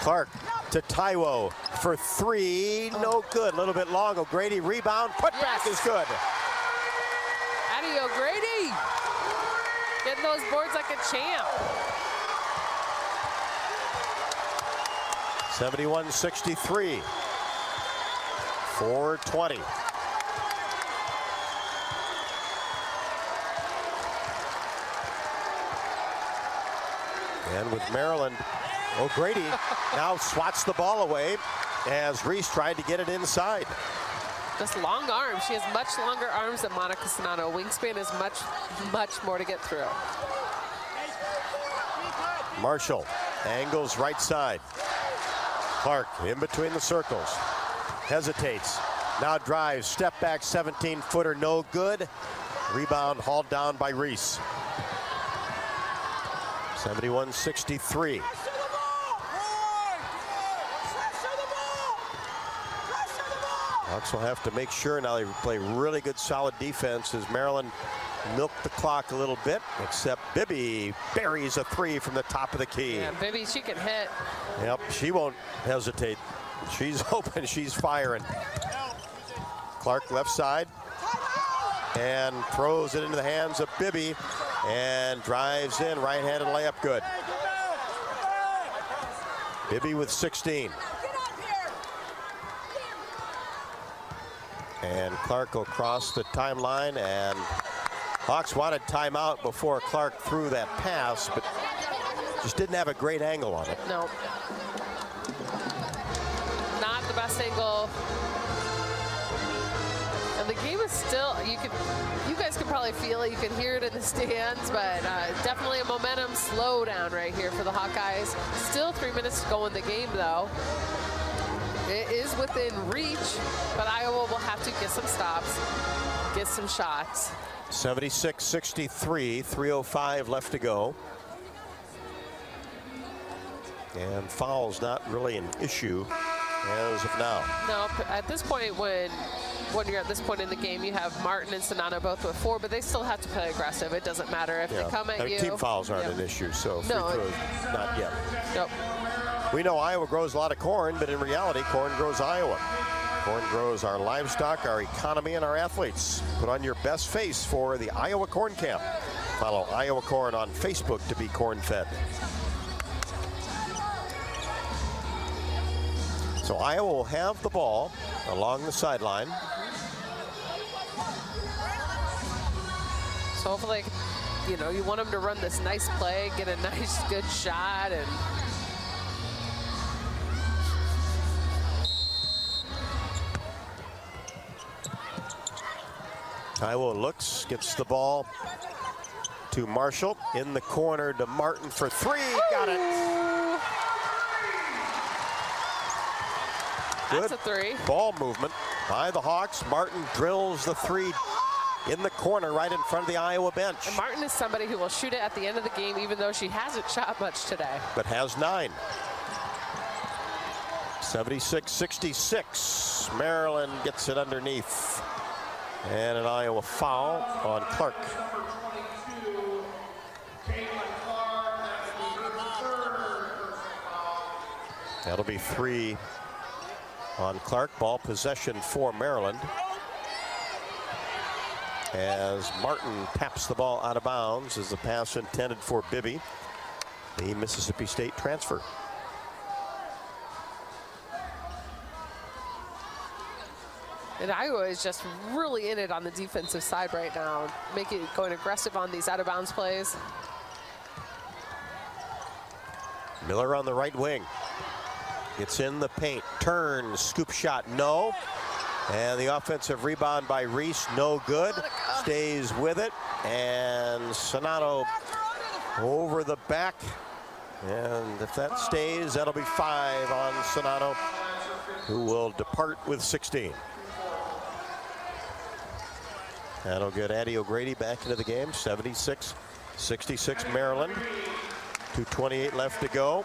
Clark to Taiwo for three. No good. A little bit long. O'Grady rebound. Putback is good. Addie O'Grady getting those boards like a champ. 71-63. 4:20. And with Maryland, O'Grady now swats the ball away as Reese tried to get it inside. Just long arms. She has much longer arms than Monica Sonano. Wingspan is much more to get through. Marshall angles right side. Clark in between the circles. Hesitates. Now drives. Step back 17-footer. No good. Rebound hauled down by Reese. 71-63. Hawks will have to make sure now they play really good solid defense as Maryland milk the clock a little bit, except Bibby buries a three from the top of the key. Yeah, Bibby, she can hit. Yep, she won't hesitate. She's open, she's firing. Clark left side and throws it into the hands of Bibby and drives in, right-handed layup good. Bibby with 16. And Clark will cross the timeline, and Hawks wanted timeout before Clark threw that pass, but just didn't have a great angle on it. No. Not the best angle. And the game is still, you guys can probably feel it, you can hear it in the stands, but definitely a momentum slowdown right here for the Hawkeyes. Still 3 minutes to go in the game though. It is within reach, but Iowa will have to get some stops, get some shots. 76-63, 3:05 left to go. And foul's not really an issue as of now. No, at this point, when you're at this point in the game, you have Martin and Sonano both with 4, but they still have to play aggressive. It doesn't matter if they come at you. Team fouls aren't an issue, so free throws, not yet. Nope. We know Iowa grows a lot of corn, but in reality, corn grows Iowa. Corn grows our livestock, our economy, and our athletes. Put on your best face for the Iowa Corn Camp. Follow Iowa Corn on Facebook to be corn-fed. So Iowa will have the ball along the sideline. So hopefully, you want them to run this nice play, get a nice, good shot, and Iowa looks, gets the ball to Marshall. In the corner to Martin for three. Got it. That's a three. Ball movement by the Hawks. Martin drills the three in the corner right in front of the Iowa bench. And Martin is somebody who will shoot it at the end of the game, even though she hasn't shot much today. But has 9. 76-66. Maryland gets it underneath. And an Iowa foul on Clark. That'll be 3 on Clark. Ball possession for Maryland. As Martin taps the ball out of bounds as the pass intended for Bibby, the Mississippi State transfer. And Iowa is just really in it on the defensive side right now, going aggressive on these out-of-bounds plays. Miller on the right wing. Gets in the paint, turns, scoop shot, no. And the offensive rebound by Reese, no good. Stays with it. And Sonato over the back. And if that stays, that'll be 5 on Sonato, who will depart with 16. That'll get Addie O'Grady back into the game. 76-66 Maryland. 2:28 left to go.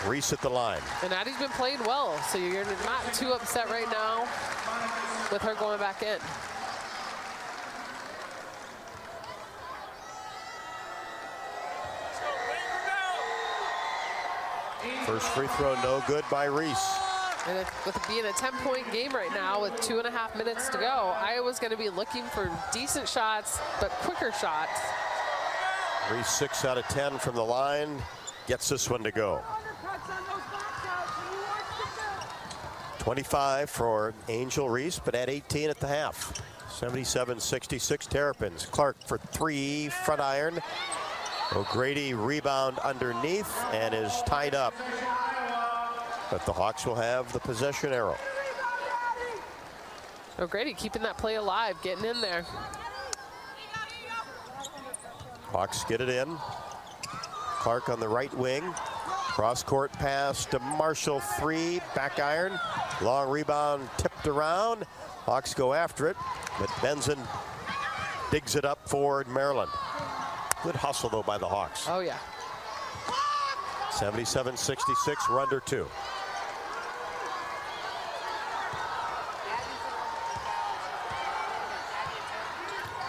Reese at the line. And Addie's been playing well, so you're not too upset right now with her going back in. First free throw, no good by Reese. And with it being a 10-point game right now with 2.5 minutes to go, Iowa's going to be looking for decent shots, but quicker shots. Reese 6 out of 10 from the line. Gets this one to go. 25 for Angel Reese, but at 18 at the half. 77-66 Terrapins. Clark for 3, front iron. O'Grady rebound underneath and is tied up. But the Hawks will have the possession arrow. O'Grady keeping that play alive, getting in there. Hawks get it in. Clark on the right wing. Cross-court pass to Marshall, 3, back iron. Long rebound tipped around. Hawks go after it, but Benson digs it up for Maryland. Good hustle, though, by the Hawks. Oh, yeah. 77-66, we're under 2.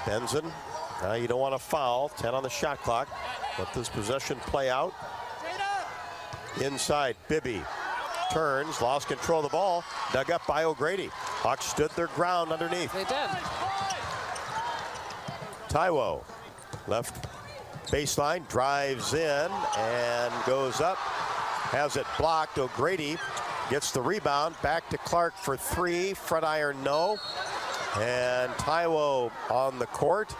Benson, now you don't want to foul. 10 on the shot clock. Let this possession play out. Inside, Bibby turns, lost control of the ball, dug up by O'Grady. Hawks stood their ground underneath. They did. Taiwo, left baseline, drives in and goes up. Has it blocked. O'Grady gets the rebound. Back to Clark for 3. Front iron, no. And Taiwo on the court.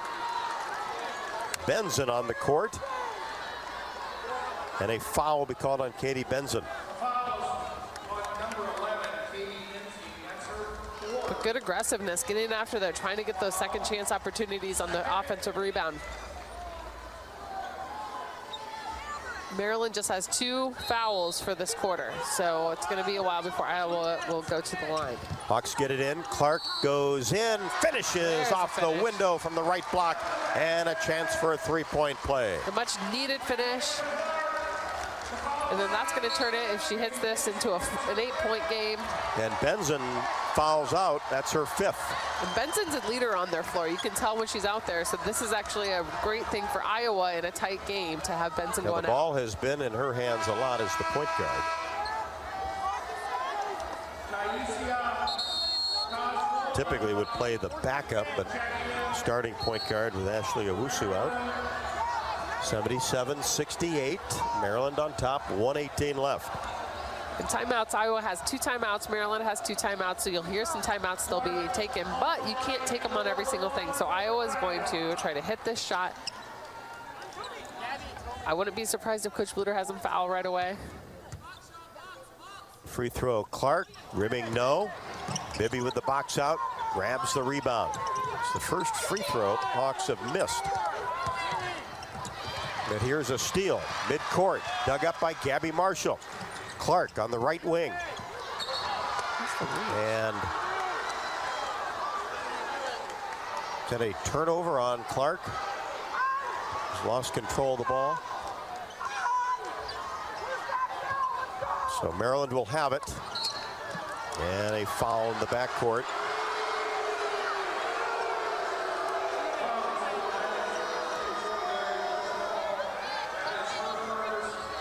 Benson on the court. And a foul will be called on Katie Benson. But good aggressiveness, getting after that, trying to get those second chance opportunities on the offensive rebound. Maryland just has 2 fouls for this quarter, so it's going to be a while before Iowa will go to the line. Hawks get it in. Clark goes in, finishes off the window from the right block, and a chance for a 3-point play. A much needed finish. And then that's going to turn it, if she hits this, into an 8-point game. And Benson fouls out. That's her 5th. And Benson's a leader on their floor. You can tell when she's out there. So this is actually a great thing for Iowa in a tight game to have Benson going out. The ball has been in her hands a lot as the point guard. Typically would play the backup, but starting point guard with Ashley Owusu out. 77-68, Maryland on top, 1:18 left. In timeouts, Iowa has 2 timeouts, Maryland has 2 timeouts, so you'll hear some timeouts they'll be taken, but you can't take them on every single thing. So Iowa is going to try to hit this shot. I wouldn't be surprised if Coach Bluder has them foul right away. Free throw, Clark, rimming no. Bibby with the box out, grabs the rebound. It's the first free throw Hawks have missed. And here's a steal, mid-court, dug up by Gabby Marshall. Clark on the right wing. And got a turnover on Clark. He's lost control of the ball. So Maryland will have it. And a foul in the backcourt.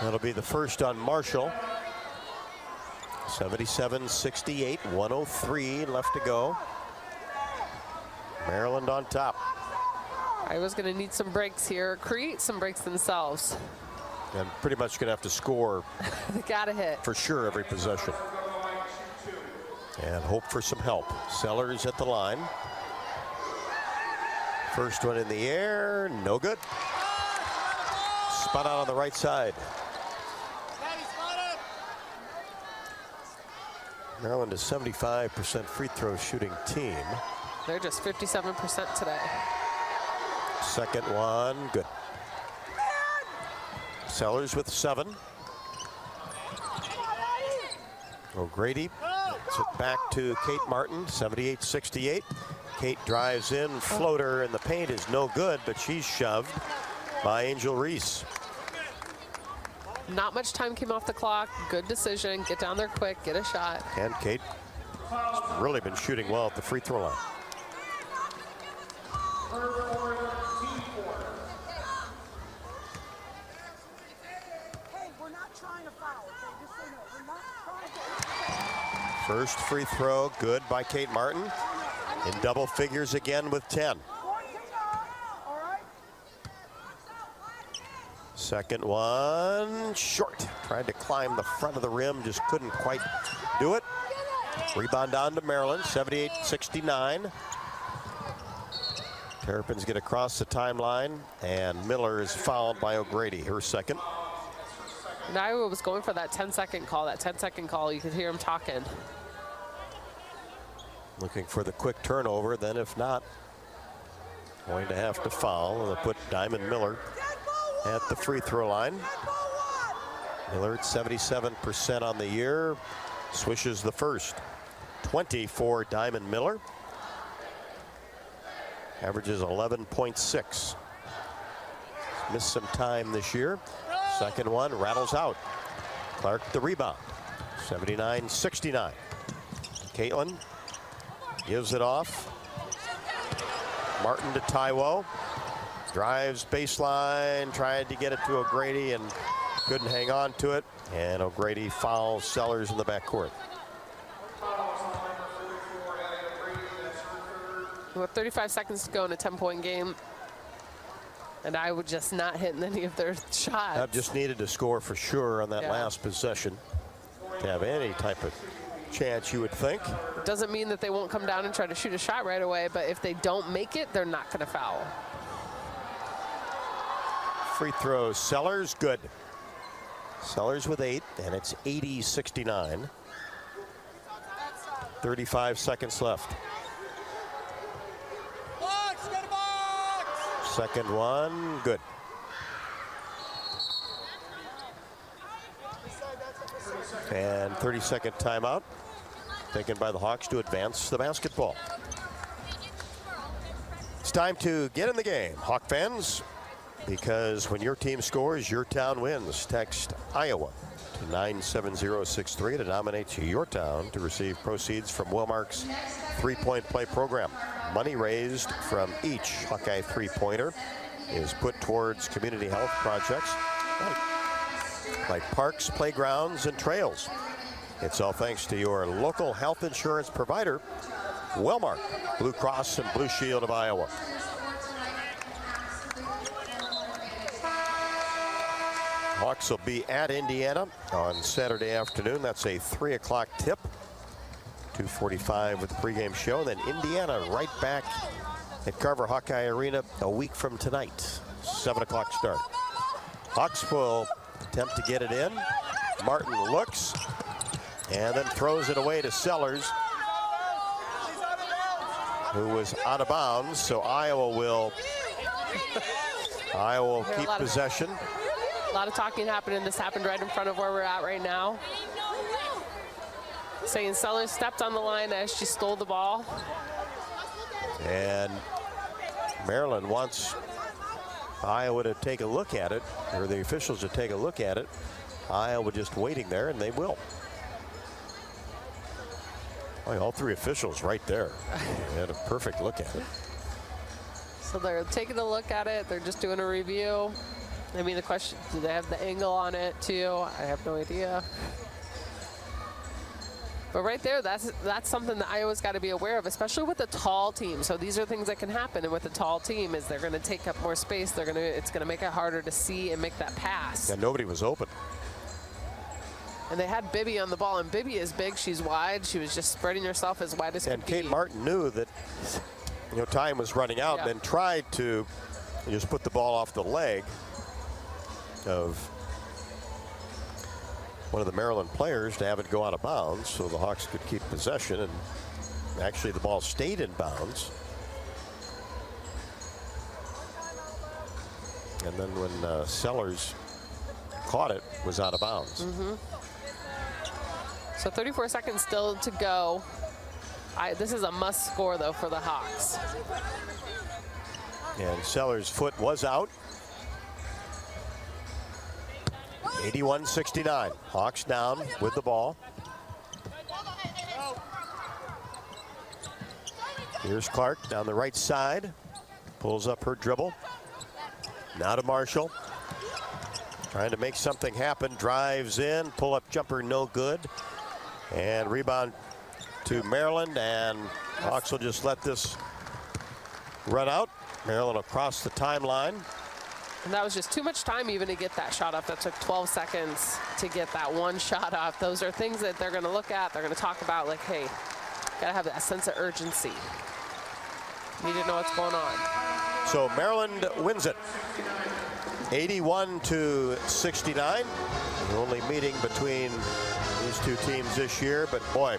That'll be the first on Marshall. 77-68, 1:03 left to go. Maryland on top. Iowa's going to need some breaks here, create some breaks themselves. And pretty much going to have to score. They got to hit. For sure, every possession. And hope for some help. Sellers at the line. First one in the air, no good. Spun out on the right side. Maryland is 75% free throw shooting team. They're just 57% today. Second one, good. Sellers with 7. O'Grady gets it back to Kate Martin, 78-68. Kate drives in, floater in the paint is no good, but she's shoved by Angel Reese. Not much time came off the clock. Good decision. Get down there quick, get a shot. And Kate has really been shooting well at the free throw line. First free throw, good by Kate Martin. In double figures again with 10. Second one, short. Tried to climb the front of the rim, just couldn't quite do it. Rebound down to Maryland, 78-69. Terrapins get across the timeline, and Miller is fouled by O'Grady, her second. And Iowa was going for that 10-second call. That 10-second call, you could hear him talking. Looking for the quick turnover, then if not, going to have to foul. They'll put Diamond Miller at the free throw line. Miller at 77% on the year, swishes the first. 20 for Diamond Miller. Averages 11.6. Missed some time this year. Second one rattles out. Clark the rebound. 79-69. Caitlin gives it off. Martin to Taiwo. Drives baseline, tried to get it to O'Grady and couldn't hang on to it. And O'Grady fouls Sellers in the backcourt. With 35 seconds to go in a 10-point game, and I would just not hitting any of their shots. I've just needed to score for sure on that last possession to have any type of chance, you would think. It doesn't mean that they won't come down and try to shoot a shot right away, but if they don't make it, they're not going to foul. Free throw, Sellers, good. Sellers with 8, and it's 80-69. 35 seconds left. Second one, good. And 30-second timeout taken by the Hawks to advance the basketball. It's time to get in the game, Hawk fans, because when your team scores, your town wins. Text Iowa to 97063 to nominate your town to receive proceeds from Wilmark's three-point play program. Money raised from each Hawkeye three-pointer is put towards community health projects like parks, playgrounds, and trails. It's all thanks to your local health insurance provider, Wellmark, Blue Cross and Blue Shield of Iowa. Hawks will be at Indiana on Saturday afternoon. That's a 3 o'clock tip. 2:45 with the pregame show. Then Indiana right back at Carver Hawkeye Arena a week from tonight. 7 o'clock start. Hawks will attempt to get it in. Martin looks and then throws it away to Sellers, who was out of bounds. So Iowa will keep possession. A lot of talking happening. This happened right in front of where we're at right now. Saying Sellers stepped on the line as she stole the ball. And Maryland wants Iowa to take a look at it, or the officials to take a look at it. Iowa just waiting there, and they will. Boy, all three officials right there. They had a perfect look at it. So they're taking a look at it. They're just doing a review. I mean, the question, do they have the angle on it too? I have no idea. But right there, that's something that Iowa's got to be aware of, especially with a tall team. So these are things that can happen, and with a tall team, is they're going to take up more space. It's going to make it harder to see and make that pass. And nobody was open. And they had Bibby on the ball, and Bibby is big. She's wide. She was just spreading herself as wide as and could be. Kate Martin knew that time was running out, and then tried to just put the ball off the leg of one of the Maryland players to have it go out of bounds so the Hawks could keep possession, and actually the ball stayed in bounds. And then when Sellers caught it, was out of bounds. So 34 seconds still to go. This is a must score, though, for the Hawks. And Sellers' foot was out. 81-69. Hawks down with the ball. Here's Clark down the right side. Pulls up her dribble. Now to Marshall. Trying to make something happen. Drives in. Pull-up jumper no good. And rebound to Maryland. And Hawks will just let this run out. Maryland across the timeline. And that was just too much time even to get that shot up. That took 12 seconds to get that one shot up. Those are things that they're going to look at. They're going to talk about, like, hey, got to have that sense of urgency. Need to know what's going on. So Maryland wins it. 81-69. The only meeting between these two teams this year, but boy,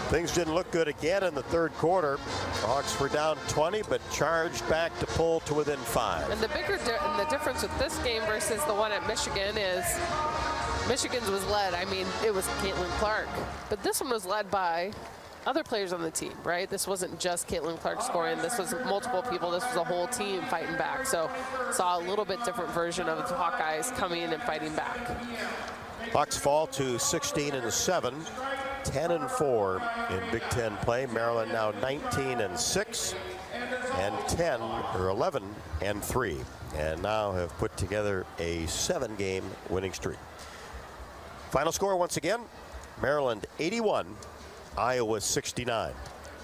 things didn't look good again in the third quarter. The Hawks were down 20, but charged back to pull to within 5. And the the difference with this game versus the one at Michigan is Michigan's was led. I mean, it was Caitlin Clark, but this one was led by other players on the team, right? This wasn't just Caitlin Clark scoring. This was multiple people. This was a whole team fighting back. So saw a little bit different version of the Hawkeyes coming in and fighting back. Hawks fall to 16-7, 10-4 in Big Ten play. Maryland now 19-6 and 11-3, and now have put together a 7-game winning streak. Final score once again: Maryland 81, Iowa 69.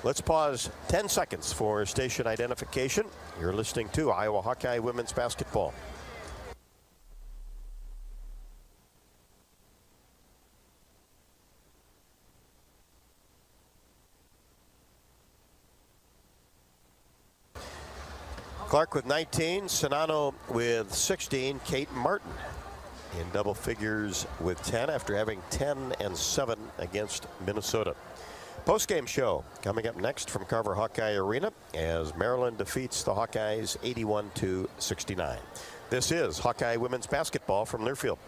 Let's pause 10 seconds for station identification. You're listening to Iowa Hawkeye women's basketball. Clark with 19, Sonano with 16, Kate Martin in double figures with 10 after having 10 and 7 against Minnesota. Post-game show coming up next from Carver Hawkeye Arena as Maryland defeats the Hawkeyes 81-69. This is Hawkeye women's basketball from Learfield.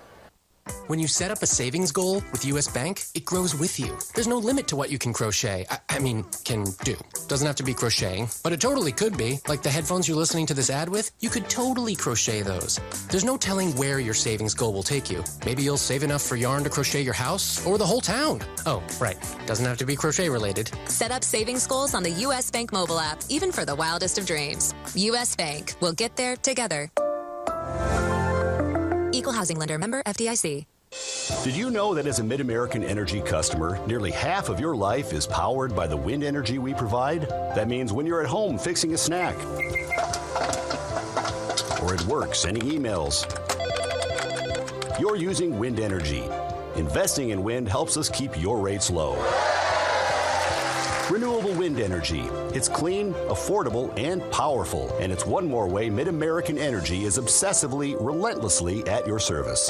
When you set up a savings goal with U.S. Bank, it grows with you. There's no limit to what you can crochet. Can do. Doesn't have to be crocheting, but it totally could be. Like the headphones you're listening to this ad with, you could totally crochet those. There's no telling where your savings goal will take you. Maybe you'll save enough for yarn to crochet your house or the whole town. Oh, right. Doesn't have to be crochet related. Set up savings goals on the U.S. Bank mobile app, even for the wildest of dreams. U.S. Bank. We'll get there together. Equal housing lender, member FDIC. Did you know that as a Mid-American Energy customer, nearly half of your life is powered by the wind energy we provide? That means when you're at home fixing a snack, or at work sending emails, you're using wind energy. Investing in wind helps us keep your rates low. Renewable wind energy. It's clean, affordable, and powerful. And it's one more way Mid-American Energy is obsessively, relentlessly at your service.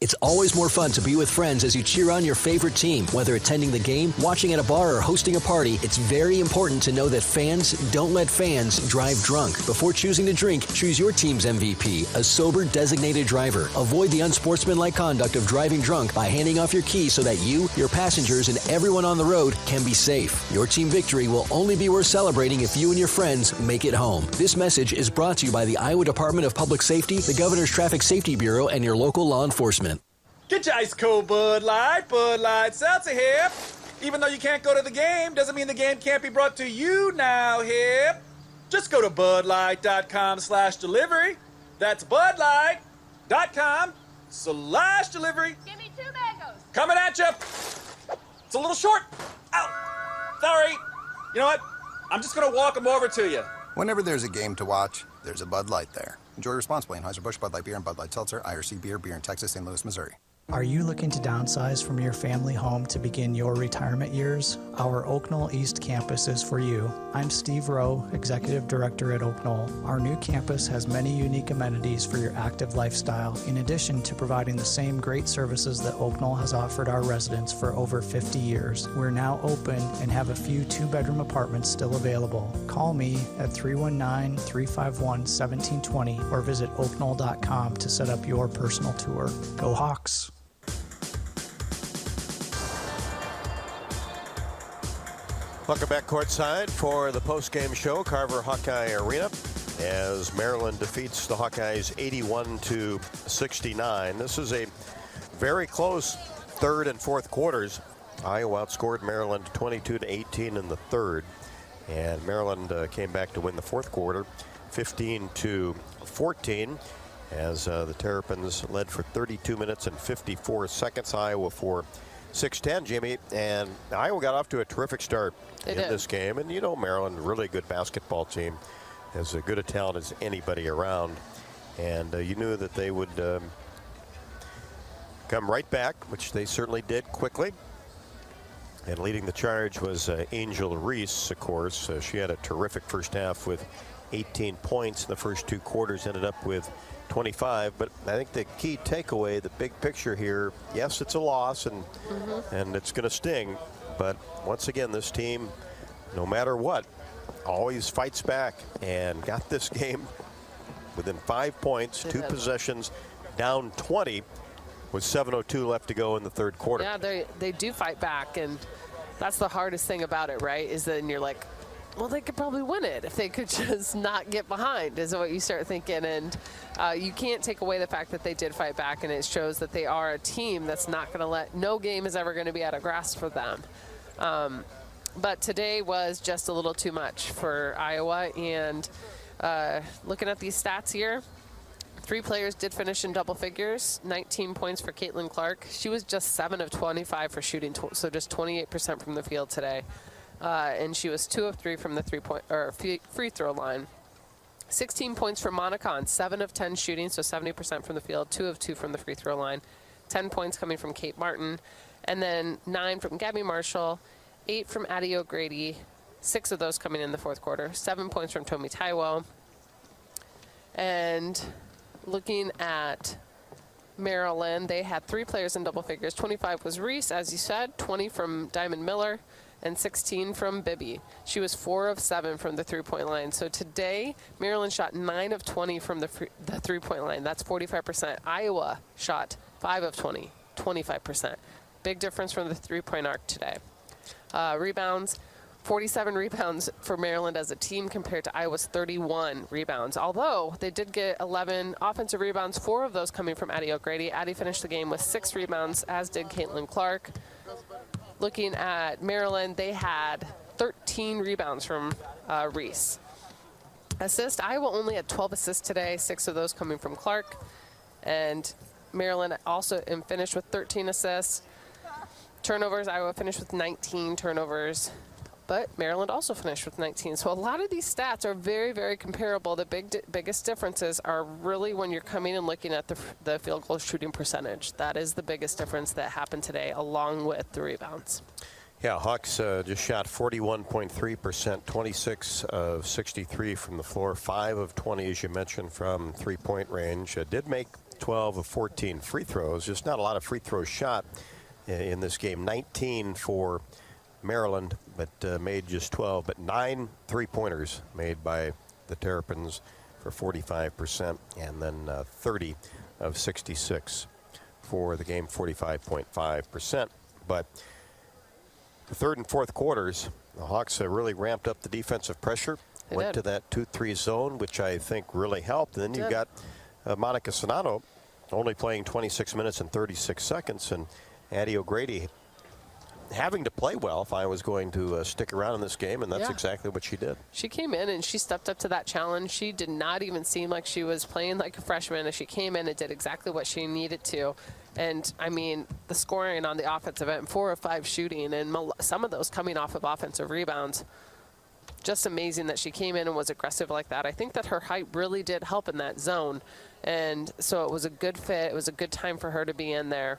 It's always more fun to be with friends as you cheer on your favorite team. Whether attending the game, watching at a bar, or hosting a party, it's very important to know that fans don't let fans drive drunk. Before choosing to drink, choose your team's MVP, a sober designated driver. Avoid the unsportsmanlike conduct of driving drunk by handing off your keys so that you, your passengers, and everyone on the road can be safe. Your team victory will only be worth celebrating if you and your friends make it home. This message is brought to you by the Iowa Department of Public Safety, the Governor's Traffic Safety Bureau, and your local law enforcement. Get your ice cold Bud Light Seltzer here. Even though you can't go to the game, doesn't mean the game can't be brought to you now here. Just go to budlight.com/delivery. That's budlight.com/delivery. Give me 2 mangoes. Coming at you. It's a little short. Ow. Sorry. You know what? I'm just going to walk them over to you. Whenever there's a game to watch, there's a Bud Light there. Enjoy responsibly. Anheuser-Busch, Bud Light Beer, and Bud Light Seltzer, IRC Beer, beer in Texas, St. Louis, Missouri. Are you looking to downsize from your family home to begin your retirement years? our Oaknall East campus is for you. I'm Steve Rowe, Executive Director at Oaknall. Our new campus has many unique amenities for your active lifestyle, in addition to providing the same great services that Oaknall has offered our residents for over 50 years. We're now open and have a few two-bedroom apartments still available. Call me at 319-351-1720 or visit oaknall.com to set up your personal tour. Go Hawks! Welcome back courtside for the post-game show, Carver Hawkeye Arena, as Maryland defeats the Hawkeyes 81-69. This is a very close third and fourth quarters. Iowa outscored Maryland 22-18 in the third, and Maryland came back to win the fourth quarter 15-14 as the Terrapins led for 32 minutes and 54 seconds. Iowa for 6-10, Jimmy, and Iowa got off to a terrific start in this game. And you know, Maryland, really good basketball team, as good a talent as anybody around. And you knew that they would come right back, which they certainly did quickly. And leading the charge was Angel Reese, of course. She had a terrific first half with 18 points in the first two quarters, ended up with 25. But I think the key takeaway, the big picture here, yes, it's a loss and it's going to sting. But once again, this team, no matter what, always fights back and got this game within 5 points, two possessions, down 20 with 7:02 left to go in the third quarter. Yeah, they do fight back, and that's the hardest thing about it, right? Is then you're like, well, they could probably win it if they could just not get behind, is what you start thinking. And you can't take away the fact that they did fight back, and it shows that they are a team that's not going to let, no game is ever going to be out of grasp for them. But today was just a little too much for Iowa. And looking at these stats here, 3 players did finish in double figures. 19 points for Caitlin Clark. She was just 7 of 25 for shooting, so just 28% from the field today. And she was 2 of 3 from the free throw line. 16 points for Monica on 7 of 10 shooting, so 70% from the field, 2 of 2 from the free throw line. 10 points coming from Kate Martin, and then 9 from Gabby Marshall, 8 from Addie O'Grady, 6 of those coming in the fourth quarter. 7 points from Tomi Taiwo. And looking at Maryland, they had 3 players in double figures. 25 was Reese, as you said, 20 from Diamond Miller, and 16 from Bibby. She was 4 of 7 from the three-point line. So today, Maryland shot 9 of 20 from the three-point line. That's 45%. Iowa shot 5 of 20, 25%. Big difference from the three-point arc today. Rebounds, 47 rebounds for Maryland as a team compared to Iowa's 31 rebounds. Although they did get 11 offensive rebounds, 4 of those coming from Addie O'Grady. Addie finished the game with 6 rebounds, as did Caitlin Clark. Looking at Maryland, they had 13 rebounds from Reese. Assist, Iowa only had 12 assists today, 6 of those coming from Clark. And Maryland also finished with 13 assists. Turnovers, Iowa finished with 19 turnovers, but Maryland also finished with 19. So a lot of these stats are very, very comparable. The biggest differences are really when you're coming and looking at the field goal shooting percentage. That is the biggest difference that happened today, along with the rebounds. Yeah, Hawks just shot 41.3%, 26 of 63 from the floor, 5 of 20, as you mentioned, from three-point range. Did make 12 of 14 free throws, just not a lot of free throws shot in this game. 19 for Maryland, but made just 12, but 9 three-pointers made by the Terrapins for 45%, and then 30 of 66 for the game, 45.5%. But the third and fourth quarters, the Hawks really ramped up the defensive pressure, went to that 2-3 zone, which I think really helped. And then you've got Monica Sonato only playing 26 minutes and 36 seconds, and Addie O'Grady having to play well if I was going to stick around in this game, and that's exactly what she did. She came in and she stepped up to that challenge. She did not even seem like she was playing like a freshman. As she came in and did exactly what she needed to. And, I mean, the scoring on the offensive end, 4 of 5 shooting, and some of those coming off of offensive rebounds. Just amazing that she came in and was aggressive like that. I think that her height really did help in that zone. And so it was a good fit. It was a good time for her to be in there.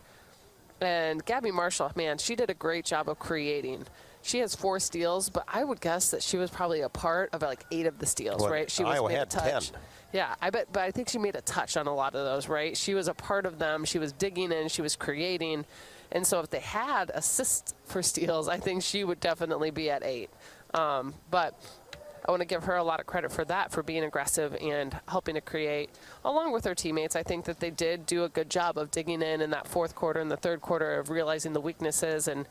And Gabby Marshall, man, she did a great job of creating. She has 4 steals, but I would guess that she was probably a part of like 8 of the steals, right? She was made a touch. 10. Yeah, but I think she made a touch on a lot of those, right? She was a part of them. She was digging in. She was creating. And so if they had assists for steals, I think she would definitely be at 8. But I want to give her a lot of credit for that, for being aggressive and helping to create. Along with her teammates, I think that they did do a good job of digging in that fourth quarter and the third quarter, of realizing the weaknesses and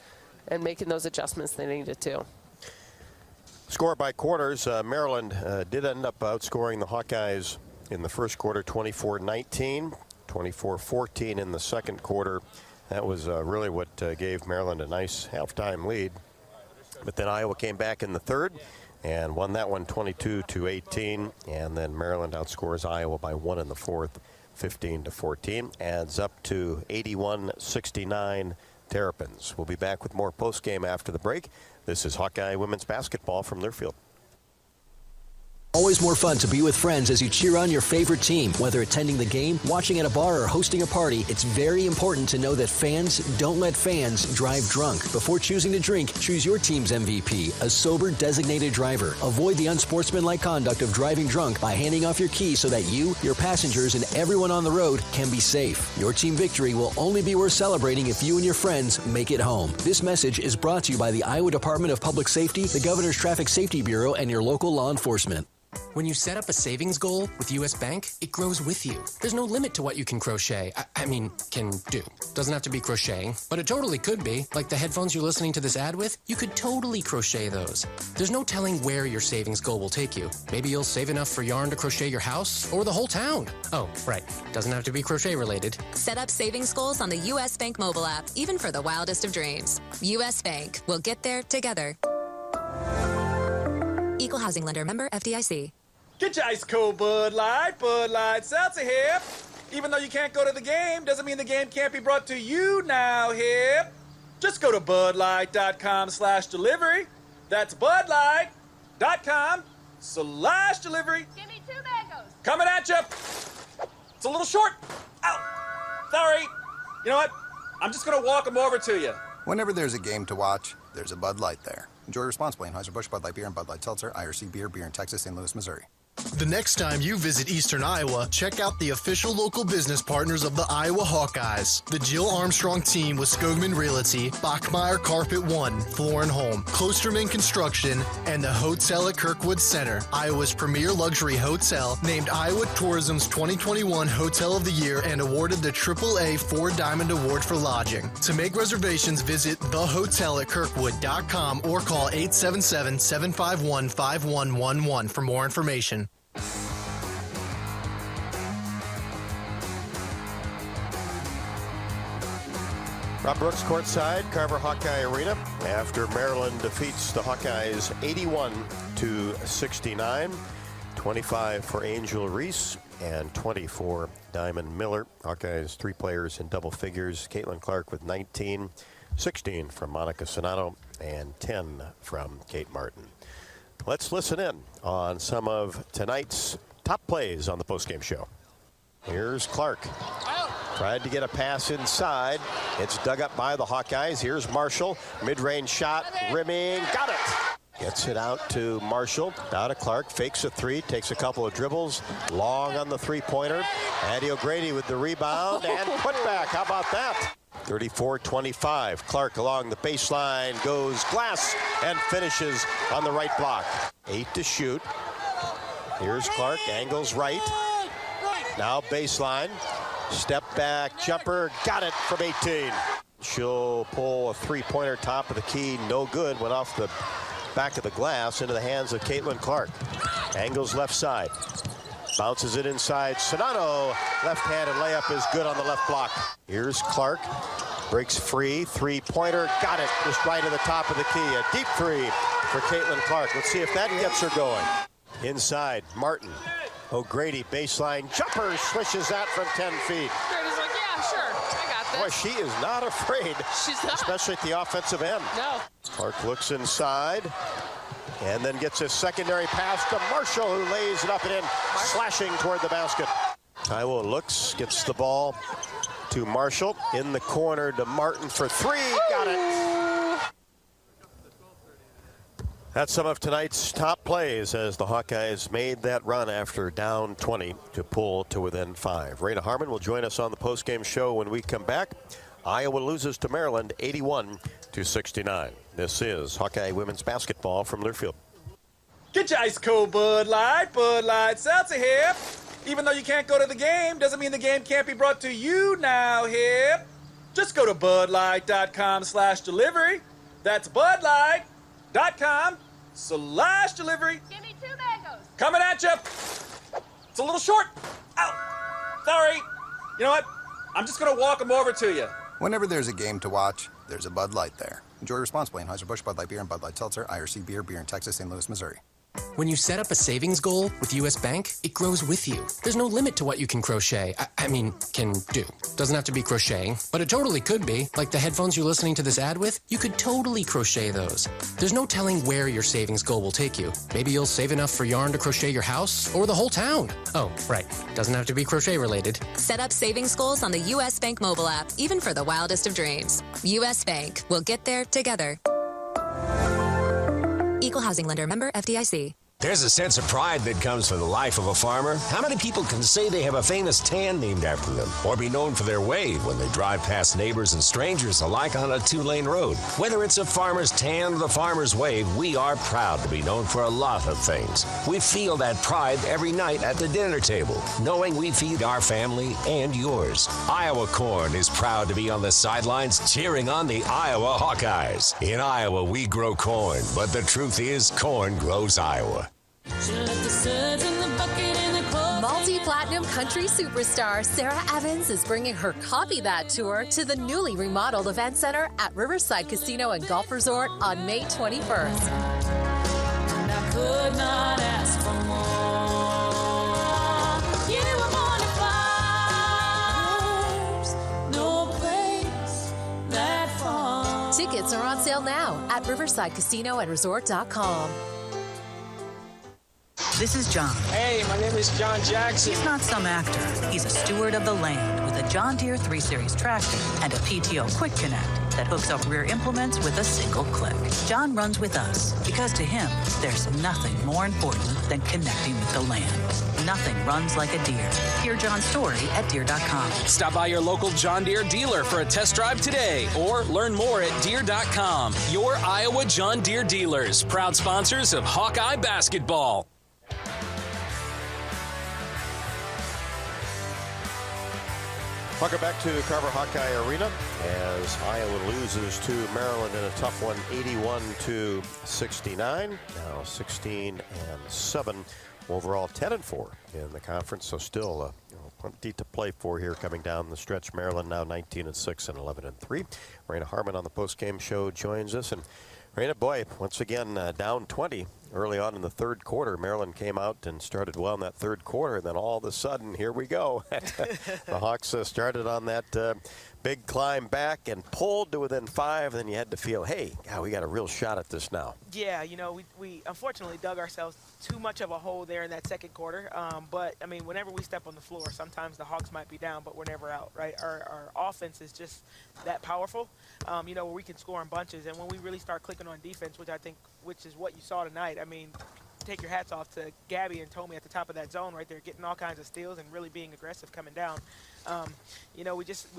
making those adjustments they needed to. Score by quarters, Maryland did end up outscoring the Hawkeyes in the first quarter 24-19, 24-14 in the second quarter. That was really what gave Maryland a nice halftime lead. But then Iowa came back in the third and won that one 22-18. And then Maryland outscores Iowa by 1 in the fourth, 15-14. Adds up to 81-69 Terrapins. We'll be back with more postgame after the break. This is Hawkeye women's basketball from Learfield. Always more fun to be with friends as you cheer on your favorite team. Whether attending the game, watching at a bar, or hosting a party, it's very important to know that fans don't let fans drive drunk. Before choosing to drink, choose your team's MVP, a sober designated driver. Avoid the unsportsmanlike conduct of driving drunk by handing off your keys so that you, your passengers, and everyone on the road can be safe. Your team victory will only be worth celebrating if you and your friends make it home. This message is brought to you by the Iowa Department of Public Safety, the Governor's Traffic Safety Bureau, and your local law enforcement. When you set up a savings goal with U.S. Bank, it grows with you. There's no limit to what you can crochet. Can do. Doesn't have to be crocheting, but it totally could be. Like the headphones you're listening to this ad with, you could totally crochet those. There's no telling where your savings goal will take you. Maybe you'll save enough for yarn to crochet your house or the whole town. Oh, right. Doesn't have to be crochet related. Set up savings goals on the U.S. Bank mobile app, even for the wildest of dreams. U.S. Bank. We'll get there together. Equal housing lender, member FDIC. Get your ice cold Bud Light Seltzer here. Even though you can't go to the game, doesn't mean the game can't be brought to you now here. Just go to budlight.com/delivery. That's budlight.com/delivery. Give me 2 mangoes. Coming at you. It's a little short. Ow. Sorry. You know what? I'm just going to walk them over to you. Whenever there's a game to watch, there's a Bud Light there. Enjoy responsibly. Anheuser-Busch, Bud Light Beer, and Bud Light Seltzer, IRC Beer in Texas, St. Louis, Missouri. The next time you visit Eastern Iowa, check out the official local business partners of the Iowa Hawkeyes. The Jill Armstrong team with Skogman Realty, Bachmeyer Carpet One, Floor and Home, Klosterman Construction, and the Hotel at Kirkwood Center, Iowa's premier luxury hotel, named Iowa Tourism's 2021 Hotel of the Year and awarded the AAA 4 Diamond Award for lodging. To make reservations, visit thehotelatkirkwood.com or call 877-751-5111 for more information. Rob Brooks courtside, Carver Hawkeye Arena, after Maryland defeats the Hawkeyes 81-69. 25 for Angel Reese and 20 for Diamond Miller. Hawkeyes 3 players in double figures. Caitlin Clark with 19, 16 from Monica Sonato, and 10 from Kate Martin. Let's listen in on some of tonight's top plays on the postgame show. Here's Clark. Tried to get a pass inside. It's dug up by the Hawkeyes. Here's Marshall. Mid-range shot. Rimming. Got it. Gets it out to Marshall. Out to Clark. Fakes a 3. Takes a couple of dribbles. Long on the three-pointer. Addie O'Grady with the rebound and putback. How about that? 34-25. Clark along the baseline. Goes glass and finishes on the right block. 8 to shoot. Here's Clark. Angles right. Now baseline. Step back, jumper, got it from 18. She'll pull a three-pointer top of the key, no good. Went off the back of the glass into the hands of Caitlin Clark. Angles left side. Bounces it inside. Sonato, left-handed layup is good on the left block. Here's Clark, breaks free, three-pointer, got it just right at the top of the key. A deep three for Caitlin Clark. Let's see if that gets her going. Inside, Martin. O'Grady, baseline, jumper, swishes that from 10 feet. Grady's like, yeah, sure, I got this. Boy, she is not afraid. She's not. Especially at the offensive end. No. Clark looks inside and then gets a secondary pass to Marshall, who lays it up and in, slashing toward the basket. Iowa looks, gets the ball to Marshall. In the corner to Martin for three. Got it. That's some of tonight's top plays as the Hawkeyes made that run after down 20 to pull to within 5. Raina Harmon will join us on the postgame show when we come back. Iowa loses to Maryland 81-69. This is Hawkeye women's basketball from Learfield. Get your ice cold Bud Light Seltzer here. Even though you can't go to the game, doesn't mean the game can't be brought to you now here. Just go to budlight.com/delivery. That's budlight.com/delivery. Give me 2 mangoes. Coming at you. It's a little short. Ow. Sorry. You know what? I'm just going to walk them over to you. Whenever there's a game to watch, there's a Bud Light there. Enjoy responsibly. Anheuser-Busch, Bud Light Beer, and Bud Light Seltzer, IRC Beer, beer in Texas, St. Louis, Missouri. When you set up a savings goal with U.S. Bank, it grows with you. There's no limit to what you can crochet. Can do. Doesn't have to be crocheting, but it totally could be. Like the headphones you're listening to this ad with, you could totally crochet those. There's no telling where your savings goal will take you. Maybe you'll save enough for yarn to crochet your house or the whole town. Oh, right. Doesn't have to be crochet related. Set up savings goals on the U.S. Bank mobile app, even for the wildest of dreams. U.S. Bank. We'll get there together. Equal housing lender, member FDIC. There's a sense of pride that comes from the life of a farmer. How many people can say they have a famous tan named after them, or be known for their wave when they drive past neighbors and strangers alike on a 2-lane road? Whether it's a farmer's tan or the farmer's wave, we are proud to be known for a lot of things. We feel that pride every night at the dinner table, knowing we feed our family and yours. Iowa Corn is proud to be on the sidelines cheering on the Iowa Hawkeyes. In Iowa, we grow corn, but the truth is, corn grows Iowa. Multi-platinum country superstar Sarah Evans is bringing her Copy That tour to the newly remodeled event center at Riverside Casino and Golf Resort on May 21st. And I could not ask for more. You were born to fly. No place that far. Tickets are on sale now at riversidecasinoandresort.com. This is John. Hey, my name is John Jackson. He's not some actor. He's a steward of the land with a John Deere 3 Series tractor and a PTO Quick Connect that hooks up rear implements with a single click. John runs with us because to him, there's nothing more important than connecting with the land. Nothing runs like a Deere. Hear John's story at Deere.com. Stop by your local John Deere dealer for a test drive today or learn more at Deere.com. Your Iowa John Deere dealers, proud sponsors of Hawkeye basketball. Welcome back to Carver Hawkeye Arena as Iowa loses to Maryland in a tough one, 81-69. Now 16-7 overall, 10-4 in the conference. So still plenty to play for here coming down the stretch. Maryland now 19-6 and 11-3. Raina Harmon on the postgame show joins us, and Raina, boy, once again down 20 early on in the third quarter. Maryland came out and started well in that third quarter, and then all of a sudden, here we go. The Hawks started on that big climb back and pulled to within 5. Then you had to feel, hey, we got a real shot at this now. Yeah, we unfortunately dug ourselves too much of a hole there in that second quarter. But, I mean, whenever we step on the floor, sometimes the Hawks might be down, but we're never out, right? Our offense is just that powerful, where we can score in bunches. And when we really start clicking on defense, which is what you saw tonight, I mean, take your hats off to Gabby and Tommy at the top of that zone right there, getting all kinds of steals and really being aggressive coming down. We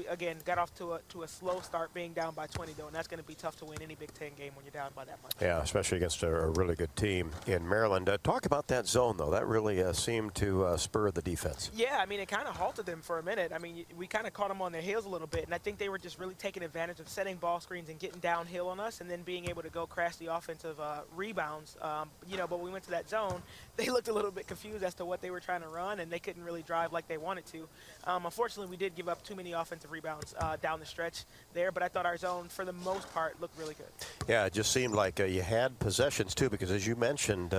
again got off to a slow start, being down by 20 though, and that's going to be tough to win any Big Ten game when you're down by that much. Yeah, especially against a really good team in Maryland. Talk about that zone though. That really seemed to spur the defense. Yeah, I mean, it kind of halted them for a minute. I mean, we kind of caught them on their heels a little bit, and I think they were just really taking advantage of setting ball screens and getting downhill on us, and then being able to go crash the offensive rebounds. But we went to that zone, they looked a little bit confused as to what they were trying to run, and they couldn't really drive like they wanted to. Unfortunately, we did give up too many offensive rebounds down the stretch there, but I thought our zone, for the most part, looked really good. Yeah, it just seemed like you had possessions, too, because as you mentioned,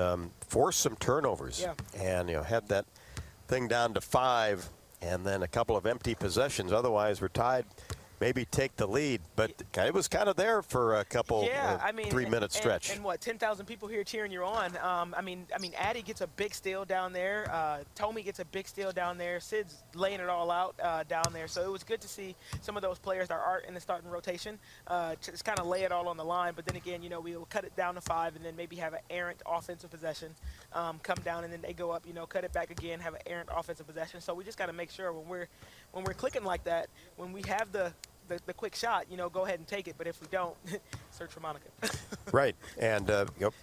forced some turnovers. Yeah. And, had that thing down to 5 and then a couple of empty possessions. Otherwise, we're tied maybe take the lead, but it was kind of there for a couple 3-minute stretch. And what, 10,000 people here cheering you on. I mean, Addie gets a big steal down there. Tommy gets a big steal down there. Sid's laying it all out down there. So it was good to see some of those players that are in the starting rotation just kind of lay it all on the line. But then again, we will cut it down to 5 and then maybe have an errant offensive possession come down, and then they go up, cut it back again, have an errant offensive possession. So we just got to make sure when we're clicking like that, when we have the quick shot, go ahead and take it. But if we don't, search for Monica. Right. And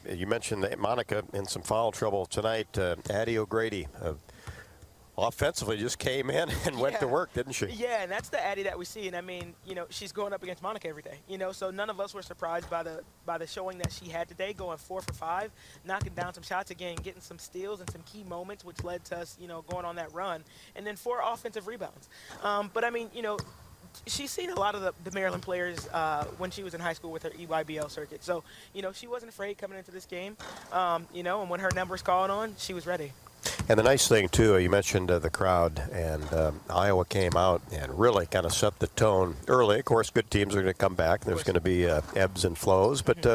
you mentioned Monica in some foul trouble tonight. Addie O'Grady offensively just came in and went to work, didn't she? Yeah, and that's the Addie that we see. And I mean, she's going up against Monica every day. So none of us were surprised by the showing that she had today, going 4 for 5, knocking down some shots again, getting some steals and some key moments, which led to us, going on that run, and then 4 offensive rebounds. But I mean, she's seen a lot of the Maryland players when she was in high school with her EYBL circuit. So, she wasn't afraid coming into this game, and when her numbers called on, she was ready. And the nice thing, too, you mentioned the crowd, and Iowa came out and really kind of set the tone early. Of course, good teams are going to come back. There's going to be ebbs and flows. But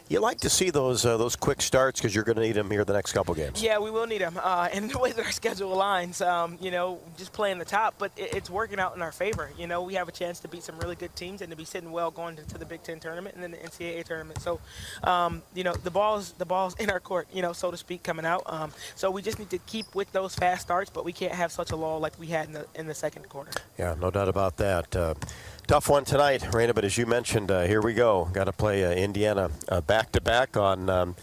you like to see those quick starts because you're going to need them here the next couple games. Yeah, we will need them. And the way that our schedule aligns, just playing the top, but it's working out in our favor. We have a chance to beat some really good teams and to be sitting well going into the Big Ten tournament and then the NCAA tournament. So, the ball's in our court, so to speak, coming out. So we just need to keep with those fast starts, but we can't have such a lull like we had in the second quarter. Yeah, no doubt about that. Tough one tonight, Raina, but as you mentioned, here we go. Got to play Indiana back-to-back on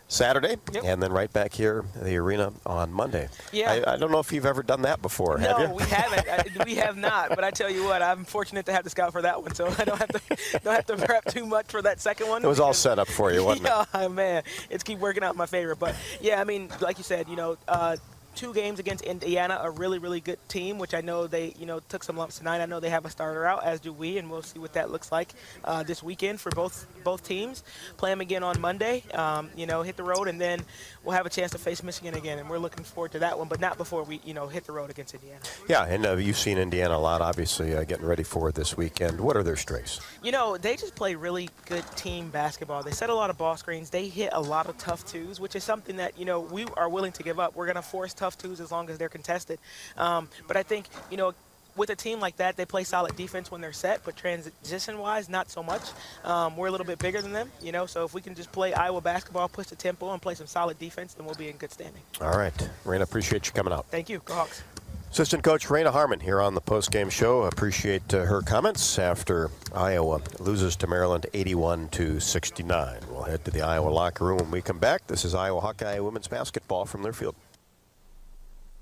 Saturday, and then right back here at the arena on Monday. Yeah. I don't know if you've ever done that before, have you? No, we haven't. We have not, but I tell you what, I'm fortunate to have to scout for that one, so I don't have to prep too much for that second one. It was all set up for you, wasn't it? Yeah, man, it's keep working out in my favor. But, yeah, I mean, like you said, 2 games against Indiana, a really, really good team, which I know they, took some lumps tonight. I know they have a starter out, as do we, and we'll see what that looks like this weekend for both teams. Play them again on Monday, hit the road, and then we'll have a chance to face Michigan again, and we're looking forward to that one, but not before we, hit the road against Indiana. Yeah, and you've seen Indiana a lot, obviously, getting ready for this weekend. What are their strengths? They just play really good team basketball. They set a lot of ball screens. They hit a lot of tough twos, which is something that, we are willing to give up. We're going to force tough twos as long as they're contested. But I think, with a team like that, they play solid defense when they're set, but transition-wise, not so much. We're a little bit bigger than them, so if we can just play Iowa basketball, push the tempo, and play some solid defense, then we'll be in good standing. All right. Raina, appreciate you coming out. Thank you. Go Hawks. Assistant Coach Raina Harmon here on the postgame show. Appreciate her comments after Iowa loses to Maryland 81-69. We'll head to the Iowa locker room when we come back. This is Iowa Hawkeye women's basketball from their field.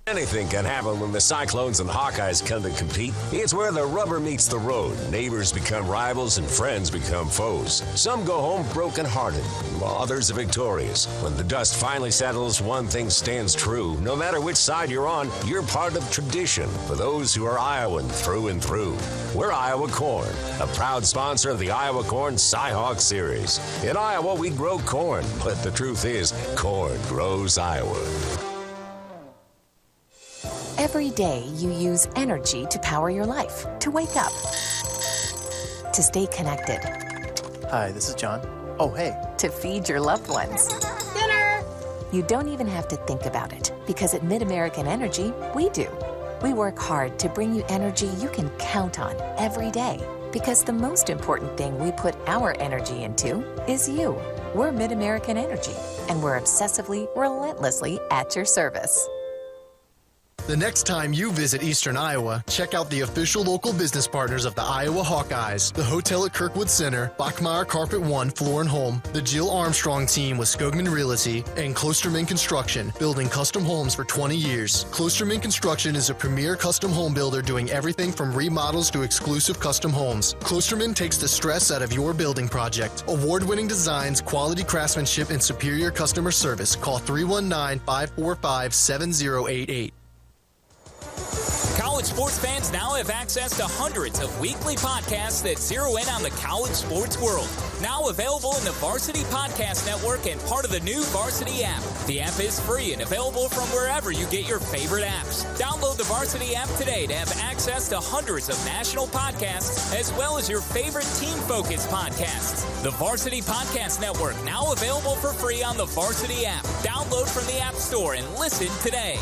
Anything can happen when the Cyclones and Hawkeyes come to compete. It's where the rubber meets the road. Neighbors become rivals and friends become foes. Some go home broken-hearted, while others are victorious. When the dust finally settles, one thing stands true. No matter which side you're on, you're part of tradition for those who are Iowan through and through. We're Iowa Corn, a proud sponsor of the Iowa Corn Cy-Hawk Series. In Iowa, we grow corn, but the truth is, corn grows Iowa. Every day you use energy to power your life, to wake up, to stay connected. Hi, this is John. Oh, hey. To feed your loved ones. Dinner! You don't even have to think about it, because at MidAmerican Energy, we do. We work hard to bring you energy you can count on every day, because the most important thing we put our energy into is you. We're MidAmerican Energy, and we're obsessively, relentlessly at your service. The next time you visit Eastern Iowa, check out the official local business partners of the Iowa Hawkeyes, the hotel at Kirkwood Center, Bachmeyer Carpet One Floor and Home, the Jill Armstrong team with Skogman Realty, and Klosterman Construction, building custom homes for 20 years. Klosterman Construction is a premier custom home builder doing everything from remodels to exclusive custom homes. Klosterman takes the stress out of your building project. Award-winning designs, quality craftsmanship, and superior customer service. Call 319-545-7088. College Sports fans now have access to hundreds of weekly podcasts that zero in on the college sports world. Now available in the Varsity Podcast Network and part of the new Varsity app. The app is free and available from wherever you get your favorite apps. Download the Varsity app today to have access to hundreds of national podcasts as well as your favorite team-focused podcasts. The Varsity Podcast Network, now available for free on the Varsity app. Download from the App Store and listen today.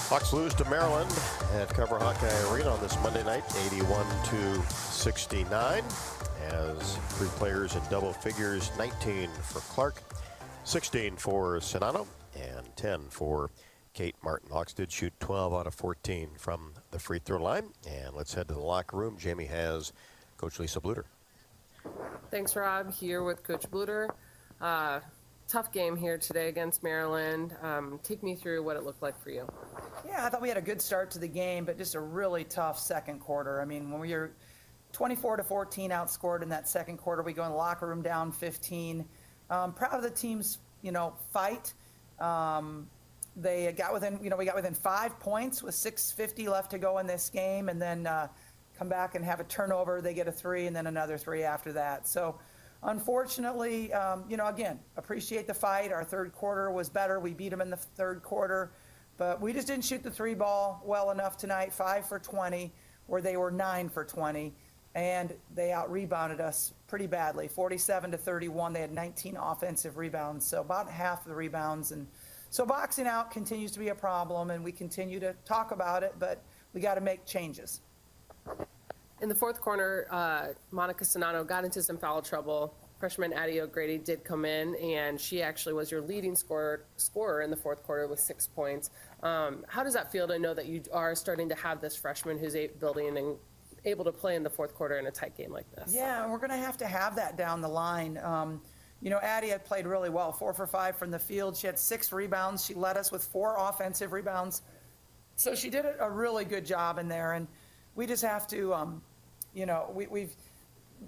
Hawks lose to Maryland at Cover Hawkeye Arena on this Monday night, 81-69, as three players in double figures, 19 for Clark, 16 for Sinano, and 10 for Kate Martin. Hawks did shoot 12 out of 14 from the free throw line. And let's head to the locker room. Jamie has Coach Lisa Bluder. Thanks, Rob. Here with Coach Bluder. Tough game here today against Maryland. Take me through what it looked like for you. Yeah, I thought we had a good start to the game, but just a really tough second quarter. I mean, when we were 24-14 outscored in that second quarter, we go in the locker room down 15. Proud of the team's, fight. They got within, we got within 5 points with 6:50 left to go in this game, and then come back and have a turnover. They get a 3 and then another 3 after that. So unfortunately, again, appreciate the fight. Our third quarter was better. We beat them in the third quarter, but we just didn't shoot the 3 ball well enough tonight. 5 for 20, where they were 9 for 20, and they out-rebounded us pretty badly. 47-31. They had 19 offensive rebounds, so about half of the rebounds. And so boxing out continues to be a problem, and we continue to talk about it, but we got to make changes. In the fourth quarter, Monica Sinano got into some foul trouble. Freshman Addie O'Grady did come in, and she actually was your leading scorer in the fourth quarter with 6 points. How does that feel to know that you are starting to have this freshman who's building and able to play in the fourth quarter in a tight game like this? Yeah, and we're going to have that down the line. Addie had played really well, 4 for 5 from the field. She had 6 rebounds. She led us with 4 offensive rebounds. So she did a really good job in there, and we just have to,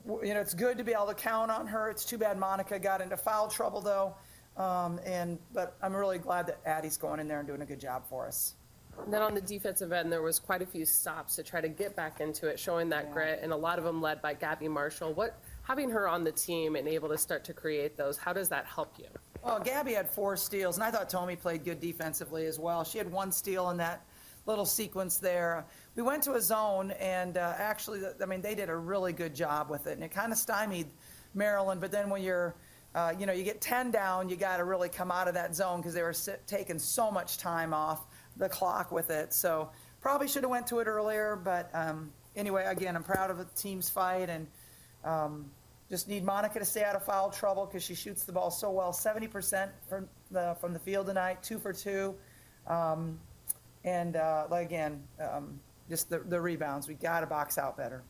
it's good to be able to count on her. It's too bad Monica got into foul trouble, though. But I'm really glad that Addie's going in there and doing a good job for us. And then on the defensive end, there was quite a few stops to try to get back into it, showing that grit, and a lot of them led by Gabby Marshall. Having her on the team and able to start to create those, how does that help you? Well, Gabby had 4 steals, and I thought Tommy played good defensively as well. She had 1 steal in that little sequence there. We went to a zone, and they did a really good job with it, and it kind of stymied Maryland. But then when you're, you get 10 down, you got to really come out of that zone because they were taking so much time off the clock with it. So probably should have went to it earlier, but anyway, again, I'm proud of the team's fight, and just need Monica to stay out of foul trouble because she shoots the ball so well. 70% from the field tonight, 2 for 2. Just the rebounds. We got to box out better.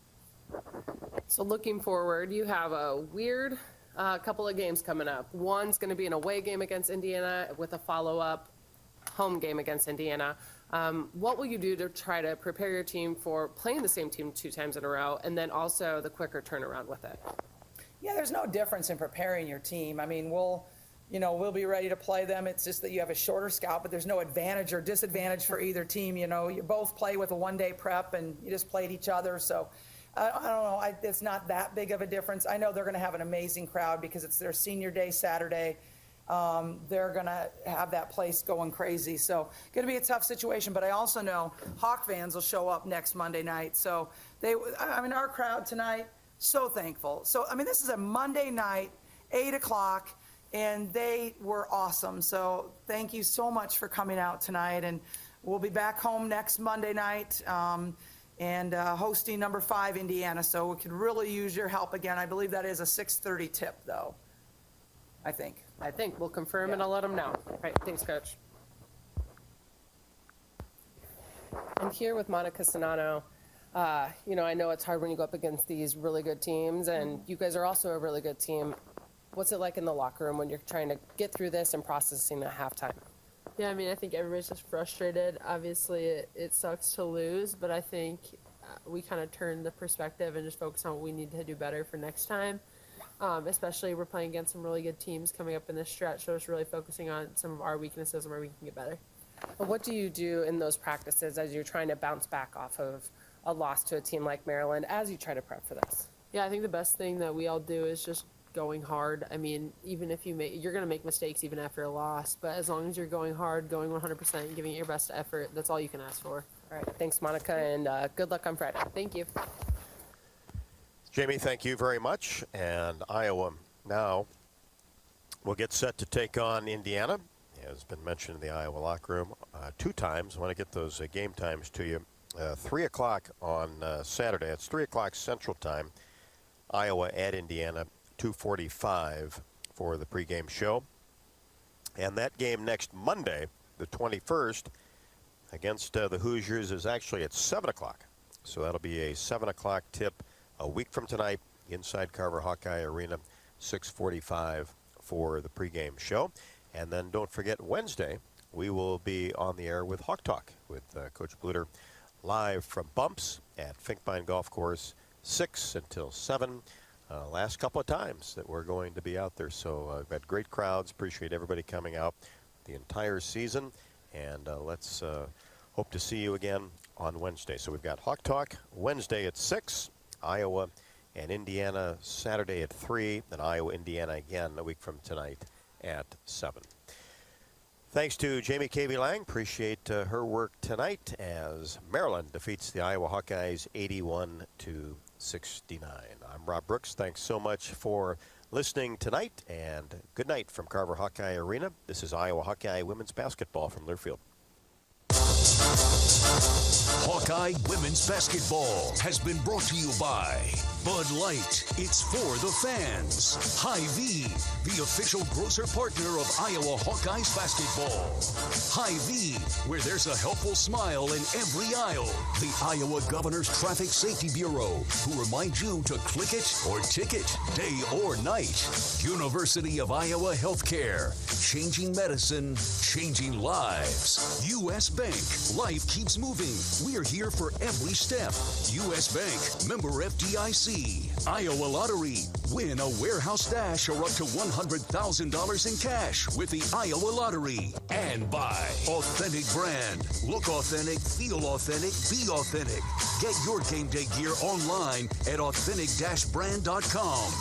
So looking forward, you have a weird couple of games coming up. One's going to be an away game against Indiana with a follow-up home game against Indiana. What will you do to try to prepare your team for playing the same team 2 times in a row, and then also the quicker turnaround with it? Yeah, there's no difference in preparing your team. I mean, we'll be ready to play them. It's just that you have a shorter scout, but there's no advantage or disadvantage for either team. You both play with a 1-day prep, and you just played each other. So I don't know. It's not that big of a difference. I know they're going to have an amazing crowd because it's their senior day Saturday. They're going to have that place going crazy. So going to be a tough situation, but I also know Hawk fans will show up next Monday night. So our crowd tonight, so thankful. So, this is a Monday night, 8 o'clock. And they were awesome. So thank you so much for coming out tonight. And we'll be back home next Monday night and hosting number 5 Indiana. So we could really use your help again. I believe that is a 6:30 tip, though. I think. We'll confirm and I'll let them know. All right. Thanks, Coach. And here with Monica Sinano, I know it's hard when you go up against these really good teams, and you guys are also a really good team. What's it like in the locker room when you're trying to get through this and processing at halftime? Yeah, I think everybody's just frustrated. Obviously, it sucks to lose, but I think we kind of turn the perspective and just focus on what we need to do better for next time. Especially we're playing against some really good teams coming up in this stretch, so it's really focusing on some of our weaknesses and where we can get better. What do you do in those practices as you're trying to bounce back off of a loss to a team like Maryland as you try to prep for this? Yeah, I think the best thing that we all do is just going hard. I mean, even if you're going to make mistakes even after a loss, but as long as you're going hard, going 100%, giving it your best effort, that's all you can ask for. All right, thanks, Monica, and good luck on Friday. Thank you. Jamie, thank you very much. And Iowa now will get set to take on Indiana. As been mentioned in the Iowa locker room 2 times. I want to get those game times to you. 3 o'clock on Saturday. It's 3 o'clock Central Time. Iowa at Indiana, 2:45 for the pregame show. And that game next Monday, the 21st, against the Hoosiers is actually at 7 o'clock. So that'll be a 7 o'clock tip a week from tonight inside Carver Hawkeye Arena, 6:45 for the pregame show. And then don't forget Wednesday, we will be on the air with Hawk Talk with Coach Bluder live from Bumps at Finkbine Golf Course, 6 until 7. Last couple of times that we're going to be out there. So we've had great crowds. Appreciate everybody coming out the entire season. And let's hope to see you again on Wednesday. So we've got Hawk Talk Wednesday at 6, Iowa and Indiana Saturday at 3, and Iowa, Indiana again a week from tonight at 7. Thanks to Jamie K.V. Lang. Appreciate her work tonight as Maryland defeats the Iowa Hawkeyes 81-69. I'm Rob Brooks. Thanks so much for listening tonight, and good night from Carver Hawkeye Arena. This is Iowa Hawkeye women's basketball from Learfield. Hawkeye women's basketball has been brought to you by Bud Light. It's for the fans. Hy-Vee, the official grocer partner of Iowa Hawkeyes basketball. Hy-Vee, where there's a helpful smile in every aisle. The Iowa Governor's Traffic Safety Bureau, who remind you to click it or ticket, day or night. University of Iowa Healthcare, changing medicine, changing lives. U.S. Bank, life keeps moving. We're here for every step. U.S. Bank, member FDIC. Iowa Lottery, win a warehouse stash or up to $100,000 in cash with the Iowa Lottery. And by Authentic Brand. Look authentic, feel authentic, be authentic. Get your game day gear online at authentic-brand.com.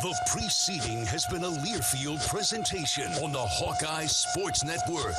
The preceding has been a Learfield presentation on the Hawkeye Sports Network.